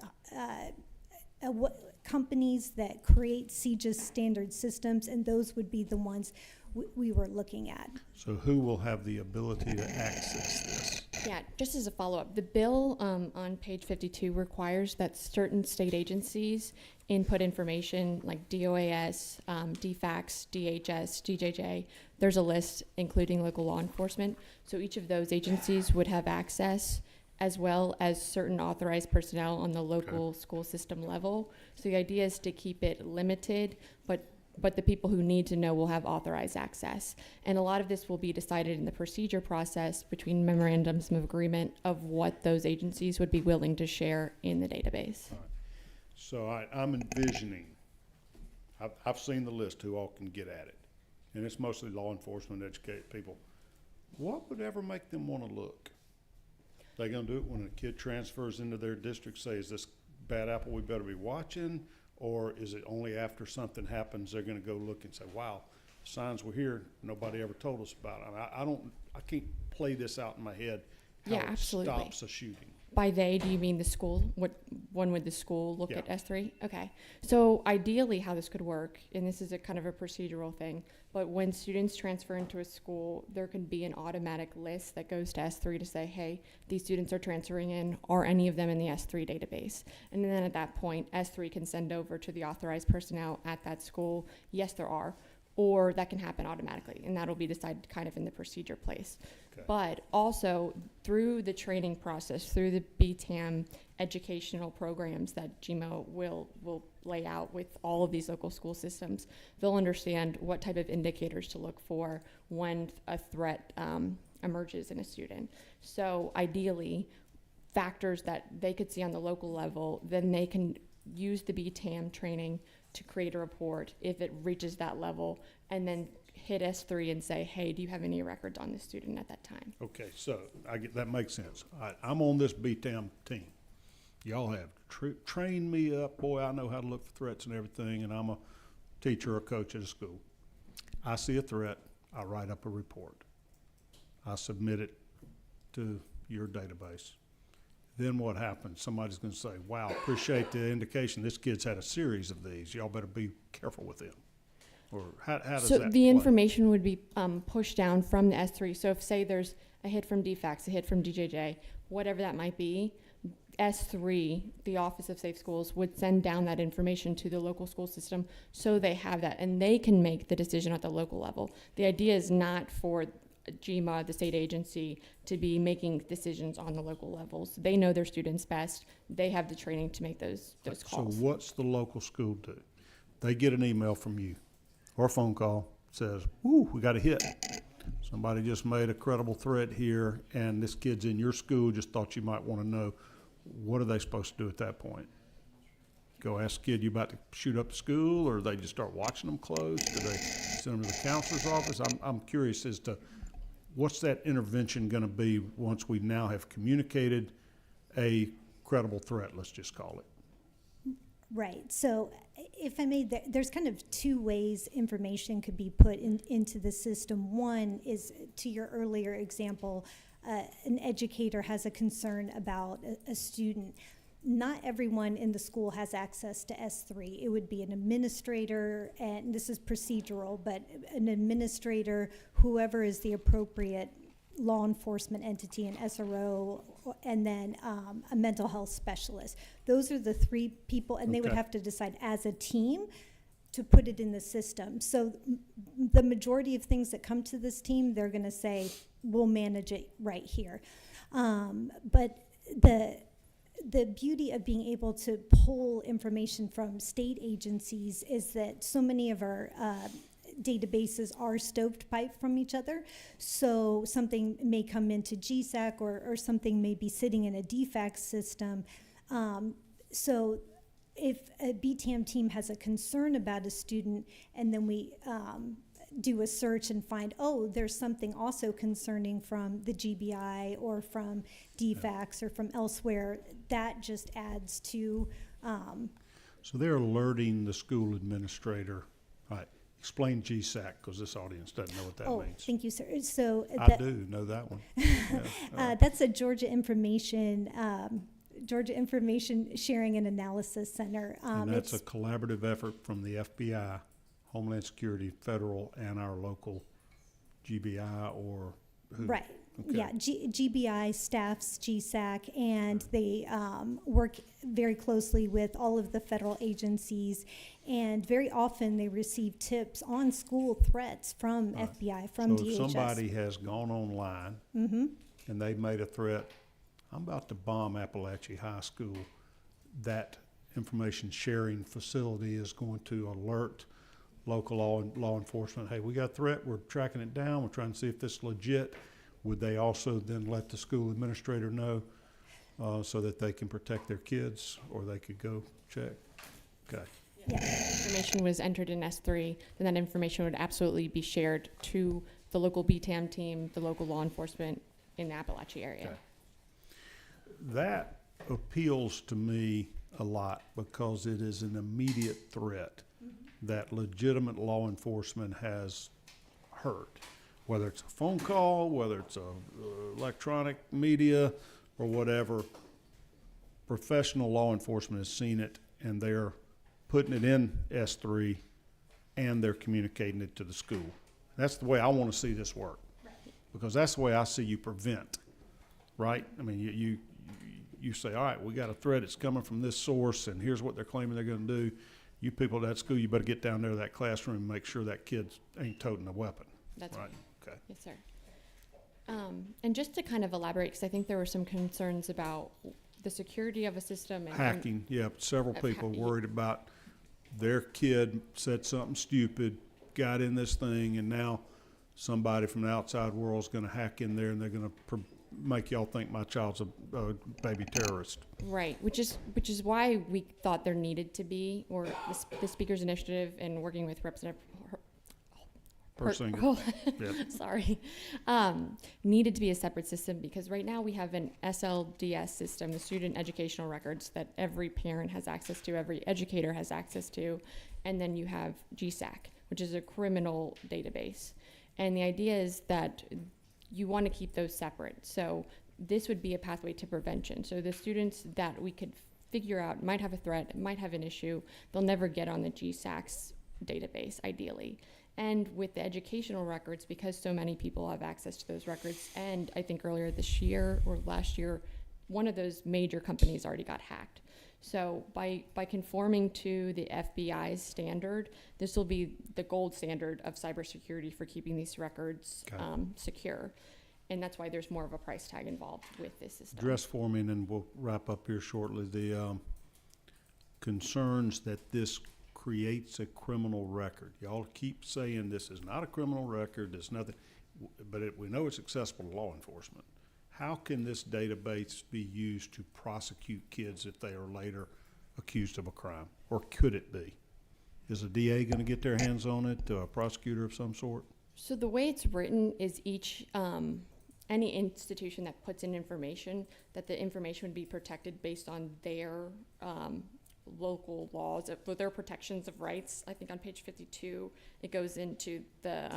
companies that create CJIS standard systems, and those would be the ones we were looking at. So who will have the ability to access this? Yeah, just as a follow-up, the bill on page 52 requires that certain state agencies input information like DOAS, DFACS, DHS, DJJ. There's a list including local law enforcement. So each of those agencies would have access, as well as certain authorized personnel on the local school system level. So the idea is to keep it limited, but the people who need to know will have authorized access. And a lot of this will be decided in the procedure process between memorandums of agreement of what those agencies would be willing to share in the database. All right. So I'm envisioning, I've seen the list who all can get at it. And it's mostly law enforcement, educated people. What would ever make them want to look? They gonna do it when a kid transfers into their district, say, is this bad apple we better be watching? Or is it only after something happens, they're gonna go look and say, wow, signs were here, nobody ever told us about it. I can't play this out in my head, how Yeah, it absolutely. stops a shooting. By they, do you mean the school? When would the school look Yeah. at S3? Okay. So ideally how this could work, and this is a kind of a procedural thing, but when students transfer into a school, there can be an automatic list that goes to S3 to say, hey, these students are transferring in. Are any of them in the S3 database? And then at that point, S3 can send over to the authorized personnel at that school, yes, there are. Or that can happen automatically, and that'll be decided kind of in the procedure place. Okay. But also through the training process, through the BTAM educational programs that GMO will lay out with all of these local school systems, they'll understand what type of indicators to look for when a threat emerges in a student. So ideally, factors that they could see on the local level, then they can use the BTAM training to create a report if it reaches that level, and then hit S3 and say, hey, do you have any records on this student at that time? Okay, so that makes sense. I'm on this BTAM team. Y'all have trained me up. Boy, I know how to look for threats and everything, and I'm a teacher or coach at a school. I see a threat, I write up a report. I submit it to your database. Then what happens? Somebody's going to say, wow, appreciate the indication this kid's had a series of these. Y'all better be careful with them. Or how does So that the play? information would be pushed down from the S3. So if, say, there's a hit from DFACS, a hit from DJJ, whatever that might be, S3, the Office of Safe Schools, would send down that information to the local school system so they have that, and they can make the decision at the local level. The idea is not for GMA, the state agency, to be making decisions on the local levels. They know their students best. They have the training to make those calls. So what's the local school do? They get an email from you or a phone call, says, ooh, we got a hit. Somebody just made a credible threat here, and this kid's in your school, just thought you might want to know. What are they supposed to do at that point? Go ask the kid, you about to shoot up the school, or they just start watching them close? Do they send them to the counselor's office? I'm curious as to what's that intervention going to be once we now have communicated a credible threat, let's just call it. Right. So if I may, there's kind of two ways information could be put into the system. One is, to your earlier example, an educator has a concern about a student. Not everyone in the school has access to S3. It would be an administrator, and this is procedural, but an administrator, whoever is the appropriate law enforcement entity, an SRO, and then a mental health specialist. Those are the three people, and they would Okay. have to decide as a team to put it in the system. So the majority of things that come to this team, they're going to say, we'll manage it right here. But the beauty of being able to pull information from state agencies is that so many of our databases are stovepipe from each other. So something may come into GSAC or something may be sitting in a DFACS system. So if a BTAM team has a concern about a student, and then we do a search and find, oh, there's something also concerning from the GBI or from DFACS or from elsewhere, that just adds to. So they're alerting the school administrator. All right, explain GSAC, because this audience doesn't know what that means. Thank you, sir. So I do know that one. Yeah. that's a Georgia Information Sharing and Analysis Center. And that's a collaborative effort from the FBI, Homeland Security, federal, and our local GBI or who? Right. Okay. Yeah, GBI staffs GSAC, and they work very closely with all of the federal agencies, and very often they receive tips on school threats from Right. FBI, from So DHS. if somebody has gone online Mm-hmm. and they've made a threat, I'm about to bomb Appalachia High School, that information sharing facility is going to alert local law enforcement, hey, we got a threat, we're tracking it down, we're trying to see if this is legit. Would they also then let the school administrator know so that they can protect their kids, or they could go check? Okay. Information was entered in S3, then that information would absolutely be shared to the local BTAM team, the local law enforcement in the Appalachia area. Okay. That appeals to me a lot because it is an immediate threat that legitimate law enforcement has heard. Whether it's a phone call, whether it's electronic media or whatever, professional law enforcement has seen it, and they're putting it in S3 and they're communicating it to the school. That's the way I want to see this work, because that's the way I see you prevent, right? I mean, you say, all right, we got a threat, it's coming from this source, and here's what they're claiming they're going to do. You people at that school, you better get down there to that classroom and make sure that kid ain't toting a weapon. That's right. Okay. Yes, sir. And just to kind of elaborate, because I think there were some concerns about the security of a system. And Hacking, yeah. Several people worried about their kid said something stupid, got in this thing, and now somebody from the outside world is going to hack in there, and they're going to make y'all think my child's a baby terrorist. Right, which is why we thought there needed to be, or the Speaker's Initiative and working with Representative sorry, needed to be a separate system, because right now we have an SLDS system, the Student Educational Records, that every parent has access to, every educator has access to, and then you have GSAC, which is a criminal database. And the idea is that you want to keep those separate. So this would be a pathway to prevention. So the students that we could figure out might have a threat, might have an issue, they'll never get on the GSAC's database, ideally. And with the educational records, because so many people have access to those records, and I think earlier this year or last year, one of those major companies already got hacked. So by conforming to the FBI's standard, this will be the gold standard of cybersecurity for keeping these records secure. And that's why there's more of a price tag involved with this system. Address for me, and then we'll wrap up here shortly, the concerns that this creates a criminal record. Y'all keep saying this is not a criminal record, there's nothing, but we know it's accessible to law enforcement. How can this database be used to prosecute kids if they are later accused of a crime? Or could it be? Is a DA going to get their hands on it, a prosecutor of some sort? So the way it's written is any institution that puts in information, that the information would be protected based on their local laws, with their protections of rights. I think on page 52, it goes into the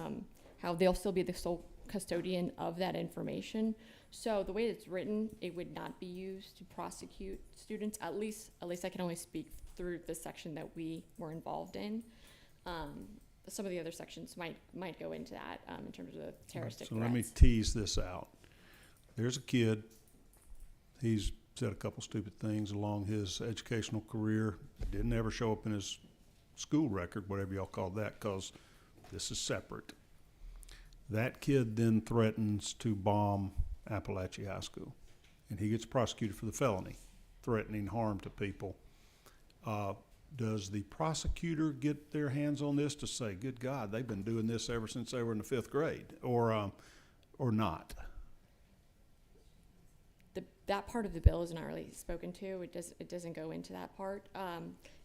how they'll still be the sole custodian of that information. So the way it's written, it would not be used to prosecute students. At least I can only speak through the section that we were involved in. Some of the other sections might go into that in terms of the terroristic So threats. let me tease this out. There's a kid, he's said a couple stupid things along his educational career. Didn't ever show up in his school record, whatever y'all call that, because this is separate. That kid then threatens to bomb Appalachia High School, and he gets prosecuted for the felony, threatening harm to people. Does the prosecutor get their hands on this to say, good God, they've been doing this ever since they were in the 5th grade, or not? That part of the bill is not really spoken to. It doesn't go into that part.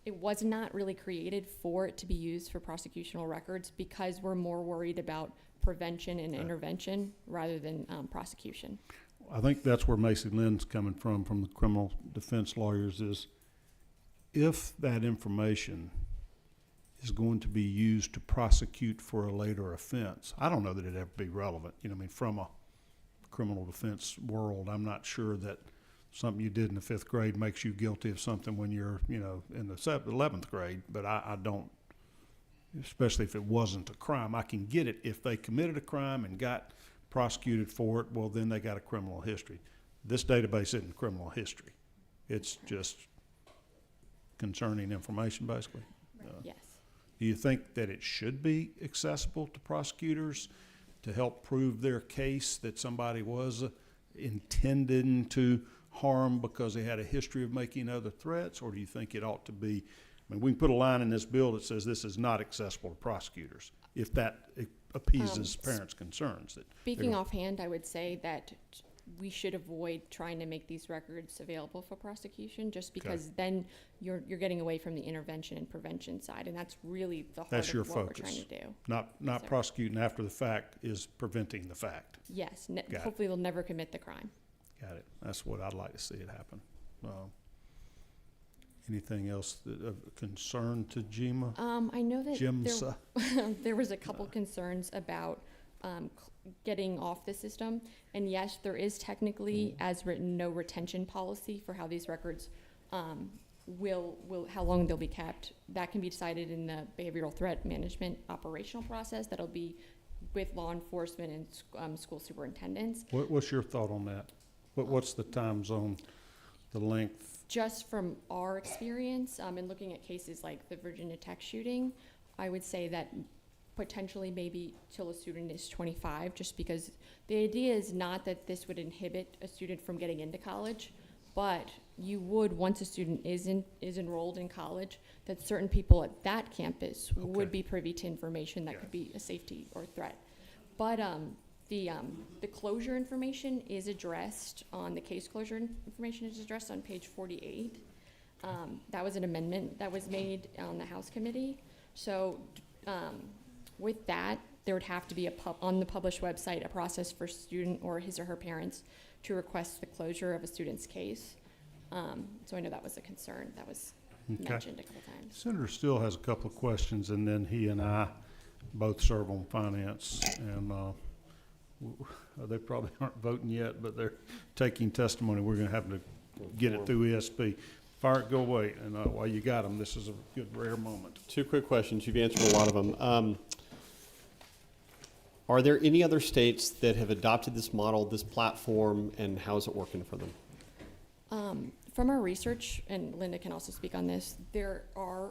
It was not really created for it to be used for prosecutional records, because we're more worried about prevention and intervention rather than prosecution. I think that's where Macy Lynn's coming from the criminal defense lawyers, is if that information is going to be used to prosecute for a later offense, I don't know that it'd ever be relevant. From a criminal defense world, I'm not sure that something you did in the 5th grade makes you guilty of something when you're, in the 11th grade, but I don't, especially if it wasn't a crime. I can get it if they committed a crime and got prosecuted for it, well, then they got a criminal history. This database isn't criminal history. It's just concerning information, basically. Yes. Do you think that it should be accessible to prosecutors to help prove their case that somebody was intending to harm because they had a history of making other threats? Or do you think it ought to be, I mean, we can put a line in this bill that says this is not accessible to prosecutors, if that appeases parents' concerns. That Speaking offhand, I would say that we should avoid trying to make these records available for prosecution, just because then you're getting away from the intervention and prevention side, and that's really the heart that's your of what focus. we're trying to do. Not prosecuting after the fact is preventing the fact. Yes, Got hopefully they'll never commit the crime. Got it. That's what I'd like to see it happen. Anything else of concern to GEMA? I know that GIMSA? there was a couple concerns about getting off the system, and yes, there is technically, as written, no retention policy for how these records how long they'll be kept. That can be decided in the behavioral threat management operational process. That'll be with law enforcement and school superintendents. What's your thought on that? What's the time zone, the length? Just from our experience, in looking at cases like the Virginia Tech shooting, I would say that potentially maybe till a student is 25, just because the idea is not that this would inhibit a student from getting into college, but you would, once a student is enrolled in college, that certain people at that campus would be privy to information that could be a safety or threat. But the closure information is addressed on, the case closure information is addressed on page 48. That was an amendment that was made on the House committee. So with that, there would have to be on the published website a process for student or his or her parents to request the closure of a student's case. So I know that was a concern that was mentioned a couple times. Senator Still has a couple of questions, and then he and I both serve on finance, and they probably aren't voting yet, but they're taking testimony. We're going to have to get it through ESP. Fire it, go away, and while you got them, this is a good rare moment. Two quick questions. You've answered a lot of them. Are there any other states that have adopted this model, this platform, and how is it working for them? From our research, and Linda can also speak on this, there are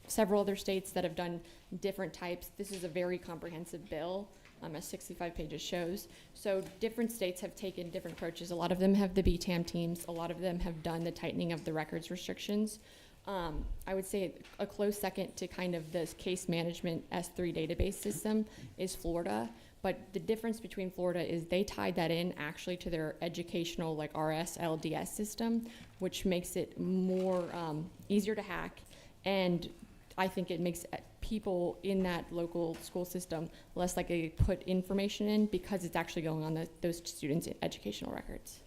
several other states that have done different types. This is a very comprehensive bill, as 65 pages shows. So different states have taken different approaches. A lot of them have the BTAM teams. A lot of them have done the tightening of the records restrictions. I would say a close second to kind of this case management S3 database system is Florida. But the difference between Florida is they tied that in actually to their educational like RS LDS system, which makes it more easier to hack. And I think it makes people in that local school system less likely to put information in because it's actually going on those students' educational records.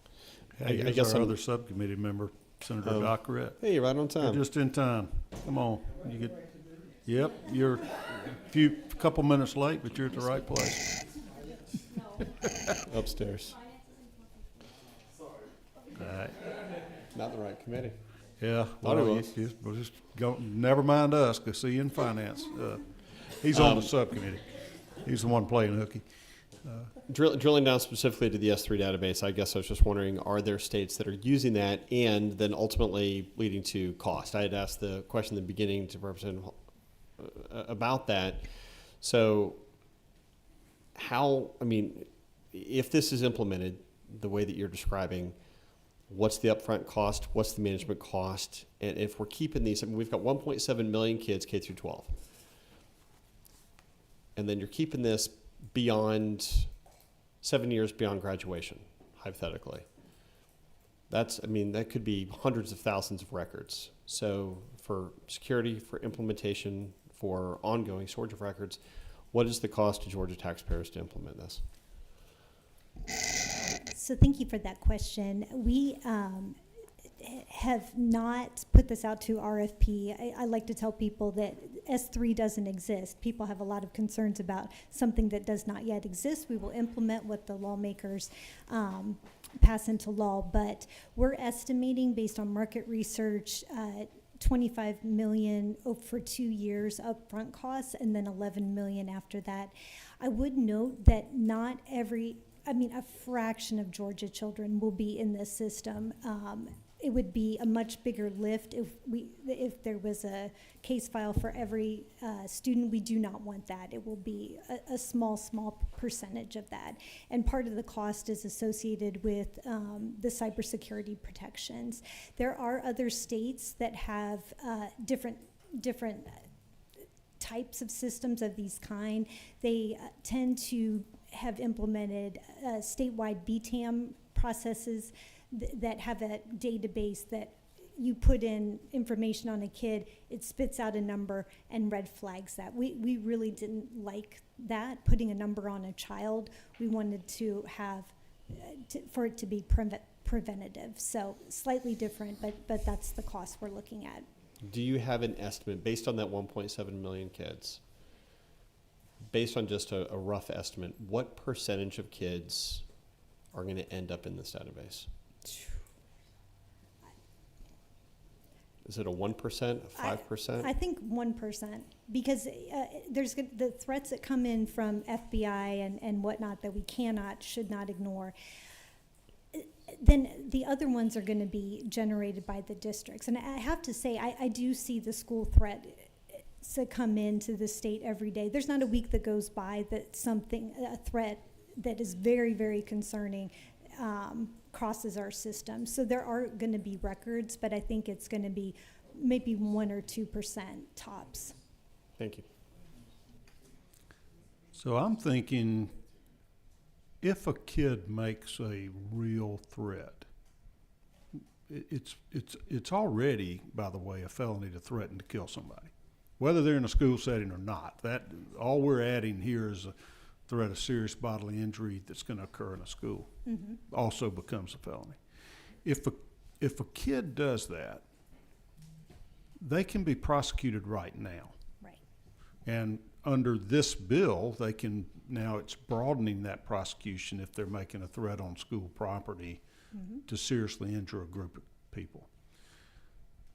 I guess our other subcommittee member, Senator Dockeret. Hey, you're right on time. You're just in time. Come on. You get. Yep, you're a couple minutes late, but you're at the right place. Upstairs. All right. Not the right committee. Yeah, Thought it well, was. we'll just go, never mind us, go see you in finance. He's on the subcommittee. He's the one playing hooky. Drilling down specifically to the S3 database, I guess I was just wondering, are there states that are using that and then ultimately leading to cost? I had asked the question in the beginning to Representative about that. So how, I mean, if this is implemented the way that you're describing, what's the upfront cost? What's the management cost? And if we're keeping these, I mean, we've got 1.7 million kids K through 12. And then you're keeping this beyond 7 years beyond graduation, hypothetically. That's, I mean, that could be hundreds of thousands of records. So for security, for implementation, for ongoing storage of records, what is the cost to Georgia taxpayers to implement this? So thank you for that question. We have not put this out to RFP. I like to tell people that S3 doesn't exist. People have a lot of concerns about something that does not yet exist. We will implement what the lawmakers pass into law, but we're estimating based on market research $25 million for 2 years upfront costs, and then $11 million after that. I would note that not every, a fraction of Georgia children will be in this system. It would be a much bigger lift if there was a case file for every student. We do not want that. It will be a small percentage of that. And part of the cost is associated with the cybersecurity protections. There are other states that have different types of systems of these kind. They tend to have implemented statewide BTAM processes that have a database that you put in information on a kid, it spits out a number and red flags that. We really didn't like that, putting a number on a child. We wanted to have, for it to be preventative. So slightly different, but that's the cost we're looking at. Do you have an estimate, based on that 1.7 million kids, based on just a rough estimate, what percentage of kids are going to end up in this database? Is it a 1%, a 5%? I think 1%, because there's the threats that come in from FBI and whatnot that we should not ignore. Then the other ones are going to be generated by the districts. And I have to say, I do see the school threat to come into the state every day. There's not a week that goes by that a threat that is very, very concerning crosses our system. So there are going to be records, but I think it's going to be maybe 1 or 2% tops. Thank you. So I'm thinking, if a kid makes a real threat, it's already, by the way, a felony to threaten to kill somebody, whether they're in a school setting or not. That all we're adding here is a threat of serious bodily injury that's going to occur in a school. Mm-hmm. Also becomes a felony. If a kid does that, they can be prosecuted right now. Right. And under this bill, they can, now it's broadening that prosecution if they're making a threat on school property mm-hmm. to seriously injure a group of people.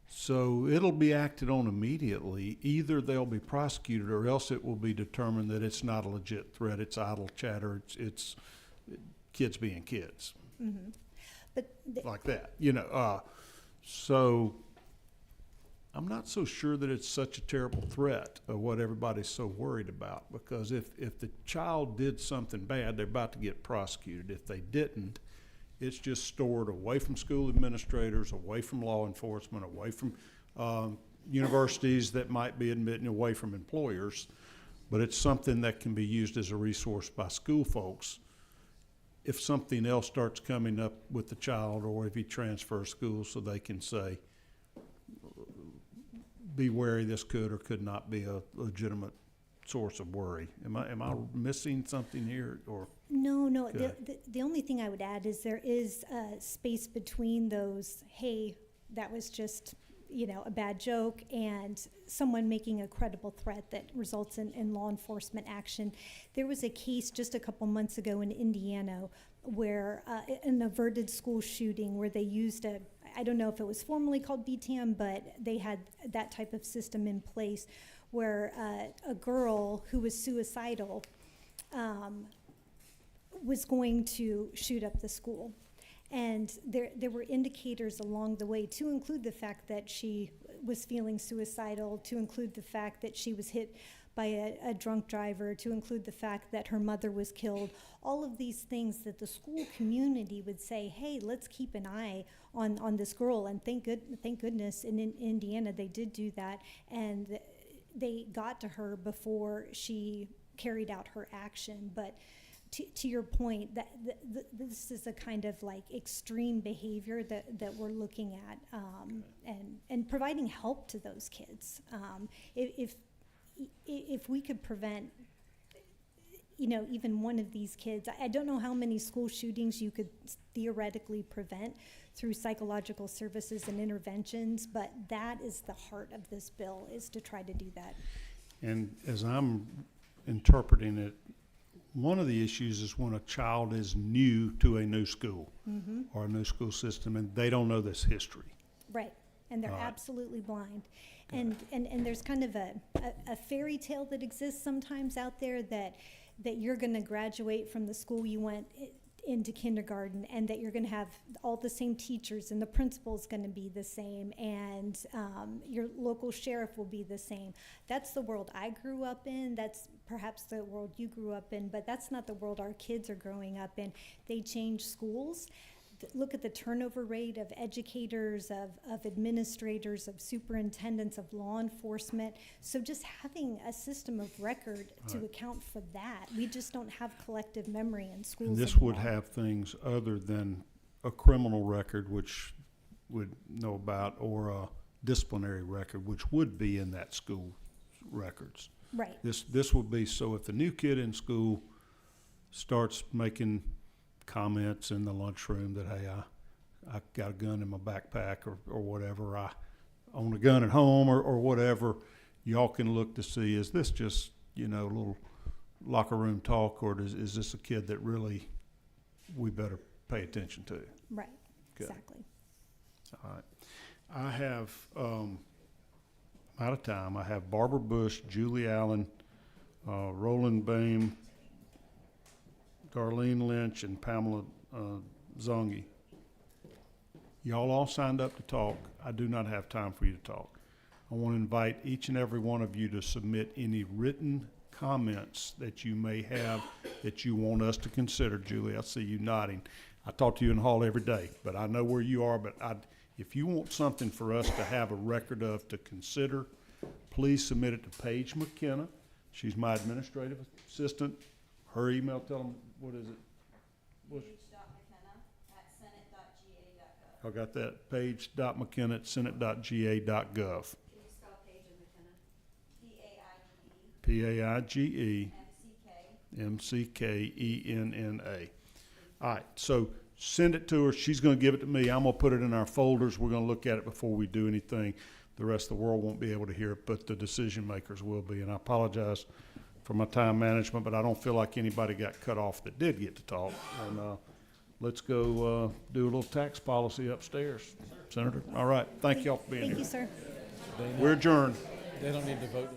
So it'll be acted on immediately. Either they'll be prosecuted or else it will be determined that it's not a legit threat, it's idle chatter, it's kids being kids. Mm-hmm. But like that, so I'm not so sure that it's such a terrible threat of what everybody's so worried about, because if the child did something bad, they're about to get prosecuted. If they didn't, it's just stored away from school administrators, away from law enforcement, away from universities that might be admitting, away from employers. But it's something that can be used as a resource by school folks if something else starts coming up with the child, or if he transfers schools, so they can say, be wary, this could or could not be a legitimate source of worry. Am I missing something here, or? No. The only thing I would add is there is space between those, hey, that was just, a bad joke, and someone making a credible threat that results in law enforcement action. There was a case just a couple months ago in Indiana where an averted school shooting where they used I don't know if it was formally called BTAM, but they had that type of system in place where a girl who was suicidal was going to shoot up the school. And there were indicators along the way, to include the fact that she was feeling suicidal, to include the fact that she was hit by a drunk driver, to include the fact that her mother was killed. All of these things that the school community would say, hey, let's keep an eye on this girl. And thank goodness in Indiana they did do that, and they got to her before she carried out her action. But to your point, that this is a kind of like extreme behavior that we're looking at, and providing help to those kids. If we could prevent, even one of these kids, I don't know how many school shootings you could theoretically prevent through psychological services and interventions, but that is the heart of this bill, is to try to do that. And as I'm interpreting it, one of the issues is when a child is new to a new school mm-hmm. or a new school system, and they don't know this history. Right. and they're All right. absolutely blind. And there's kind of a fairy tale that exists sometimes out there that you're going to graduate from the school you went into kindergarten, and that you're going to have all the same teachers, and the principal's going to be the same, and your local sheriff will be the same. That's the world I grew up in. That's perhaps the world you grew up in, but that's not the world our kids are growing up in. They change schools. Look at the turnover rate of educators, of administrators, of superintendents, of law enforcement. So just having a system of record to Right. account for that. We just don't have collective memory in schools And this anymore. would have things other than a criminal record, which would know about, or a disciplinary record, which would be in that school records. Right. This would be, so if the new kid in school starts making comments in the lunchroom that, hey, I got a gun in my backpack, or whatever, I own a gun at home, or whatever, y'all can look to see, is this just, a little locker room talk, or is this a kid that really we better pay attention to? Right, Good. exactly. All right. I have, out of time, I have Barbara Bush, Julie Allen, Roland Bain, Darlene Lynch, and Pamela Zongi. Y'all all signed up to talk. I do not have time for you to talk. I want to invite each and every one of you to submit any written comments that you may have that you want us to consider. Julie, I see you nodding. I talk to you in the hall every day, but I know where you are. But if you want something for us to have a record of to consider, please submit it to Paige McKenna. She's my administrative assistant. Her email, tell them, what is it? I got that, page.mckenna@senate.ga.gov. Can you spell Paige and McKenna? Paige McKenna. All right, so send it to her. She's going to give it to me. I'm going to put it in our folders. We're going to look at it before we do anything. The rest of the world won't be able to hear it, but the decision makers will be. And I apologize for my time management, but I don't feel like anybody got cut off that did get to talk. And let's go do a little tax policy upstairs, Senator. All right, thank y'all for being here. Thank you, sir. We're adjourned. They don't need to vote.